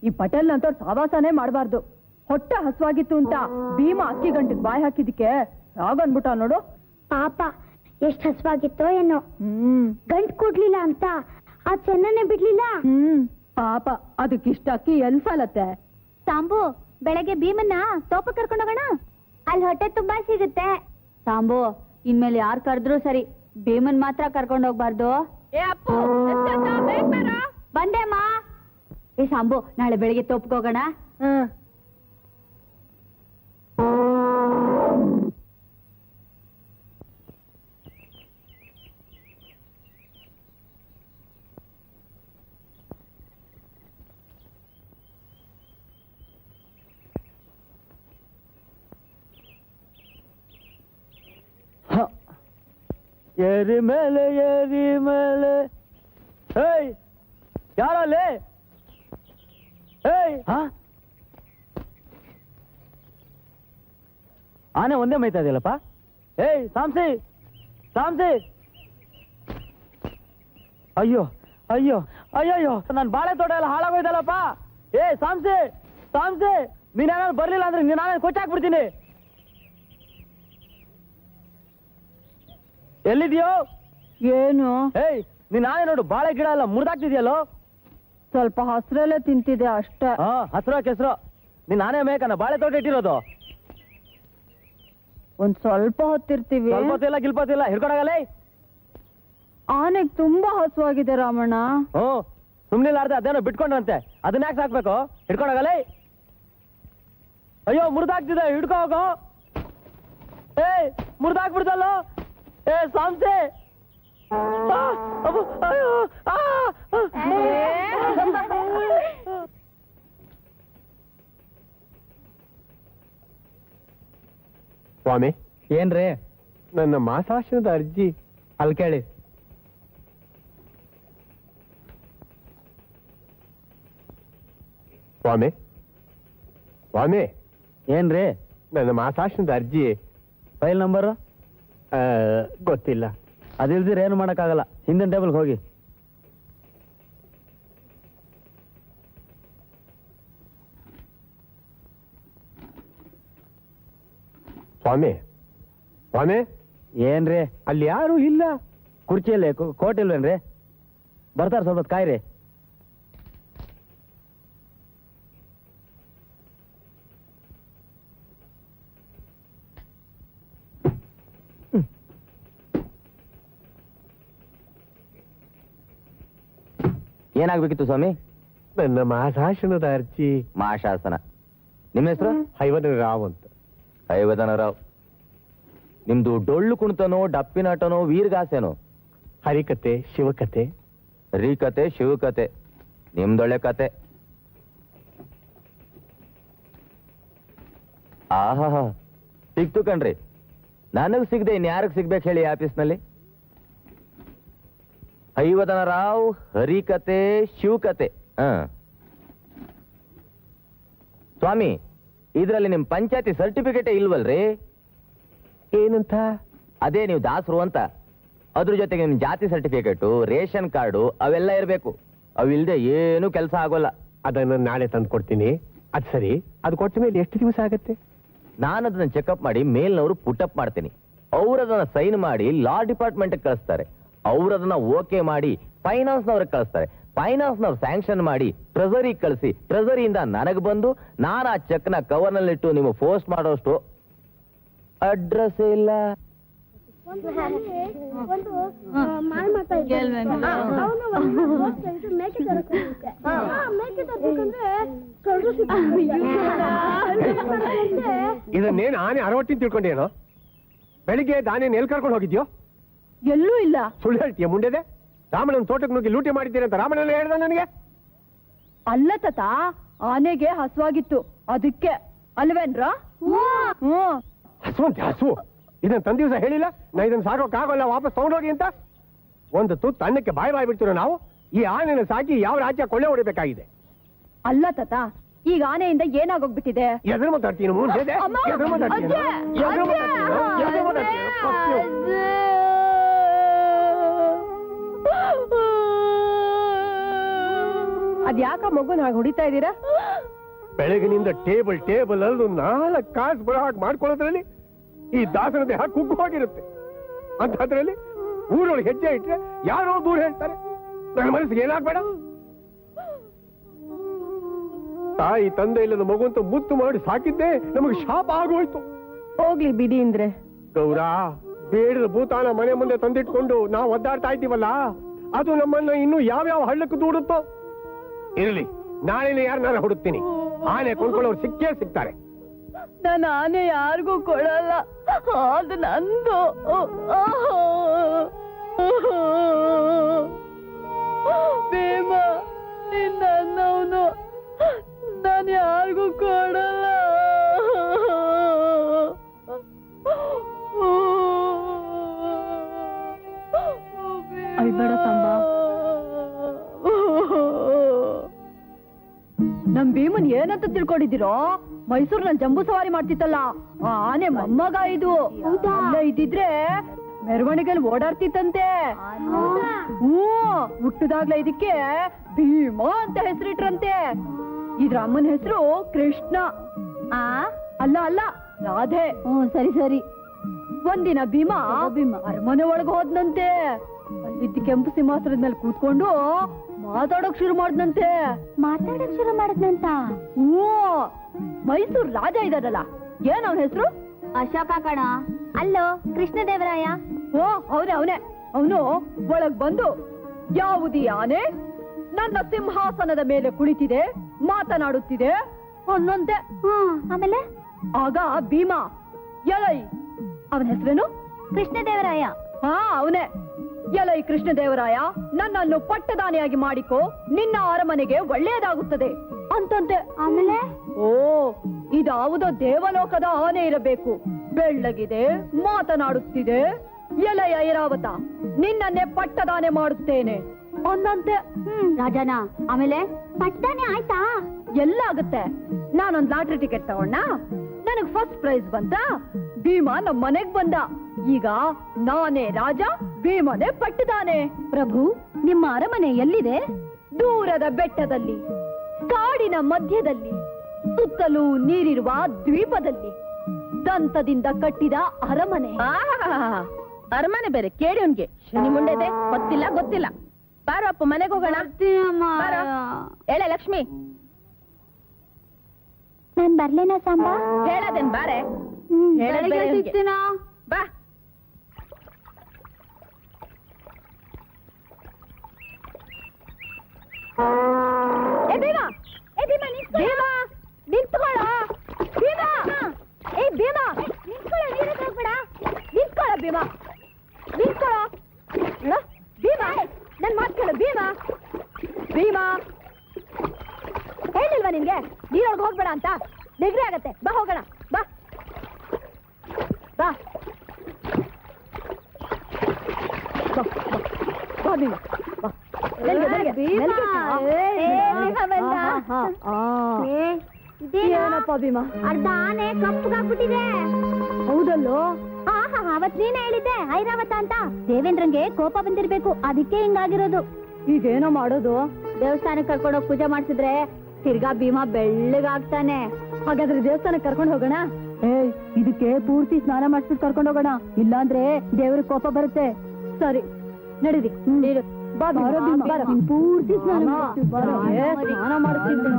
ಈ ಪಟೇಲ್ ಅಂತವ್ರು ಸಾವಾಸನೇ ಮಾಡಬಾರ್ದು. ಹೊಟ್ಟೆ ಹಸುವಾಗಿತ್ತು ಅಂತ ಭೀಮಾ ಅಕ್ಕಿ ಗಂಟಿಗೆ ಬಾಯಿ ಹಾಕಿದಕ್ಕೆ ಆಗನ್ಬಿಟ್ಟ ನೋಡು. ಪಾಪ ಎಷ್ಟ್ ಹಸ್ವಾಗಿತ್ತೋ ಏನೋ, ಗಂಟ್ ಕೊಡ್ಲಿಲ್ಲ ಅಂತ ಆ ಚೆನ್ನನೆ ಬಿಡ್ಲಿಲ್ಲ. ಪಾಪ ಅದಕ್ಕಿಷ್ಟ ಅಕ್ಕಿ ಎಲ್ ಸಾಲತ್ತೆ. ಸಾಂಬು, ಬೆಳಗ್ಗೆ ಭೀಮನ್ನ ತೋಪ ಕರ್ಕೊಂಡೋಗೋಣ, ಅಲ್ಲಿ ಹೊಟ್ಟೆ ತುಂಬಾ ಸಿಗುತ್ತೆ. ಸಾಂಬು, ಇನ್ಮೇಲೆ ಯಾರು ಕರೆದ್ರು ಸರಿ, ಭೀಮನ್ ಮಾತ್ರ ಕರ್ಕೊಂಡು ಹೋಗ್ಬಾರ್ದು. ಬಂದೇಮ್ಮ. ಏ ಸಾಂಬು, ನಾಳೆ ಬೆಳಿಗ್ಗೆ ತೋಪ್ಗೋಗೋಣ. ಏರಿ ಮೇಲೆ ಏಯ್ ಯಾರಲ್ಲಿ? ಏಯ್ ಆನೆ ಒಂದೇ ಮೈತಾ ಇದೆಯಲ್ಲಪ್ಪ. ಏಯ್ ಸಾಂಸಿ ಸಾಂಸಿ, ಅಯ್ಯೋ ಅಯ್ಯೋ ಅಯ್ಯಯ್ಯೋ, ನನ್ನ ಬಾಳೆ ತೋಟ ಎಲ್ಲ ಹಾಳಾಗೋಯ್ತಲ್ಲಪ್ಪ. ಏ ಸಾಂಸಿ ಸಾಂಸಿ, ನೀನೇನಾದ್ರು ಬರ್ಲಿಲ್ಲ ಅಂದ್ರೆ ನಾನೇ ಕೊಚ್ಚಾಕ್ಬಿಡ್ತೀನಿ. ಎಲ್ಲಿದ್ಯೋ? ಏನು? ಏಯ್ ನೀನ್ ನಾನೇ ನೋಡು, ಬಾಳೆ ಗಿಡ ಎಲ್ಲ ಮುರಿದಾಕ್ತಿದ್ಯಲ್ಲೋ. ಸ್ವಲ್ಪ ಹಸ್ರಲ್ಲೇ ತಿಂತಿದೆ ಅಷ್ಟೇ. ಹಾ, ಹಸ್ರು ಕೆಸರು. ನೀನ್ ನಾನೇ ಮೇಕನ ಬಾಳೆ ತೋಟ ಇಟ್ಟಿರೋದು. ಒಂದ್ ಸ್ವಲ್ಪ ಹೊತ್ತಿರ್ತೀವಿ. ಸ್ವಲ್ಪ ಹೊತ್ತಿಲ್ಲ ಗಿಲ್ಪತ್ತಿಲ್ಲ, ಹಿಡ್ಕೊಡಾಗಲೇ. ಆನೆಗ್ ತುಂಬಾ ಹಸುವಾಗಿದೆ ರಾಮಣ್ಣ. ಸುಮ್ನಿಲ್ಲಾರ್ದೆ ಅದೇನೋ ಬಿಟ್ಕೊಂಡ್ರಂತೆ, ಅದನ್ನ ಯಾಕೆ ಸಾಕ್ಬೇಕು? ಹಿಡ್ಕೊಂಡೋಗಲೇ. ಅಯ್ಯೋ ಮುರಿದಾಕ್ತಿದೆ, ಹಿಡ್ಕೊ ಹೋಗೋ. ಏಯ್ ಮುರಿದಾಕ್ಬಿಡ್ತಲ್ಲೋ. ಏ ಸಾಂಸೆ, ಅಯ್ಯೋ ಸ್ವಾಮಿ, ಏನ್ರಿ? ನನ್ನ ಮಾಸಾಶನದ ಅರ್ಜಿ ಅಲ್ಲಿ ಕೇಳಿ. ಸ್ವಾಮಿ ಸ್ವಾಮಿ, ಏನ್ರಿ? ನನ್ನ ಮಾಸಾಶನದ ಅರ್ಜಿ ಫೈಲ್ ನಂಬರು ಗೊತ್ತಿಲ್ಲ. ಅದಿಲ್ದಿರ ಏನು ಮಾಡೋಕ್ಕಾಗಲ್ಲ. ಹಿಂದಿನ ಟೇಬಲ್ಗೆ ಹೋಗಿ. ಸ್ವಾಮಿ ಸ್ವಾಮಿ, ಏನ್ರಿ? ಅಲ್ಲಿ ಯಾರು ಇಲ್ಲ. ಕುರ್ಚಿಯಲ್ಲಿ ಕೋಟ್ ಇಲ್ವೇನ್ರಿ? ಬರ್ತಾರ, ಸ್ವಲ್ಪ ಹೊತ್ತು ಕಾಯ್ರಿ. ಏನಾಗ್ಬೇಕಿತ್ತು ಸ್ವಾಮಿ? ನನ್ನ ಮಾಸಾಶನದ ಅರ್ಜಿ. ಮಹಾಶಾಸನ. ನಿಮ್ಮ ಹೆಸರು? ಹೈವದನ ರಾವ್ ಅಂತ. ಹೈವದನ ರಾವ್. ನಿಮ್ದು ಡೊಳ್ಳು ಕುಣಿತನೋ, ಡಪ್ಪಿನಾಟನೋ, ವೀರಗಾಸೆನೋ? ಹರಿಕತೆ, ಶಿವಕತೆ. ಹರಿಕತೆ, ಶಿವಕತೆ. ನಿಮ್ದೊಳ್ಳೆ ಕತೆ. ಆಹಾ, ಸಿಕ್ತು ಕಣ್ರಿ. ನನಗ್ ಸಿಗದೆ ಇನ್ಯಾರಿಗೆ ಸಿಗ್ಬೇಕು ಹೇಳಿ ಆಫೀಸ್ನಲ್ಲಿ? ಹೈವದನ ರಾವ್, ಹರಿಕತೆ, ಶಿವಕತೆ. ಸ್ವಾಮಿ, ಇದ್ರಲ್ಲಿ ನಿಮ್ ಪಂಚಾಯತಿ ಸರ್ಟಿಫಿಕೇಟೇ ಇಲ್ವಲ್ರಿ? ಏನಂತ? ಅದೇ ನೀವು ದಾಸರು ಅಂತ. ಅದ್ರ ಜೊತೆಗೆ ನಿಮ್ ಜಾತಿ ಸರ್ಟಿಫಿಕೇಟು, ರೇಷನ್ ಕಾರ್ಡು ಅವೆಲ್ಲ ಇರಬೇಕು. ಅವಿಲ್ದೆ ಏನು ಕೆಲಸ ಆಗೋಲ್ಲ. ಅದನ್ನು ನಾಳೆ ತಂದು ಕೊಡ್ತೀನಿ. ಅದು ಸರಿ, ಅದು ಕೊಟ್ಟ ಮೇಲೆ ಎಷ್ಟು ದಿವಸ ಆಗತ್ತೆ? ನಾನು ಅದನ್ನ ಚೆಕಪ್ ಮಾಡಿ ಮೇಲ್ನವರು ಪುಟಪ್ ಮಾಡ್ತೀನಿ. ಅವ್ರದನ್ನ ಸೈನ್ ಮಾಡಿ ಲಾ ಡಿಪಾರ್ಟ್ಮೆಂಟ್ ಕಳಿಸ್ತಾರೆ. ಅವ್ರದನ್ನ ಓಕೆ ಮಾಡಿ ಫೈನಾನ್ಸ್ನವ್ರಿಗೆ ಕಳಿಸ್ತಾರೆ. ಫೈನಾನ್ಸ್ನವ್ರು ಸ್ಯಾಂಕ್ಷನ್ ಮಾಡಿ ಟ್ರೆಸರಿಗೆ ಕಳಿಸಿ, ಟ್ರೆಸರಿಯಿಂದ ನನಗೆ ಬಂದು ನಾನು ಆ ಚೆಕ್ನ ಕವರ್ನಲ್ಲಿಟ್ಟು ನಿಮಗೆ ಪೋಸ್ಟ್ ಮಾಡೋಷ್ಟು ಅಡ್ರೆಸ್ ಇಲ್ಲ. ಇದನ್ನೇನು ಆನೆ ಅರವಟ್ಟಿನ ತಿಳ್ಕೊಂಡೇನೋ? ಬೆಳಿಗ್ಗೆ ದಾನೆ ಎಲ್ಲಿ ಕರ್ಕೊಂಡು ಹೋಗಿದ್ಯೋ? ಎಲ್ಲೂ ಇಲ್ಲ. ಸುಳ್ಳು ಹೇಳ್ತೀಯ ಮುಂಡೆದೆ? ರಾಮಣ್ಣನ ತೋಟಕ್ಕೆ ನುಗ್ಗಿ ಲೂಟಿ ಮಾಡಿದ್ದೀರಿ ಅಂತ ರಾಮಣ್ಣನ ಹೇಳ್ದ ನನಗೆ. ಅಲ್ಲ ತಾತ, ಆನೆಗೆ ಹಸುವಾಗಿತ್ತು, ಅದಕ್ಕೆ ಅಲ್ವೇನ್ರ? ಹಸುವಂತೆ ಹಸು. ಇದನ್ನ ತಂದ ದಿವಸ ಹೇಳಿಲ್ಲ ನಾ ಇದನ್ನ ಸಾಕೋಕ್ಕಾಗಲ್ಲ, ವಾಪಸ್ ತಗೊಂಡೋಗಿ ಅಂತ. ಒಂದು ತುತ್ತು ಅನ್ನಕ್ಕೆ ಬಾಯಿ ಬಿಡ್ತೀರೋ ನಾವು? ಈ ಆನೆನ ಸಾಕಿ ಯಾವ ರಾಜ್ಯ ಕೊಳ್ಳೆ ಹೊಡಿಬೇಕಾಗಿದೆ? ಅಲ್ಲ ತಾತ, ಈಗ ಆನೆಯಿಂದ ಏನಾಗೋಗ್ಬಿಟ್ಟಿದೆ? ಎದುರು ಮಾತಾಡ್ತೀನಿ ಮುಂದೆ, ಎದುರು ಮಾತಾಡ್ತೀನಿ, ಎದುರು ಮಾತಾಡ್ತೀನಿ, ಎದುರು ಮಾತಾಡ್ತೀನಿ. ಅದ್ಯಾಕ ಮಗುನ ಹಾಗೆ ಹೊಡಿತಾ ಇದ್ದೀರಾ? ಬೆಳಗಿನಿಂದ ಟೇಬಲ್ ಅಲ್ಲೂ 4 ಕಾಸು ಬರೋ ಹಾಗೆ ಮಾಡ್ಕೊಳ್ಳೋದ್ರಲ್ಲಿ ಈ ದಾಸನ ದೇಹ ಕುಗ್ಗು ಹೋಗಿರುತ್ತೆ. ಅಂತದ್ರಲ್ಲಿ ಊರೊಳಗೆ ಹೆಜ್ಜೆ ಇಟ್ರೆ ಯಾರೋ ದೂರ ಹೇಳ್ತಾರೆ. ನನ್ನ ಮನಸ್ಸಿಗೆ ಏನಾಗ್ಬೇಡ. ತಾಯಿ ತಂದೆ ಇಲ್ಲದ ಮಗು ಅಂತ ಮುತ್ತು ಮಾಡಿ ಸಾಕಿದ್ದೆ ನಮಗೆ ಶಾಪ ಆಗೋಯ್ತು. ಹೋಗ್ಲಿ ಬಿಡಿ ಅಂದ್ರೆ. ಗೌರಾ, ಬೇಡದ ಭೂತಾನ ಮನೆ ಮುಂದೆ ತಂದಿಟ್ಕೊಂಡು ನಾವು ಒದ್ದಾಡ್ತಾ ಇದ್ದೀವಲ್ಲ, ಅದು ನಮ್ಮನ್ನ ಇನ್ನು ಯಾವ್ಯಾವ ಹಳ್ಳಕ್ಕೆ ದೂಡುತ್ತೋ. ಇರಲಿ, ನಾಳೆನೇ ಯಾರನ್ನ ಹುಡುಕ್ತೀನಿ. ಆನೆ ಕೊಂಡ್ಕೊಳ್ಳೋರು ಸಿಕ್ಕೇ ಸಿಗ್ತಾರೆ. ನಾನು ಆನೆ ಯಾರಿಗೂ ಕೊಡಲ್ಲ, ಅದು ನಂದು. ಭೀಮ, ನನ್ನವನು, ನಾನು ಯಾರಿಗೂ ಕೊಡಲ್ಲ. ಅಳ್ಬೇಡ ಸಂಬ. ನಮ್ ಭೀಮನ್ ಏನಂತ ತಿಳ್ಕೊಂಡಿದ್ದೀರೋ? ಮೈಸೂರಿನಲ್ಲಿ ಜಂಬೂ ಸವಾರಿ ಮಾಡ್ತಿತ್ತಲ್ಲ ಆ ಆನೆ ಮೊಮ್ಮಗ ಇದು. ಅಲ್ಲೇ ಇದ್ದಿದ್ರೆ ಮೆರವಣಿಗೆಯಲ್ಲಿ ಓಡಾಡ್ತಿತ್ತಂತೆ. ಹುಟ್ಟದಾಗ್ಲೇ ಇದಕ್ಕೆ ಭೀಮಾ ಅಂತ ಹೆಸರಿಟ್ರಂತೆ. ಇದ್ರ ಅಮ್ಮನ ಹೆಸರು ಕೃಷ್ಣ. ಅಲ್ಲ ಅಲ್ಲ ರಾಧೆ. ಸರಿ ಸರಿ. ಒಂದಿನ ಭೀಮಾ ಅರಮನೆ ಒಳಗೆ ಹೋದ್ನಂತೆ. ಅಲ್ಲಿದ್ದ ಕೆಂಪು ಸಿಂಹಾಸನದ ಮೇಲೆ ಕೂತ್ಕೊಂಡು ಮಾತಾಡೋಕ್ ಶುರು ಮಾಡ್ದಂತೆ. ಮೈಸೂರು ರಾಜ ಇದಾರಲ್ಲ, ಏನ್ ಅವನ ಹೆಸರು? ಅಶೋಕ ಕಣ. ಅಲ್ಲೋ ಕೃಷ್ಣದೇವರಾಯ. ಅವನೇ ಅವನು ಒಳಗ್ ಬಂದು, ಯಾವುದಿ ಆನೆ ನನ್ನ ಸಿಂಹಾಸನದ ಮೇಲೆ ಕುಳಿತಿದೆ, ಮಾತನಾಡುತ್ತಿದೆ ಅನ್ನೊಂತೆ. ಆಮೇಲೆ ಆಗ ಭೀಮಾ, ಎಲೈ, ಅವನ ಹೆಸರೇನು? ಕೃಷ್ಣದೇವರಾಯ. ಅವನೇ. ಎಲೈ ಕೃಷ್ಣದೇವರಾಯ, ನನ್ನನ್ನು ಪಟ್ಟದಾನಿಯಾಗಿ ಮಾಡಿಕೋ, ನಿನ್ನ ಅರಮನೆಗೆ ಒಳ್ಳೆಯದಾಗುತ್ತದೆ ಅಂತಂತೆ. ಆಮೇಲೆ ಇದಾವುದೋ ದೇವಲೋಕದ ಆನೆ ಇರಬೇಕು, ಬೆಳ್ಳಗಿದೆ, ಮಾತನಾಡುತ್ತಿದೆ. ಎಲೈ ಐರಾವತ, ನಿನ್ನನ್ನೇ ಪಟ್ಟದಾನೆ ಮಾಡುತ್ತೇನೆ ಅಂದಂತೆ. ರಾಜನ ಆಮೇಲೆ ಪಟ್ಟದಾನೆ ಆಯ್ತಾ? ಎಲ್ಲ ಆಗುತ್ತೆ. ನಾನೊಂದ್ ಲಾಟ್ರಿ ಟಿಕೆಟ್ ತಗೊಂಡ, ನನಗ್ ಫಸ್ಟ್ ಪ್ರೈಸ್ ಬಂತ. ಭೀಮಾ ನಮ್ಮ ಮನೆಗ್ ಬಂದ. ಈಗ ನಾನೇ ರಾಜ, ಭೀಮನೇ ಪಟ್ಟದಾನೆ. ಪ್ರಭು, ನಿಮ್ಮ ಅರಮನೆ ಎಲ್ಲಿದೆ? ದೂರದ ಬೆಟ್ಟದಲ್ಲಿ, ಕಾಡಿನ ಮಧ್ಯದಲ್ಲಿ, ಸುತ್ತಲೂ ನೀರಿರುವ ದ್ವೀಪದಲ್ಲಿ, ದಂತದಿಂದ ಕಟ್ಟಿದ ಅರಮನೆ. ಅರಮನೆ ಬೇರೆ ಕೇಳಿ ಅವನ್ಗೆ. ಶನಿ ಮುಂಡೆದೆ ಗೊತ್ತಿಲ್ಲ. ಬಾರೋ ಅಪ್ಪ, ಮನೆಗೆ ಹೋಗೋಣ. ಹೇಳೆ ಲಕ್ಷ್ಮಿ. ನಾನ್ ಬರ್ಲೇನಾ ಸಾಂಬಾ? ಹೇಳದೇನ್ ಬಾರೆ. ಬಾ. ನಿಂತ್ಕೊಳ್ಳ ಭೀಮಾ. ಭೀಮಾ, ನನ್ ಮಾತು ಕೇಳು. ಭೀಮಾ ಹೇಳಿಲ್ವಾ ನಿನ್ಗೆ ನೀರೊಳಗೆ ಹೋಗ್ಬೇಡ ಅಂತ? ನೆಗಡಿ ಆಗತ್ತೆ. ಬಾ ಹೋಗೋಣ. ಬಾ ಬಾ ಭೀಮಾ. ಏನಪ್ಪ ಭೀಮಾ? ಅರ್ಧ ಆನೆ ಕಪ್ಪಗಾಗ್ಬಿಟ್ಟಿದೆ. ಹೌದಲ್ಲೋ? ಅವತ್ ನೀನೇ ಹೇಳಿದ್ದೆ ಐರಾವತ ಅಂತ. ದೇವೇಂದ್ರಂಗೆ ಕೋಪ ಬಂದಿರ್ಬೇಕು, ಅದಕ್ಕೆ ಹಿಂಗಾಗಿರೋದು. ಈಗೇನೋ ಮಾಡೋದು? ದೇವಸ್ಥಾನಕ್ಕೆ ಕರ್ಕೊಂಡೋಗಿ ಪೂಜೆ ಮಾಡ್ಸಿದ್ರೆ ತಿರ್ಗಾ ಭೀಮಾ ಬೆಳ್ಳಗಾಗ್ತಾನೆ. ಹಾಗಾದ್ರೆ ದೇವಸ್ಥಾನಕ್ಕೆ ಕರ್ಕೊಂಡು ಹೋಗೋಣ. ಇದಕ್ಕೆ ಪೂರ್ತಿ ಸ್ನಾನ ಮಾಡಿಸ್ಬಿಟ್ಟು ಕರ್ಕೊಂಡು ಹೋಗೋಣ, ಇಲ್ಲಾಂದ್ರೆ ದೇವ್ರ ಕೋಪ ಬರುತ್ತೆ. ಸರಿ ನಡೀರಿ. ಪೂರ್ತಿ ಸ್ನಾನ ಮಾಡ್ತೀನಿ.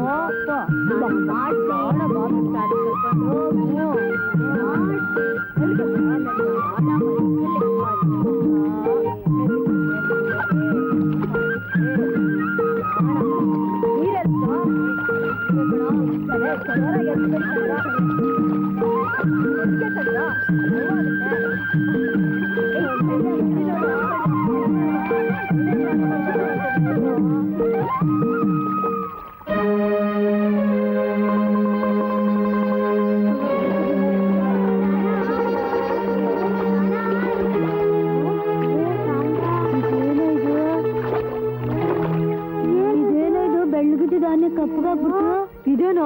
ಇದೇನೋ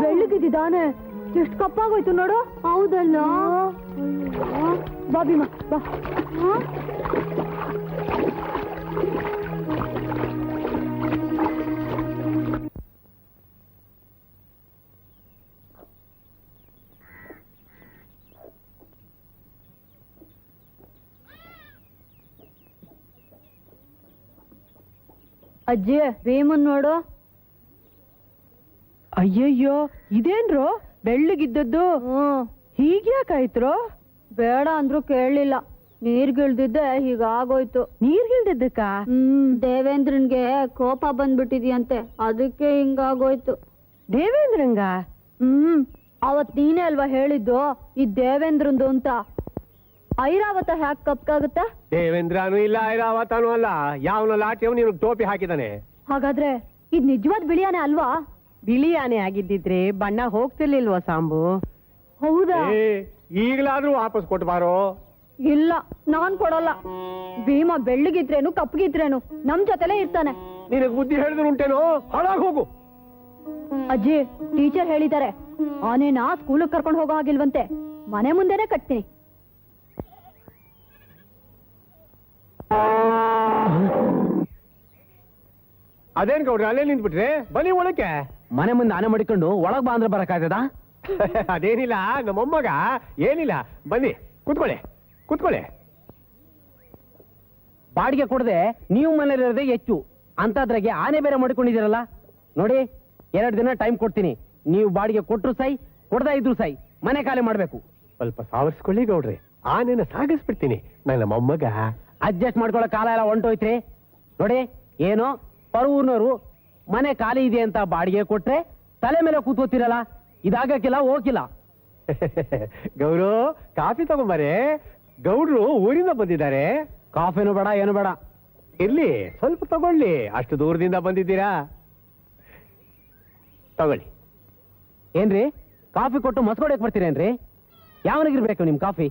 ಬೆಳ್ಳಗಿದ್ದಾನೆ, ಎಷ್ಟು ಕಪ್ಪಾಗೋಯ್ತು ನೋಡು. ಹೌದಲ್ಲ? ಬಾ ಭೀಮಾ, ಬಾ. ಅಜ್ಜಿ, ಭೀಮನ್ ನೋಡು. ಅಯ್ಯಯ್ಯೋ, ಇದೇನ್ರು ಬೆಳ್ಳಗಿದ್ದದ್ದು? ಹೀಗ್ಯಾಕಾಯ್ತ್ರು? ಬೇಡ ಅಂದ್ರು ಕೇಳಲಿಲ್ಲ. ನೀರ್ಗಿಳ್ದಿದ್ದೆ ಹೀಗಾಗೋಯ್ತು. ನೀರ್ಗಿಳ್ದಿದ್ದಕ್ಕ? ದೇವೇಂದ್ರನ್ಗೆ ಕೋಪ ಬಂದ್ಬಿಟ್ಟಿದ್ಯಂತೆ, ಅದಕ್ಕೆ ಹಿಂಗಾಗೋಯ್ತು. ದೇವೇಂದ್ರಂಗ? ಅವತ್ ನೀನೇ ಅಲ್ವಾ ಹೇಳಿದ್ದು ಈ ದೇವೇಂದ್ರಂದು ಅಂತ. ಐರಾವತ ಹ್ಯಾಕ್ ಕಪ್ಕಾಗುತ್ತ? ದೇವೇಂದ್ರನೂ ಇಲ್ಲ, ಐರಾವತನೂ ಅಲ್ಲ. ಯಾವನ ಲಾಟಿಯವ್ ನೀನು ಟೋಪಿ ಹಾಕಿದಾನೆ. ಹಾಗಾದ್ರೆ ಇದ್ ನಿಜವಾದ ಬಿಳಿಯಾನೆ ಅಲ್ವಾ? ಬಿಳಿ ಆನೆ ಆಗಿದ್ದಿದ್ರೆ ಬಣ್ಣ ಹೋಗ್ತಿರ್ಲಿಲ್ವಾ ಸಾಂಬು? ಹೌದಾ? ಈಗಲಾದ್ರೂ ವಾಪಸ್ ಕೊಟ್ಬಾರೋ. ಇಲ್ಲ, ನಾನ್ ಕೊಡಲ್ಲ. ಭೀಮಾ ಬೆಳ್ಳಗಿದ್ರೇನು ಕಪ್ಪಗಿದ್ರೇನು ನಮ್ ಜೊತೆಲೇ ಇರ್ತಾನೆ. ನಿನಗೆ ಬುದ್ಧಿ ಹೇಳಿದ್ರು ಉಂಟೇನೋ, ಹಾಳಾಗ್ ಹೋಗು. ಅಜ್ಜಿ, ಟೀಚರ್ ಹೇಳಿದ್ದಾರೆ ಆನೇನಾ ಸ್ಕೂಲಿಗೆ ಕರ್ಕೊಂಡು ಹೋಗೋ ಹಾಗಿಲ್ವಂತೆ, ಮನೆ ಮುಂದೆನೆ ಕಟ್ತೀನಿ. ಅದೇನ್ ಗೌಡ್ರೆ ಅಲ್ಲೇ ನಿಂತ್ಬಿಟ್ರೆ, ಬನ್ನಿ ಒಳಕ್ಕೆ. ಮನೆ ಮುಂದೆ ಆನೆ ಮಡಿಕೊಂಡು ಒಳಗ್ ಬಾ ಅಂದ್ರೆ ಬರಕಾಯ್ತದ? ಅದೇನಿಲ್ಲ, ನಮ್ಮ ಮೊಮ್ಮಗ ಏನಿಲ್ಲ, ಬನ್ನಿ ಕೂತ್ಕೊಳ್ಳಿ ಕೂತ್ಕೊಳ್ಳಿ. ಬಾಡಿಗೆ ಕೊಡದೆ ನೀವು ಮನೇಲಿರೋದೇ ಹೆಚ್ಚು ಅಂತದ್ರಾಗೆ ಆನೆ ಬೇರೆ ಮಾಡಿಕೊಂಡಿದ್ದೀರಲ್ಲ. ನೋಡಿ, 2 ದಿನ ಟೈಮ್ ಕೊಡ್ತೀನಿ. ನೀವು ಬಾಡಿಗೆ ಕೊಟ್ರು ಸೈ, ಕೊಡದ ಇದ್ರು ಸೈ, ಮನೆ ಖಾಲಿ ಮಾಡ್ಬೇಕು. ಸ್ವಲ್ಪ ಸಾವರ್ಸ್ಕೊಳ್ಳಿ ಗೌಡ್ರೆ, ಆನೆನ ಸಾಗಿಸ್ಬಿಡ್ತೀನಿ. ನನ್ನ ಮೊಮ್ಮಗ ಅಡ್ಜಸ್ಟ್ ಮಾಡ್ಕೊಳ್ಳೋ ಕಾಲ ಎಲ್ಲ ಹೊಂಟೋಯ್ತ್ರಿ. ನೋಡಿ, ಏನೋ ಪರೂರ್ನವರು ಮನೆ ಖಾಲಿ ಇದೆ ಅಂತ ಬಾಡಿಗೆ ಕೊಟ್ರೆ ತಲೆ ಮೇಲೆ ಕೂತ್ಕೋತಿರಲ್ಲ, ಇದಾಗಕ್ಕಿಲ್ಲ, ಹೋಗಿಲ್ಲ. ಗೌರು, ಕಾಫಿ ತಗೊಂಬಾರೆ. ಗೌಡ್ರು ಊರಿಂದ ಬಂದಿದ್ದಾರೆ. ಕಾಫಿನೂ ಬೇಡ, ಏನು ಬೇಡ. ಇರ್ಲಿ, ಸ್ವಲ್ಪ ತಗೊಳ್ಳಿ, ಅಷ್ಟು ದೂರದಿಂದ ಬಂದಿದ್ದೀರಾ. ತಗೊಳ್ಳಿ. ಏನ್ರಿ, ಕಾಫಿ ಕೊಟ್ಟು ಮಸ್ಕೊಡಕ್ ಬರ್ತೀರೇನ್ರಿ? ಯಾವನಿಗಿರ್ಬೇಕು ನಿಮ್ ಕಾಫಿ?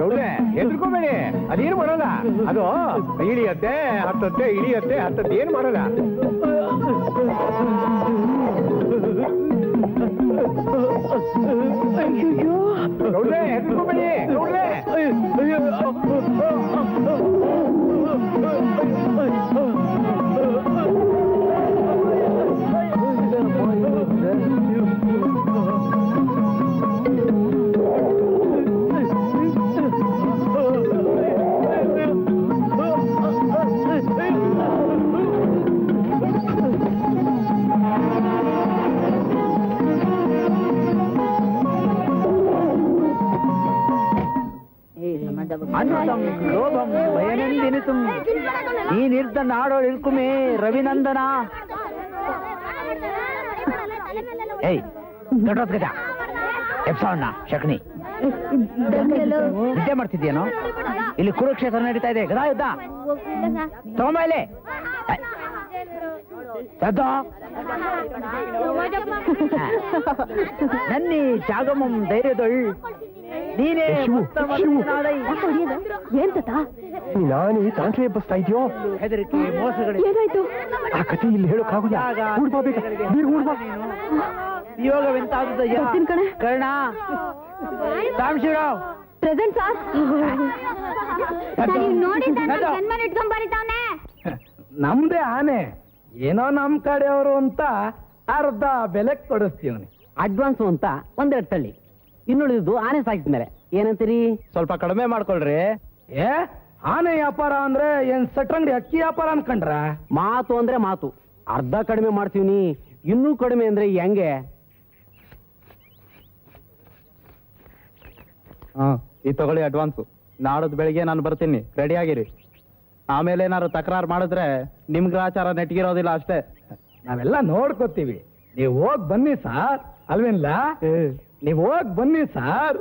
ಗೌಡ್ರೆ, ಹೆದರ್ಕೋಬೇಡಿ, ಅದೇನು ಮಾಡಲ್ಲ. ಅದು ಇಳಿಯತ್ತೆ ಹತ್ತತ್ತೆ, ಇಳಿಯತ್ತೆ ಹತ್ತತ್ತೆ, ಏನು ಮಾಡಲ್ಲ. ಗೌಡ್ರೆ, ಹೆದರ್ಕೋಬೇಡಿ ಗೌಡ್ರೆ. ಅನುತಂ ಲೋಭಂ ಭಯನೆಂದೆನಿಸುಂ ಈ ನಿರ್ದನ ಆಡೋ ಇಳ್ಕುಮೇ ರವಿನಂದನ. ಏಯ್ ಗಟೋತ್ ಗಜ ಎಪ್ಸವಣ್ಣ ಶಕನಿ ನಿದ್ದೆ ಮಾಡ್ತಿದ್ಯೇನೋ? ಇಲ್ಲಿ ಕುರುಕ್ಷೇತ್ರ ನಡೀತಾ ಇದೆ, ಗದಾ ಯುದ್ಧ. ತಗೊಂಬ ಇಲ್ಲಿ ನನ್ನಿ ಚಾಗಮಂ ಧೈರ್ಯದೊಳ್ ನೀನೇ ಏನ್ ತಾತ? ನಾನೇ ತಾಂಟ್ರೆ ಎಬ್ಬಿಸ್ತಾ ಇದೆಯೋ? ಹೆದರಿಕೆ ಮೋಸಗಳು ಏನಾಯ್ತು? ಆ ಕಥೆ ಇಲ್ಲಿ ಹೇಳೋಕ್ಕಾಗಲ್ಲ. ಯೋಗವೆಂತಾದಯ್ಯ ಬರ್ತೀನಿ ಕಣೆ. Karna Samshirao present sir. ನಮ್ದೇ ಆನೆ, ಏನೋ ನಮ್ ಕಡೆಯವರು ಅಂತ ಅರ್ಧ ಬೆಲೆ ಕೊಡಿಸ್ತೀವನಿ. ಅಡ್ವಾನ್ಸ್ ಅಂತ 1-2 ತಳ್ಳಿ, ಇನ್ನುಳಿದು ಆನೆ ಸಾಕಿದ್ಮೇಲೆ ಏನಂತೀರಿ? ಸ್ವಲ್ಪ ಕಡಿಮೆ ಮಾಡ್ಕೊಳ್ರಿ. ಏ ಆನೆ ವ್ಯಾಪಾರ ಅಂದ್ರೆ ಏನ್ ಸಟ್ರಂಗಡಿ ಅಕ್ಕಿ ವ್ಯಾಪಾರ ಅನ್ಕಂಡ್ರ? ಮಾತು ಅಂದ್ರೆ ಮಾತು, ಅರ್ಧ ಕಡಿಮೆ ಮಾಡ್ತೀವಿ, ಇನ್ನೂ ಕಡಿಮೆ ಅಂದ್ರೆ ಹೆಂಗೆ? ಈ ತಗೊಳ್ಳಿ ಅಡ್ವಾನ್ಸು. ನಾಡದ್ ಬೆಳಿಗ್ಗೆ ನಾನು ಬರ್ತೀನಿ, ರೆಡಿ ಆಗಿರಿ. ಆಮೇಲೆ ಏನಾದ್ರು ತಕರಾರು ಮಾಡಿದ್ರೆ ನಿಮ್ ಗ್ರಾಚಾರ ನೆಟ್ಗಿರೋದಿಲ್ಲ ಅಷ್ಟೇ. ನಾವೆಲ್ಲ ನೋಡ್ಕೋತೀವಿ, ನೀವ್ ಹೋಗ್ ಬನ್ನಿ ಸಾರ್. ಅಲ್ವೇನ್ಲ? ನೀವ್ ಹೋಗ್ ಬನ್ನಿ ಸಾರ್.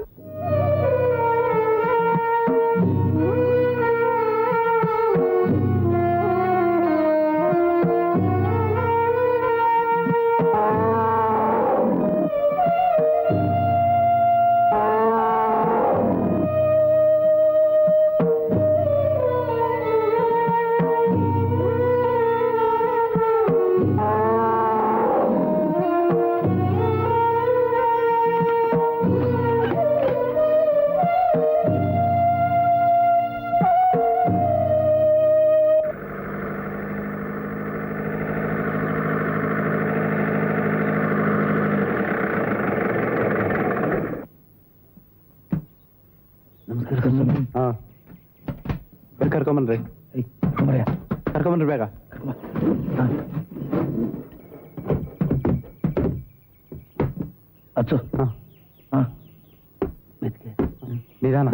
ಕರ್ಕೊಂಬನ್ರಿ, ಕರ್ಕೊಂಬನ್ರಿ ಬೇಗ. ಅಚ್ಚು ನಿಧಾನ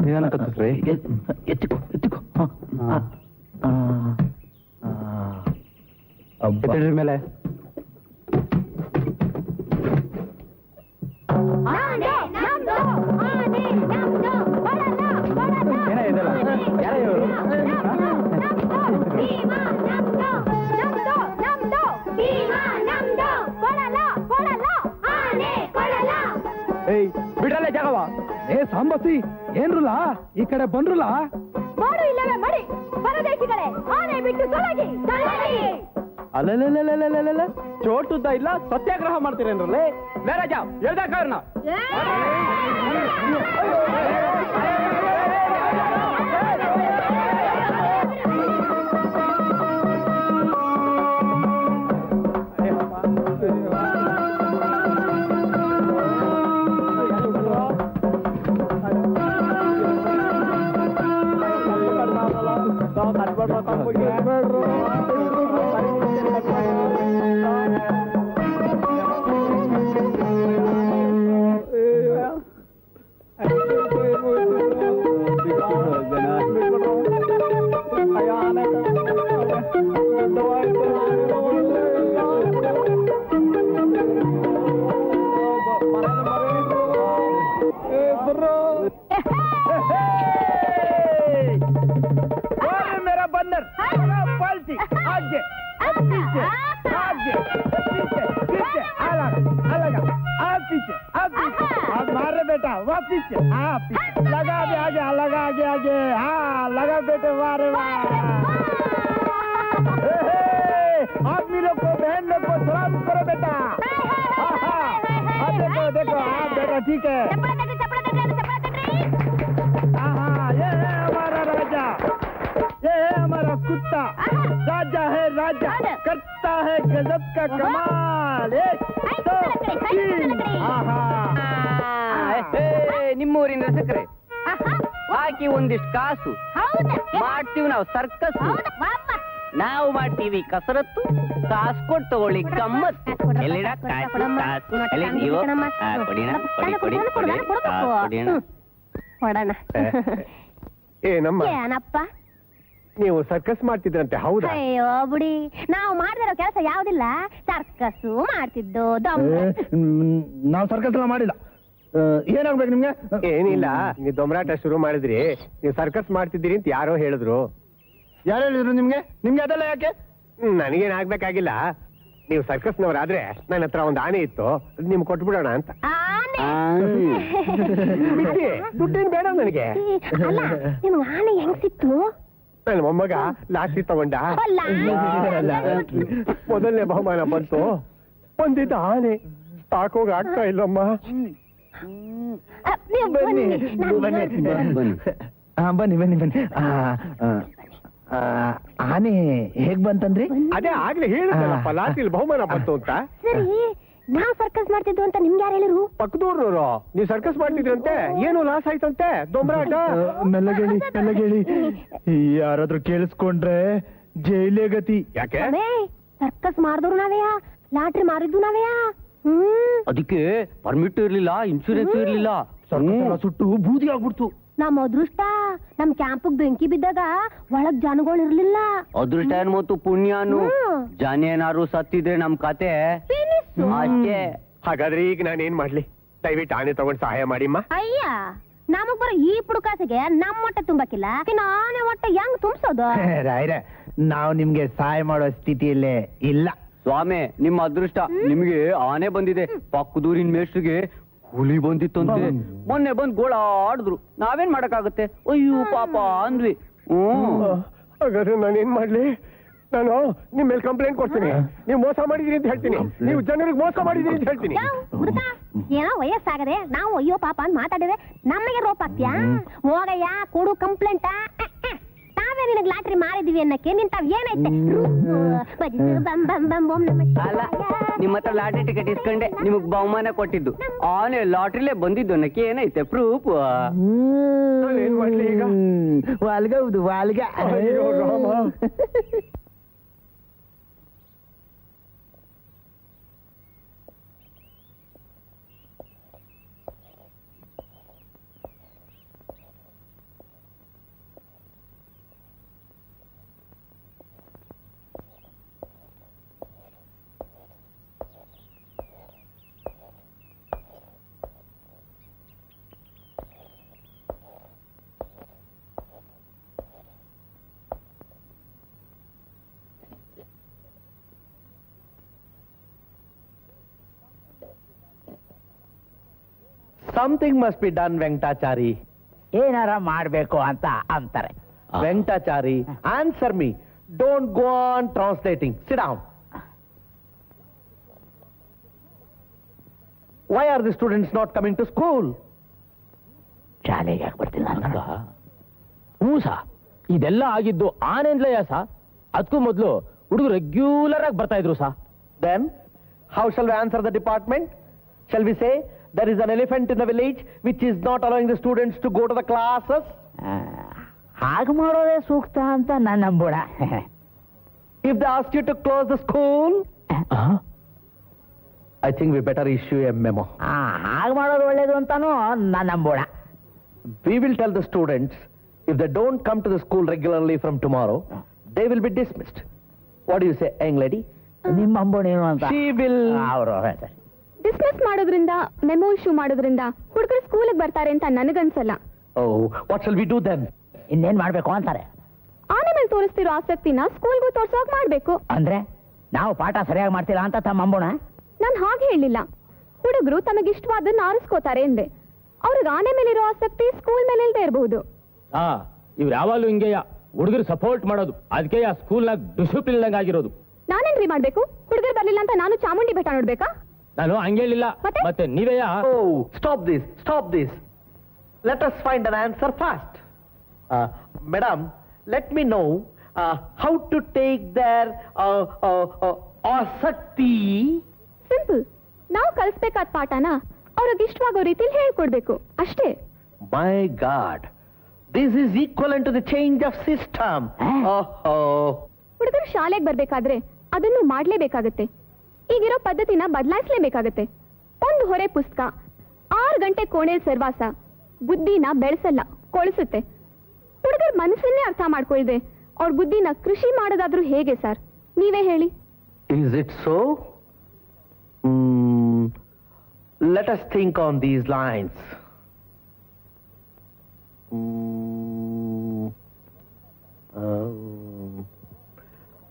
ನಿಧಾನ ಕತ್ತಿಸ್ರಿ. ಎತ್ತಿಕೋ ಎತ್ತಿಕೋ. ಎತ್ತಿಡ್ರಿ ಮೇಲೆ. ಏನ ಇದೆಲ್ಲ? ಯಾರ ಇವರು? ಏಯ್ ಬಿಡಲ್ಲ ಜಾಗವ. ಏ ಸಾಂಬಸಿ, ಏನ್ರುಲ್ಲ ಈ ಕಡೆ ಬಂದ್ರುಲ್ಲ? ಮಾಡು ಇಲ್ಲವೇ ಮಾಡಿ ಪರದೇಶಿಗಳೇ, ಆನೆ ಬಿಟ್ಟು ತೊಲಗಿ ತೊಲಗಿ. ಅಲ್ಲ ಚೋಟುದ್ದ ಇಲ್ಲ ಸತ್ಯಾಗ್ರಹ ಮಾಡ್ತೀರೇನ್ರಲ್ಲೇ ಬೇರೆ ಜಾವ್ ಹೇಳ್ದ ಕಾರಣ लगा बेटे वारे आदमी लोग को बहन लोग को सलाम करो बेटा देखो देखो बेटा ठीक है ये है हमारा राजा ये है हमारा कुत्ता राजा है राजा करता है गजब का कमाल ನಿಮ್ಮೂರಿನ ಸಕ್ಕರೆ ಹಾಕಿ ಒಂದಿಷ್ಟು ಕಾಸು ಮಾಡ್ತೀವಿ ನಾವು ಸರ್ಕಸ್ ನಾವು ಮಾಡ್ತೀವಿ ಕಸರತ್ತು ಕಾಸು ಕೊಟ್ಟು ತಗೊಳ್ಳಿ ಗಮ್ಮತ್ ಎಲ್ಲಿಡ ಕಾಸು ಕಾಸು ಎಲ್ಲಿ ನೀವು ಕೊಡಿಣ ಕೊಡಿ ಕೊಡೋಣ ಏನಮ್ಮ ಏನಪ್ಪ ನೀವು ಸರ್ಕಸ್ ಮಾಡ್ತಿದ್ರಂತೆ ಹೌದಾ? ಅಯ್ಯೋ ಬಿಡಿ, ನಾವು ಮಾಡಿದಿರೋ ಕೆಲಸ ಯಾವ್ದಿಲ್ಲ. ಸರ್ಕಸ್ಸು ಮಾಡ್ತಿದ್ದು ನಾವು ಸರ್ಕಸ್ ಎಲ್ಲ ಮಾಡಿಲ್ಲ. ಏನಾಗ್ಬೇಕು ನಿಮ್ಗೆ? ಏನಿಲ್ಲ, ನೀವು ದೊಂಬರಾಟ ಶುರು ಮಾಡಿದ್ರಿ, ನೀವು ಸರ್ಕಸ್ ಮಾಡ್ತಿದ್ದೀರಿ ಅಂತ ಯಾರೋ ಹೇಳಿದ್ರು. ಯಾರು ಹೇಳಿದ್ರು ನಿಮ್ಗೆ? ನಿಮ್ಗೆ ಅದೆಲ್ಲ ಯಾಕೆ? ನನಗೇನ್ ಆಗ್ಬೇಕಾಗಿಲ್ಲ. ನೀವು ಸರ್ಕಸ್ನವರಾದ್ರೆ ನನ್ನ ಹತ್ರ ಒಂದು ಆನೆ ಇತ್ತು, ನಿಮ್ಗೆ ಕೊಟ್ಬಿಡೋಣ ಅಂತ. ದುಡ್ಡೇನು ಬೇಡ ನನಗೆ. ನಿಮ್ಗೆ ಆನೆ ಹೆಂಗ್ ಸಿಕ್ತು? ನನ್ನ ಮೊಮ್ಮಗ ಲಾಸ್ಟಿ ತಗೊಂಡ, ಮೊದಲನೇ ಬಹುಮಾನ ಬಂತು. ಬಂದಿದ್ದ ಆನೆ ತಾಕೋಗ ಆಗ್ತಾ ಇಲ್ಲಮ್ಮ. ಬನ್ನಿ ಬನ್ನಿ ಬನ್ನಿ ಬನ್ನಿ. ಆನೆ ಹೇಗ್ ಬಂತಂದ್ರಿ? ಅದೇ ಆಗ್ಲೇ ಹೇಳಿದ್ರಲ್ಲಪ್ಪ, ಲಾಸ್ಟಿಲ್ ಬಹುಮಾನ ಬಂತು ಅಂತ. ಸರಿ, ನಾವು ಸರ್ಕಸ್ ಮಾಡ್ತಿದ್ವು ಅಂತ ನಿಮ್ಗೆ ಯಾರು ಹೇಳಿರು? ಪಕ್ಕದೂರ್ನವರು. ನೀವು ಸರ್ಕಸ್ ಮಾಡ್ತಿದ್ರಂತೆ, ಏನು ಲಾಸ್ ಆಯ್ತಂತೆ ದೊಂಬರಾಟ. ಮೆಲ್ಲಗೇಳಿ ಮೆಲ್ಲಗೇಳಿ, ಯಾರಾದ್ರೂ ಕೇಳಿಸ್ಕೊಂಡ್ರೆ ಜೈಲೇ ಗತಿ. ಯಾಕೆ? ಸರ್ಕಸ್ ಮಾಡಿದ್ರು ನಾವೇಯಾ, ಲಾಟ್ರಿ ಮಾರಿದ್ದು ನಾವೇಯಾ. ಅದಕ್ಕೆ ಪರ್ಮಿಟ್ ಇರ್ಲಿಲ್ಲ, ಇನ್ಶೂರೆನ್ಸ್ ಇರ್ಲಿಲ್ಲ, ಸುಟ್ಟು ಬೂದಿ ಆಗ್ಬಿಡ್ತು. ನಮ್ಮ ಅದೃಷ್ಟ, ನಮ್ ಕ್ಯಾಂಪಿಗೆ ಬೆಂಕಿ ಬಿದ್ದಾಗ ಒಳಗ್ ಜನಗಳು ಇರ್ಲಿಲ್ಲ. ಅದೃಷ್ಟ ಏನ್ ಮತ್ತು ಪುಣ್ಯನು. ಜನ ಏನಾರು ಸತ್ತಿದ್ರೆ ನಮ್ ಕತೆ ಅಷ್ಟೇ. ಹಾಗಾದ್ರೆ ಈಗ ನಾನೇನ್ ಮಾಡ್ಲಿ? ದಯವಿಟ್ಟು ಆನೆ ತಗೊಂಡ್ ಸಹಾಯ ಮಾಡಿಮ್ಮ. ಅಯ್ಯ, ನಮಗ್ ಬರೋ ಈ ಪುಡುಕಾಸಿಗೆ ನಮ್ಮ ಹೊಟ್ಟೆ ತುಂಬಕ್ಕಿಲ್ಲ, ಆನೆ ಹೊಟ್ಟೆ ಹೆಂಗ್ ತುಂಬಿಸೋದು? ರಾಯ್ರೆ, ನಾವು ನಿಮ್ಗೆ ಸಹಾಯ ಮಾಡೋ ಸ್ಥಿತಿಯಲ್ಲೇ ಇಲ್ಲ. ಸ್ವಾಮಿ, ನಿಮ್ಮ ಅದೃಷ್ಟ, ನಿಮ್ಗೆ ಆನೆ ಬಂದಿದೆ. ಪಕ್ಕದೂರಿನ ಮೇಷ್ಟ್ರಿಗೆ ಹುಲಿ ಬಂದಿತ್ತಂತೆ. ಮೊನ್ನೆ ಬಂದ್ ಗೋಳಾಡಿದ್ರು, ನಾವೇನ್ ಮಾಡಕ್ಕಾಗತ್ತೆ? ಅಯ್ಯೋ ಪಾಪ ಅಂದ್ವಿ. ಹಾಗಾದ್ರೆ ನಾನೇನ್ ಮಾಡ್ಲಿ? ನಾನು ನಿಮ್ ಮೇಲೆ ಕಂಪ್ಲೇಂಟ್ ಕೊಡ್ತೀನಿ. ನೀವು ಮೋಸ ಮಾಡಿದೀರಿ ಅಂತ ಹೇಳ್ತೀನಿ, ನೀವು ಜನರಿಗೆ ಮೋಸ ಮಾಡಿದೀರಿ ಅಂತ ಹೇಳ್ತೀನಿ. ಏನೋ ವಯಸ್ಸಾಗದೆ ನಾವು ಅಯ್ಯೋ ಪಾಪ ಅಂತ ಮಾತಾಡಿದ್ರೆ ನಮಗೆ ರೋಪ್ ಆಗ್ತೀಯಾ? ಹೋಗಯ್ಯ, ಕೊಡು ಕಂಪ್ಲೇಂಟ. ನಾವೇ ನಿನಗ್ ಲಾಟ್ರಿ ಮಾರಿದ್ವಿ ಅನ್ನಕ್ಕೆ ನಿಂತಾವ್ ಏನೈತೆ? ಅಲ್ಲ, ನಿಮ್ಮ ಹತ್ರ ಲಾಟ್ರಿ ಟಿಕೆಟ್ ಇಸ್ಕೊಂಡೆ ನಿಮಗ್ ಬಹುಮಾನ ಕೊಟ್ಟಿದ್ದು. ಆನೆ ಲಾಟ್ರಿಲೇ ಬಂದಿದ್ದು ಅನ್ನಕ್ಕೆ ಏನೈತೆ ಪ್ರೂಫ್? ಏನ್ ಮಾಡ್ಲಿ ಈಗ? ವಾಲ್ಗೌದು ವಾಲ್ಗ. ಅಯ್ಯೋ ರಾಮ. Something must be done Venkatachari. ಏನಾರ ಮಾಡ್ಬೇಕು ಅಂತ ಅಂತಾರೆ. Venkatachari, answer me. Don't go on translating. Sit down. Why are the students not coming to school? ಶಾಲೆಗೆ ಯಾಕೆ ಬರ್ತಿಲ್ಲ ಅಂತ ಹ್ಞೂ ಸಾ, ಇದೆಲ್ಲ ಆಗಿದ್ದು ಆನೆಂದ್ಲಯ್ಯ ಸಾ. ಅದಕ್ಕೂ ಮೊದಲು ಹುಡುಗರು ರೆಗ್ಯುಲರ್ ಆಗಿ ಬರ್ತಾ ಇದ್ರು ಸಾ. Then, how shall we answer the department? Shall we say there is an elephant in the village which is not allowing the students to go to the classes? ಹಾಗೆ ಮಾಡೋದೇ ಸೂಕ್ತ ಅಂತ ನಾನು ನಂಬೋಣ. If they ask you to close the school, I think we better issue a memo. ಹಾಗೆ ಮಾಡೋದು ಒಳ್ಳೇದು ಅಂತಾನು ನಾನು ನಂಬೋಣ. We will tell the students, if they don't come to the school regularly from tomorrow, they will be dismissed. What do you say, young lady? ನಿಮ್ಮ ಅಂಬೋಣೇನು ಅಂತ She will... ಅವರು dismiss ಮಾಡೋದ್ರಿಂದ, memo issue ಮಾಡೋದ್ರಿಂದ ಹುಡುಗರು ಸ್ಕೂಲಿಗೆ ಬರ್ತಾರೆ ಅಂತ ನನಗನ್ಸಲ್ಲ. Oh, what shall we do then? ಇನ್ನೇನ್ ಮಾಡ್ಬೇಕು ಅಂತಾರೆ. ಆನೆ ಮೇಲೆ ತೋರಿಸ್ತಿರೋ ಆಸಕ್ತಿನ ಸ್ಕೂಲ್ಗೂ ತೋರ್ಸೋಕ್ ಮಾಡ್ಬೇಕು. ಅಂದ್ರೆ ನಾವು ಪಾಠ ಸರಿಯಾಗಿ ಮಾಡ್ತಿಲ್ಲ ಅಂತ ತಮ್ಮ ಅಂಬೋಣ. ನಾನ್ ಹಾಗೆ ಹೇಳಿಲ್ಲ. ಹುಡುಗರು ತಮಗಿಷ್ಟವಾದನ್ನ ಆರಿಸ್ಕೋತಾರೆ ಎಂದೆ. ಅವ್ರಿಗೆ ಆನೆ ಮೇಲಿರೋ ಆಸಕ್ತಿ ಸ್ಕೂಲ್ ಮೇಲೆ ಇಲ್ದೇ ಇರಬಹುದು. ಇವ್ರು ಯಾವಾಗಲೂ ಹಿಂಗೆ ಹುಡುಗರು ಸಪೋರ್ಟ್ ಮಾಡೋದು, ಅದಕ್ಕೆ ಆ ಸ್ಕೂಲ್ನಾಗ ಡಿಸಿಪ್ಲಿನ್ ಆಗಿರೋದು. ನಾನೇನ್ರಿ ಮಾಡ್ಬೇಕು? ಹುಡುಗರು ಬರ್ಲಿಲ್ಲ ಅಂತ ನಾನು ಚಾಮುಂಡಿ ಬೆಟ್ಟ ನೋಡ್ಬೇಕಾ? ನಾನು ಹಂಗೇಳಿಲ್ಲ. ಮತ್ತೆ ನೀವೇ Oh, stop this. Let us find an answer fast. Madam, let me know how to take their asakti. Simple. ನಾವು ಕಲಿಸ್ಬೇಕಾದ ಪಾಠನ ಅವ್ರಿಗೆ ಇಷ್ಟವಾಗೋ ರೀತಿಲಿ ಹೇಳ್ಕೊಡ್ಬೇಕು ಅಷ್ಟೇ. My God, this is equivalent to the change of system. ಹುಡುಗರು ಶಾಲೆಗೆ ಬರ್ಬೇಕಾದ್ರೆ ಅದನ್ನು ಮಾಡ್ಲೇಬೇಕಾಗತ್ತೆ. ಈಗಿರೋ ಪದ್ಧತಿನ ಬದಲಾಯಿಸ್ಲೇಬೇಕಾಗತ್ತೆ. ಒಂದು ಹೊರೆ ಪುಸ್ತಕ, 6 ಗಂಟೆ ಕೋಣೆಲ್ ಸರ್ವಾಸ ಬುದ್ಧಿನ ಬೆಳೆಸಲ್ಲ, ಕೊಳಿಸುತ್ತೆ. ಹುಡುಗರ ಮನಸ್ಸನ್ನೇ ಅರ್ಥ ಮಾಡ್ಕೊಳ್ದೆ ಅವ್ರ ಬುದ್ಧಿನ ಕೃಷಿ ಮಾಡೋದಾದ್ರೂ ಹೇಗೆ ಸರ್? ನೀವೇ ಹೇಳಿ. Is it so? Let us think on these lines.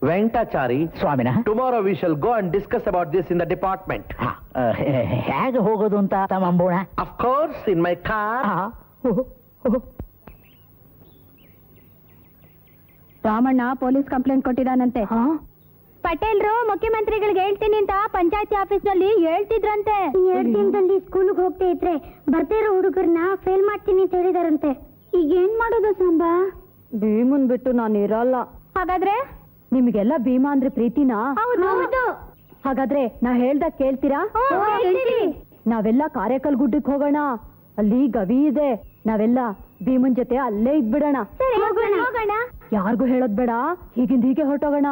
Venkatachari, ಸ್ವಾಮಿನ tomorrow we shall go and discuss about this in the department. ಹೇಗೆ ಹೋಗೋದು ಅಂತ ತಮ್ಮ ಅಂಬೋಣ. Of course, in my car. Ramanna police complaint ಕೊಟ್ಟಿದ್ದಾನಂತೆ. ಪಟೇಲ್ರು ಮುಖ್ಯಮಂತ್ರಿಗಳಿಗೆ ಹೇಳ್ತೀನಿ ಅಂತ ಪಂಚಾಯತಿ ಆಫೀಸ್ ನಲ್ಲಿ ಹೇಳ್ತಿದ್ರಂತೆ. 2 ದಿನದಲ್ಲಿ ಸ್ಕೂಲ್ಗೆ ಹೋಗ್ತಾ ಇದ್ರೆ ಬರ್ದೇ ಇರೋ ಹುಡುಗರನ್ನ ಫೇಲ್ ಮಾಡ್ತೀನಿ ಅಂತ ಹೇಳಿದಾರಂತೆ. ಈಗ ಏನ್ ಮಾಡೋದು ಸಾಂಬಾ? ಭೀಮನ್ ಬಿಟ್ಟು ನಾನು ಇರಲ್ಲ. ಹಾಗಾದ್ರೆ ನಿಮ್ಗೆಲ್ಲ ಭೀಮಾ ಅಂದ್ರೆ ಪ್ರೀತಿನಾ? ಹೌದು. ಹಾಗಾದ್ರೆ ನಾ ಹೇಳ್ದಾಗ ಕೇಳ್ತೀರಾ? ನಾವೆಲ್ಲ ಕಾರೇಕಲ್ ಗುಡ್ಡಕ್ಕೆ ಹೋಗೋಣ. ಅಲ್ಲಿ ಗವಿ ಇದೆ. ನಾವೆಲ್ಲ ಭೀಮನ್ ಜೊತೆ ಅಲ್ಲೇ ಇದ್ಬಿಡೋಣ. ಹೋಗೋಣ. ಯಾರಿಗೂ ಹೇಳೋದ್ ಬೇಡ, ಹೀಗಿಂದ ಹೀಗೆ ಹೊರಟೋಗೋಣ.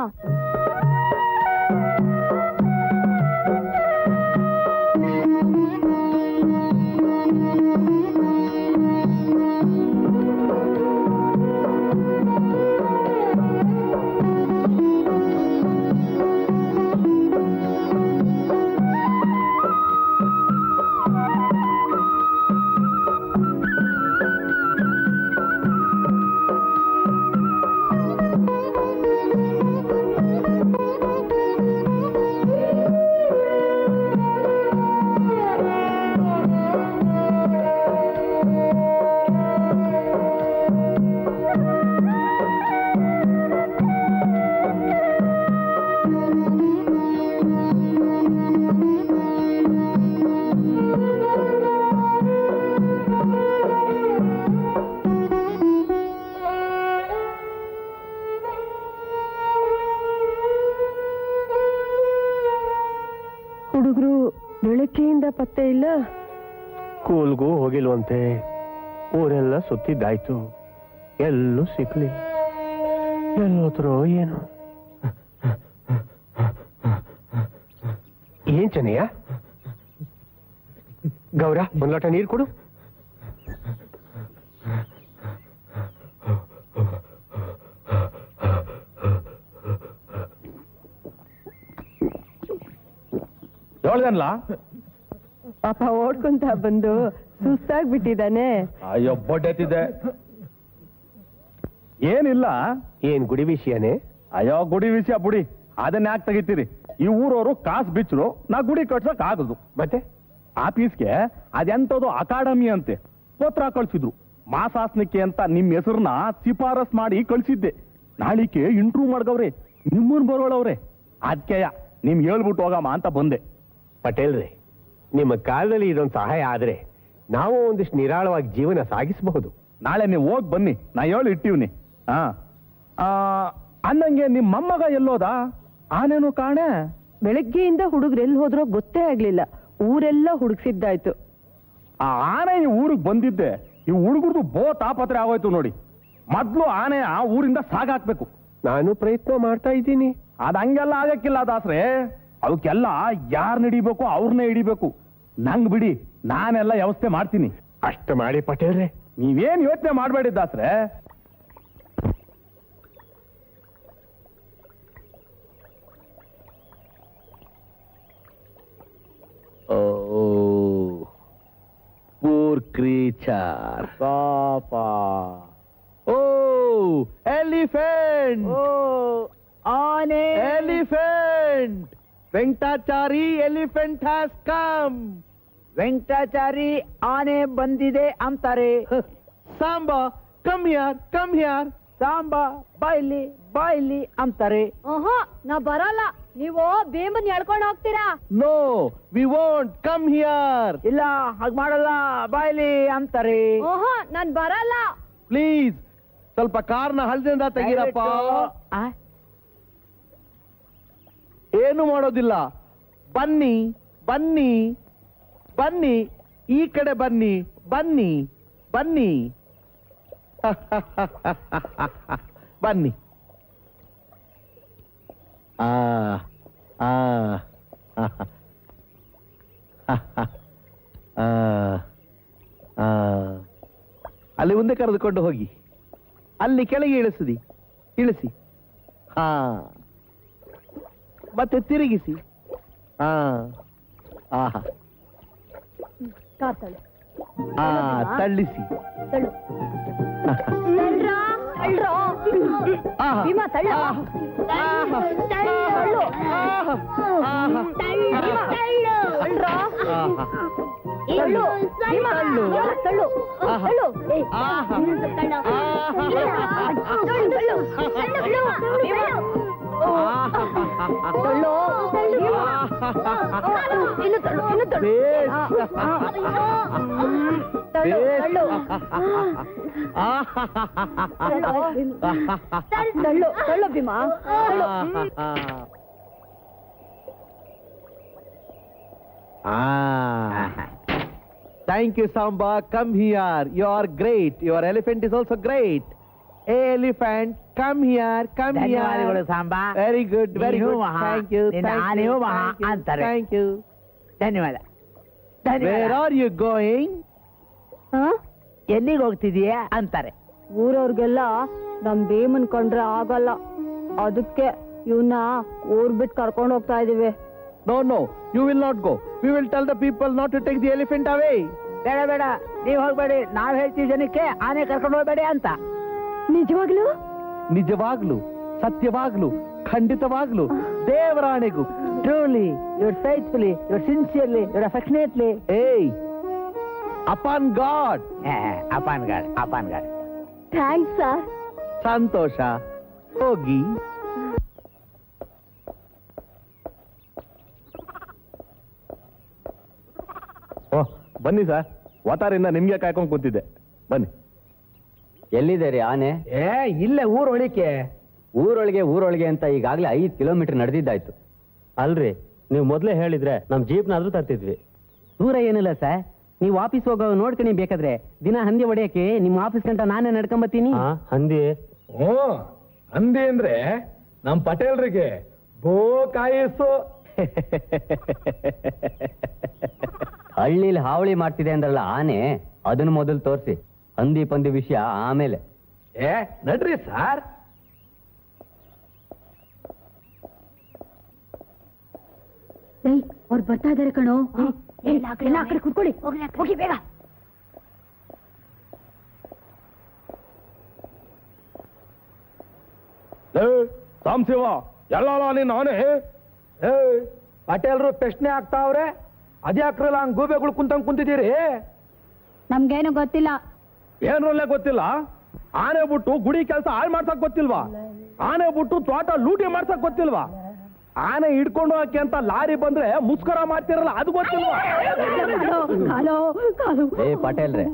ಹುಡುಗರು ಬೆಳಗ್ಗೆಯಿಂದ ಪತ್ತೆ ಇಲ್ಲ. ಸ್ಕೂಲ್ಗೂ ಹೋಗಿಲ್ವಂತೆ. ಊರೆಲ್ಲ ಸುತ್ತಿದ್ದಾಯ್ತು, ಎಲ್ಲೂ ಸಿಕ್ಲಿಲ್ಲ. ಎಲ್ಲೋತ್ರೋ ಏನು? ಏನ್ ಚೆನ್ನಯ್ಯ? ಗೌರ, ಒಂದ್ ಲೋಟ ನೀರು ಕೊಡು. ಹೇಳ್ದನ್ಲ ಪಾಪ ಓಡ್ಕೊಂತ ಬಂದು ಸುಸ್ತಾಗ್ಬಿಟ್ಟಿದ್ದಾನೆ. ಅಯ್ಯೋ ಬೊಡ್ಡೆತ್ತಿದ್ದೆ. ಏನಿಲ್ಲ. ಏನ್ ಗುಡಿ ವಿಷಯನೇ? ಅಯ್ಯೋ ಗುಡಿ ವಿಷಯ ಬುಡಿ, ಅದನ್ನ ಯಾಕೆ ತೆಗಿತೀರಿ? ಈ ಊರವರು ಕಾಸು ಬಿಚ್ಚರು, ನಾ ಗುಡಿ ಕಟ್ಸಕ್ ಆಗದು. ಮತ್ತೆ ಆಫೀಸ್ಗೆ ಅದೆಂತದು ಅಕಾಡೆಮಿ ಅಂತೆ ಪತ್ರ ಕಳ್ಸಿದ್ರು. ಮಾಸಾಸ್ನಿಕೆ ಅಂತ ನಿಮ್ ಹೆಸರನ್ನ ಶಿಫಾರಸ್ ಮಾಡಿ ಕಳ್ಸಿದ್ದೆ. ನಾಳಿಕೆ ಇಂಟ್ರೂ ಮಾಡ್ಗವ್ರೆ, ನಿಮ್ಮನ್ ಬರೋಳವ್ರೆ. ಅದಕ್ಕೆ ನಿಮ್ ಹೇಳ್ಬಿಟ್ಟು ಹೋಗಮ್ಮ ಅಂತ ಬಂದೆ. ಪಟೇಲ್ರಿ, ನಿಮ್ಮ ಕಾಲದಲ್ಲಿ ಇದೊಂದು ಸಹಾಯ ಆದ್ರೆ ನಾವು ಒಂದಿಷ್ಟು ನಿರಾಳವಾಗಿ ಜೀವನ ಸಾಗಿಸಬಹುದು. ನಾಳೆ ನೀವು ಹೋಗಿ ಬನ್ನಿ, ನಾ ಹೇಳಿ ಇಟ್ಟಿವ್ನಿ. ಅನ್ನಂಗೆ ನಿಮ್ಮ ಮೊಮ್ಮಗ ಎಲ್ಲೋದ? ಆನೇನು ಕಾಣೆ. ಬೆಳಗ್ಗೆಯಿಂದ ಹುಡುಗರು ಎಲ್ಲಿ ಹೋದ್ರೋ ಗೊತ್ತೇ ಆಗ್ಲಿಲ್ಲ. ಊರೆಲ್ಲ ಹುಡುಕ್ಸಿದ್ದಾಯ್ತು. ಆ ಆನೆ ಈ ಊರಿಗೆ ಬಂದಿದ್ದೆ ಈ ಹುಡುಗರ್ದು ತಾಪತ್ರೆ ಆಗೋಯ್ತು ನೋಡಿ. ಮೊದ್ಲು ಆನೆ ಆ ಊರಿಂದ ಸಾಗಾಕ್ಬೇಕು. ನಾನು ಪ್ರಯತ್ನ ಮಾಡ್ತಾ ಇದ್ದೀನಿ. ಅದ್ ಹಂಗೆಲ್ಲ ಆಗಕ್ಕಿಲ್ಲ ದಾಸ್ರೆ. ಅವಕ್ಕೆಲ್ಲ ಯಾರನ್ನ ಹಿಡಿಬೇಕು ಅವ್ರನ್ನೇ ಹಿಡಿಬೇಕು. ನಂಗ್ ಬಿಡಿ, ನಾನೆಲ್ಲ ವ್ಯವಸ್ಥೆ ಮಾಡ್ತೀನಿ. ಅಷ್ಟು ಮಾಡಿ ಪಟೇಲ್ರೆ. ನೀವೇನ್ ಯೋಚನೆ ಮಾಡ್ಬೇಡಿ ದಾಸ್ರೆ. Poor creature. Papa. Oh, elephant. Oh, ಆನೆ. Elephant. Venkatachari, elephant has come. ವೆಂಕಟಾಚಾರಿ ಆನೆ ಬಂದಿದೆ ಅಂತಾರೆ. Samba, come here, come here. Samba ಬಾಯ್ಲಿ ಅಂತಾರೆ. ನಾ ಬರಲ್ಲ. ನೀವು ಭೀಮನ್ ಎಳ್ಕೊಂಡು ಹೋಗ್ತೀರಾ? No, we won't. Come here. ಇಲ್ಲ, ಹಾಗೆ ಮಾಡಲ್ಲ, ಬಾಯ್ಲಿ ಅಂತಾರೆ. ನಾನ್ ಬರಲ್ಲ. Please, ಸ್ವಲ್ಪ ಕಾರ್ನ ಹಳದಿಂದ ತೆಗೀರಪ್ಪ. ಏನು ಮಾಡೋದಿಲ್ಲ. ಬನ್ನಿ ಬನ್ನಿ ಬನ್ನಿ, ಈ ಕಡೆ ಬನ್ನಿ ಬನ್ನಿ ಬನ್ನಿ ಬನ್ನಿ. ಅಲ್ಲಿ ಮುಂದೆ ಕರೆದುಕೊಂಡು ಹೋಗಿ, ಅಲ್ಲಿ ಕೆಳಗೆ ಇಳಿಸಿ. ಹಾ, ಮತ್ತೆ ತಿರುಗಿಸಿ. ಆಹಾ, ತಳ್ಳಿಸಿ. Bima ತಳ್ಳ. Bima. Thank you, Samba. Come here. You are great. Your elephant is also great. Hey, elephant, come here. ಧನ್ಯವಾದಗಳು ಸಾಂಬ. Very good, very ನೀವು good. ಮಹಾ. Thank you. ನಿನ್ನ ಆನೆಯು ಮಹಾ ಅಂತಾರೆ. Thank you. ಧನ್ಯವಾದ. Where are you going? ಎಲ್ಲಿಗೆ ಹೋಗ್ತಿದೀಯ ಅಂತಾರೆ. ಊರವ್ರಿಗೆಲ್ಲ ನಮ್ ಭೀಮನ್ ಕಂಡ್ರೆ ಆಗಲ್ಲ, ಅದಕ್ಕೆ ಇವನ್ನ ಊರ್ ಬಿಟ್ಟು ಕರ್ಕೊಂಡು ಹೋಗ್ತಾ ಇದೀವಿ. No, you will not go. We will tell the people not to take the elephant away. ಬೇಡ, ನೀವ್ ಹೋಗ್ಬೇಡಿ, ನಾವ್ ಹೇಳ್ತೀವಿ ಜನಕ್ಕೆ ಆನೆ ಕರ್ಕೊಂಡು ಹೋಗ್ಬೇಡಿ ಅಂತ. ನಿಜವಾಗ್ಲು, ಸತ್ಯವಾಗ್ಲು, ಖಂಡಿತವಾಗ್ಲು, ದೇವರಾಣೆಗೂ. Truly, you're faithfully, you're sincerely, you're affectionately. Hey, upon God. Upon God. Thanks sir. ಸಂತೋಷ. ಹೋಗಿ. ಓಹ್, ಬನ್ನಿ ಸರ್. ವಾತಾರಿಂದ ನಿಮ್ಗೆ ಕಾಯ್ಕೊಂಡು ಕೂತಿದ್ದೆ. ಬನ್ನಿ. ಎಲ್ಲಿದೆ ರೀ ಆನೆ? ಇಲ್ಲೇ ಊರೊಳಗೆ ಅಂತ ಈಗಾಗಲೇ 5 ಕಿಲೋಮೀಟರ್ ನಡೆದಿದ್ದಾಯ್ತು. ಅಲ್ರಿ, ನೀವು ಮೊದಲೇ ಹೇಳಿದ್ರೆ ನಮ್ ಜೀಪ್ನಾದ್ರೂ ತರ್ತಿದ್ವಿ. ದೂರ ಏನಿಲ್ಲ ಸರ್, ನೀವು ಆಫೀಸ್ ಹೋಗೋ ನೋಡ್ತೀನಿ. ಬೇಕಾದ್ರೆ ದಿನ ಹಂದಿ ಹೊಡೆಯಕ್ಕೆ ನಿಮ್ಮ ಆಫೀಸ್ ಗಂಟ ನಾನೇ ನಡ್ಕೊಂಬತ್ತೀನಿ. ಹಂದಿ? ಹಂದಿ ಅಂದ್ರೆ ನಮ್ ಪಟೇಲ್ರಿಗೆ ಬೋ ಕಾಯಿಸು. ಹಳ್ಳಿಲಿ ಹಾವಳಿ ಮಾಡ್ತಿದೆ ಅಂದ್ರಲ್ಲ ಆನೆ, ಅದನ್ನ ಮೊದಲು ತೋರಿಸಿ. ಹಂದಿ ಪಂದಿ ವಿಷಯ ಆಮೇಲೆ. ನಡ್ರಿ ಸಾರ್. ಅವ್ರು ಬರ್ತಾ ಇದಾರೆ ಕಣೋ. ಎಲ್ಲ ಆ ಕಡೆ ಕುತ್ಕೊಳ್ಳಿ, ಹೋಗಿ ಬೇಗ. ಸಾಂಶಿವ, ಎಲ್ಲ ನೀನ್ ಆನೆ. ಪಟೇಲ್ರು ಪ್ರಶ್ನೆ ಆಗ್ತಾವ್ರೆ, ಅದ್ಯಾಕ್ರಲ್ಲ ಹಂಗ್ ಗೂಬೆಗಳು ಕುಂತಿದ್ದೀರಿ? ನಮ್ಗೇನು ಗೊತ್ತಿಲ್ಲ. ಏನ್ರಲ್ಲೇ ಗೊತ್ತಿಲ್ಲ? ಆನೆ ಬಿಟ್ಟು ಗುಡಿ ಕೆಲಸ ಹಾಳು ಮಾಡ್ಸಕ್ ಗೊತ್ತಿಲ್ವಾ? ಆನೆ ಬಿಟ್ಟು ತೋಟ ಲೂಟಿ ಮಾಡ್ಸಕ್ ಗೊತ್ತಿಲ್ವಾ? ಆನೆ ಹಿಡ್ಕೊಂಡು ಹಾಕಿ ಅಂತ ಲಾರಿ ಬಂದ್ರೆ ಮುಸ್ಕರ ಮಾಡ್ತಿರಲ್ಲ ಅದು ಗೊತ್ತಿಲ್ವಾ? ಏ ಪಟೇಲ್ರೆ,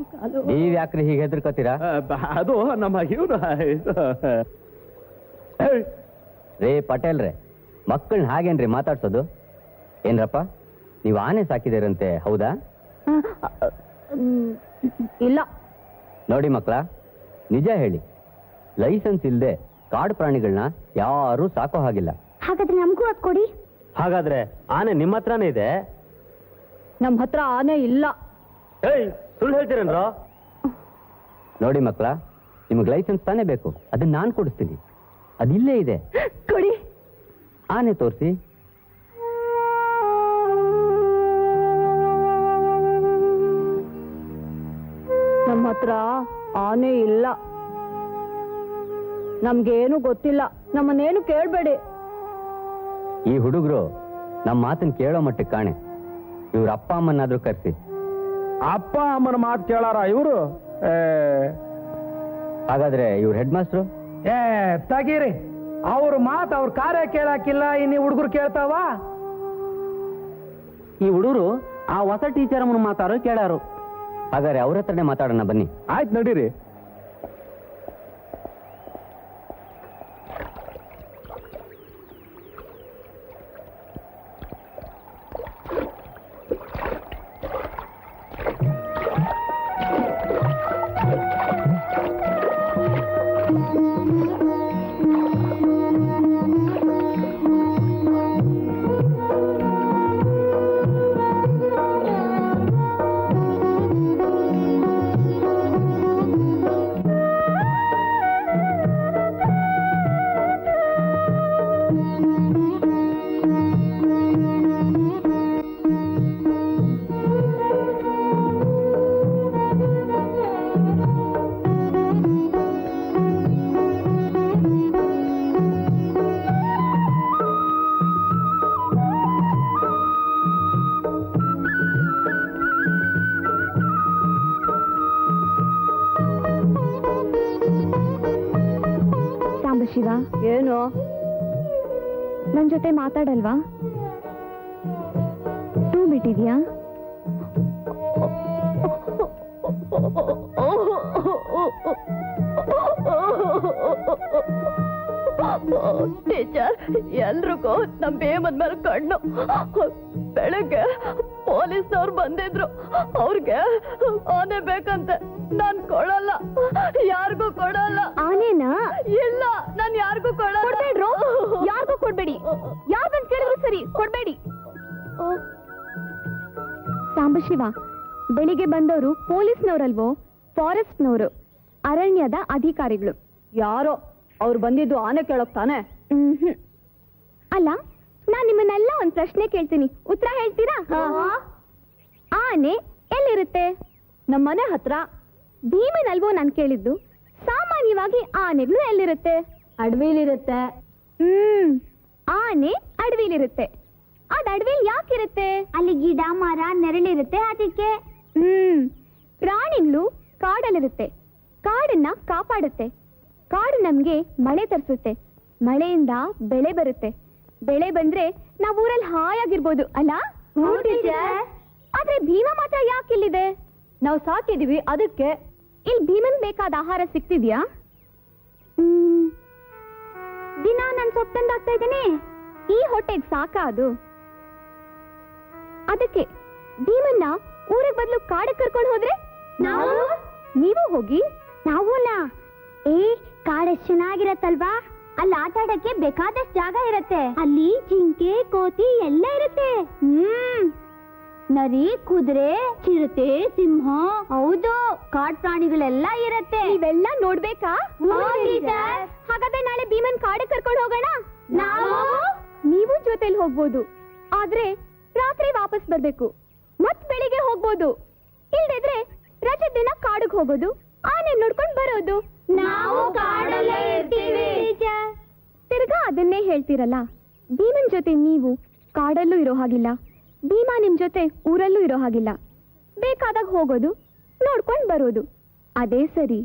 ನೀವ್ ಯಾಕ್ರಿ ಹೀಗೆ ಹೆದರ್ಕೋತೀರಾ? ಅದು ನಮ್ಮ ಇವ್ರು ರೇ ಪಟೇಲ್ರೆ, ಮಕ್ಕಳನ್ನ ಹಾಗೇನ್ರಿ ಮಾತಾಡ್ಸೋದು? ಏನ್ರಪ್ಪ, ನೀವು ಆನೆ ಸಾಕಿದಿರಂತೆ, ಹೌದಾ? ಇಲ್ಲ. ನೋಡಿ ಮಕ್ಕಳ, ನಿಜ ಹೇಳಿ, ಲೈಸೆನ್ಸ್ ಇಲ್ಲದೆ ಕಾಡು ಪ್ರಾಣಿಗಳನ್ನ ಯಾರೂ ಸಾಕೋ ಹಾಗಿಲ್ಲ. ಹಾಗಾದ್ರೆ ನಮಗೂ ಅದ್ ಕೊಡಿ. ಹಾಗಾದ್ರೆ ಆನೆ ನಿಮ್ಮ ಹತ್ರನೇ ಇದೆ? ನಮ್ಮ ಹತ್ರ ಆನೆ ಇಲ್ಲ. ಏಯ್, ಸುಳ್ಳು ಹೇಳ್ತೀರೇನ್ರೋ? ನೋಡಿ ಮಕ್ಕಳ, ನಿಮಗೆ ಲೈಸೆನ್ಸ್ ತಾನೇ ಬೇಕು, ಅದನ್ನ ನಾನು ಕೊಡಿಸ್ತೀನಿ. ಅದಿಲ್ಲೇ ಇದೆ, ಕೊಡಿ. ಆನೆ ತೋರಿಸಿ. ನಮ್ಮ ಹತ್ರ ಆನೆ ಇಲ್ಲ. ನಮ್ಗೇನು ಗೊತ್ತಿಲ್ಲ, ನಮ್ಮನ್ನೇನು ಕೇಳ್ಬೇಡಿ. ಈ ಹುಡುಗರು ನಮ್ಮ ಮಾತನ್ನ ಕೇಳೋ ಮಟ್ಟಕ್ಕೆ ಕಾಣೆ. ಇವ್ರ ಅಪ್ಪ ಅಮ್ಮನಾದ್ರೂ ಕರೆಸಿ. ಅಪ್ಪ ಅಮ್ಮನ ಮಾತು ಕೇಳಾರ ಇವರು? ಹಾಗಾದ್ರೆ ಇವ್ರ ಹೆಡ್ ಮಾಸ್ಟ್ರು? ತಗೀರಿ, ಅವ್ರ ಮಾತು ಅವ್ರ ಕಾರ್ಯ ಕೇಳಾಕಿಲ್ಲ, ಇನ್ನು ಹುಡುಗರು ಕೇಳ್ತಾವ? ಈ ಹುಡುಗರು ಆ ಹೊಸ ಟೀಚರ್ ಅಮ್ಮನ ಮಾತಾಡೋ ಕೇಳಾರು. ಹಾಗಾದ್ರೆ ಅವ್ರ ಹತ್ರನೇ ಮಾತಾಡೋಣ ಬನ್ನಿ. ಆಯ್ತು, ನಡೀರಿ. ಶಿವ, ಏನು? ನನ್ ಜೊತೆ ಮಾತಾಡಲ್ವಾ? ಟೂ ಬಿಟ್ಟಿದ್ಯಾ? ಟೀಚರ್, ಎಲ್ರಿಗೂ ನಮ್ ಬೇಮನ್ ಮೇಲೆ ಕಣ್ಣು. ಬೆಳಗ್ಗೆ ಪೊಲೀಸ್ನವ್ರು ಬಂದಿದ್ರು, ಅವ್ರಿಗೆ ಆನೆ ಬೇಕಂತೆ. ನಾನ್ ಕೊಡಲ್ಲ, ಯಾರಿಗೂ ಕೊಡಲ್ಲ. ಆನೆನಾ? ಇಲ್ಲ, ನಾನ್ ಯಾರಿಗೂ ಕೊಡ್ಬೇಡ್ರು, ಯಾರಿಗೂ ಕೊಡ್ಬೇಡಿ. ಯಾರ್ ಬಂದ್ ಕೇಳಿದ್ರು ಸರಿ, ಕೊಡ್ಬೇಡಿ. ಸಾಂಬಶಿವ, ಬೆಳಿಗ್ಗೆ ಬಂದವರು ಪೊಲೀಸ್ನವರಲ್ವೋ, ಫಾರೆಸ್ಟ್ನವರು, ಅರಣ್ಯದ ಅಧಿಕಾರಿಗಳು. ಯಾರೋ ಅವ್ರು ಬಂದಿದ್ದು ಆನೆ ಕೇಳೋಕ್ ತಾನೆ? ಅಲ್ಲ, ನಾನ್ ನಿಮ್ಮನ್ನೆಲ್ಲ ಒಂದ್ ಪ್ರಶ್ನೆ ಕೇಳ್ತೀನಿ, ಉತ್ತರ ಹೇಳ್ತೀರಾ? ಆನೆ ಎಲ್ಲಿರುತ್ತೆ? ನಮ್ಮನೆ ಹತ್ರ. ಭೀಮನಲ್ವೋ ನಾನ್ ಕೇಳಿದ್ದು. ಸಾಮಾನ್ಯವಾಗಿ ಆನೆಗಳು ಎಲ್ಲಿರುತ್ತೆ? ಅಡವಿಲಿರುತ್ತೆ. ಆನೆ ಅಡವಿಲಿರುತ್ತೆ. ಅದ್ ಅಡವಿಲ್ ಯಾಕಿರುತ್ತೆ? ಅಲ್ಲಿ ಗಿಡ ಮರ ನೆರಳಿರುತ್ತೆ ಅದಕ್ಕೆ. ಪ್ರಾಣಿಗಳು ಕಾಡಲ್ಲಿರುತ್ತೆ, ಕಾಡನ್ನ ಕಾಪಾಡುತ್ತೆ. ಕಾಡು ನಮ್ಗೆ ಮಳೆ ತರಿಸುತ್ತೆ, ಮಳೆಯಿಂದ ಬೆಳೆ ಬರುತ್ತೆ. ಬೆಳೆ ಬಂದ್ರೆ ನಾವ್ ಊರಲ್ಲಿ ಹಾಯಾಗಿರ್ಬೋದು ಅಲ್ಲ? ಆದ್ರೆ ಭೀಮ ಮಾತ್ರ ಯಾಕಿಲ್ಲಿದೆ? ನಾವು ಸಾಕಿದೀವಿ ಅದಕ್ಕೆ. ಇಲ್ಲಿ ಭೀಮನ್ ಬೇಕಾದ ಆಹಾರ ಸಿಗ್ತಿದ್ಯಾ? ದಿನ ನಾನ್ ಸೊಪ್ಪು ತಂದಾಗ್ತಾ ಇದ್ದೇನೆ, ಈ ಹೊಟ್ಟೆಗ್ ಸಾಕ ಅದು? ಅದಕ್ಕೆ ಭೀಮನ್ನ ಊರಿಗೆ ಬದಲು ಕಾಡಕ್ಕೆ ಕರ್ಕೊಂಡು ಹೋದ್ರೆ ನೀವು ಹೋಗಿ. ನಾವೂನಾ? ಕಾಡೆಷ್ಟು ಚೆನ್ನಾಗಿರತ್ತಲ್ವಾ? ಅಲ್ಲಿ ಆಟ ಆಡಕ್ಕೆ ಬೇಕಾದಷ್ಟು ಜಾಗ ಇರತ್ತೆ. ಅಲ್ಲಿ ಜಿಂಕೆ ಕೋತಿ ಎಲ್ಲ ಇರುತ್ತೆ. ನರಿ, ಕುದುರೆ, ಚಿರತೆ, ಸಿಂಹ, ಹೌದು, ಕಾಡ್ ಪ್ರಾಣಿಗಳೆಲ್ಲ ಇರತ್ತೆ. ಇವೆಲ್ಲ ನೋಡ್ಬೇಕಾ? ಹಾಗಾದ್ರೆ ನಾಳೆ ಭೀಮನ್ ಕಾಡಕ್ಕೆ ಕರ್ಕೊಂಡು ಹೋಗೋಣ. ನೀವು ಜೊತೆಲಿ ಹೋಗ್ಬೋದು, ಆದ್ರೆ ರಾತ್ರಿ ವಾಪಸ್ ಬರ್ಬೇಕು. ಮತ್ ಬೆಳಿಗ್ಗೆ ಹೋಗ್ಬೋದು. ಇಲ್ದಿದ್ರೆ ರಜೆ ದಿನ ಕಾಡಿಗೆ ಹೋಗೋದು, ಆನೆ ನೋಡ್ಕೊಂಡ್ ಬರೋದು. ನಾವು ಕಾಡಲ್ಲೇ ಇರ್ತೀವಿ. ತಿರ್ಗಾ ಅದನ್ನೇ ಹೇಳ್ತೀರಲ್ಲ. ಭೀಮನ್ ಜೊತೆ ನೀವು ಕಾಡಲ್ಲೂ ಇರೋ ಹಾಗಿಲ್ಲ, ಭೀಮಾ ನಿಮ್ ಜೊತೆ ಊರಲ್ಲೂ ಇರೋ ಹಾಗಿಲ್ಲ. ಬೇಕಾದಾಗ ಹೋಗೋದು, ನೋಡ್ಕೊಂಡ್ ಬರೋದು, ಅದೇ ಸರಿ.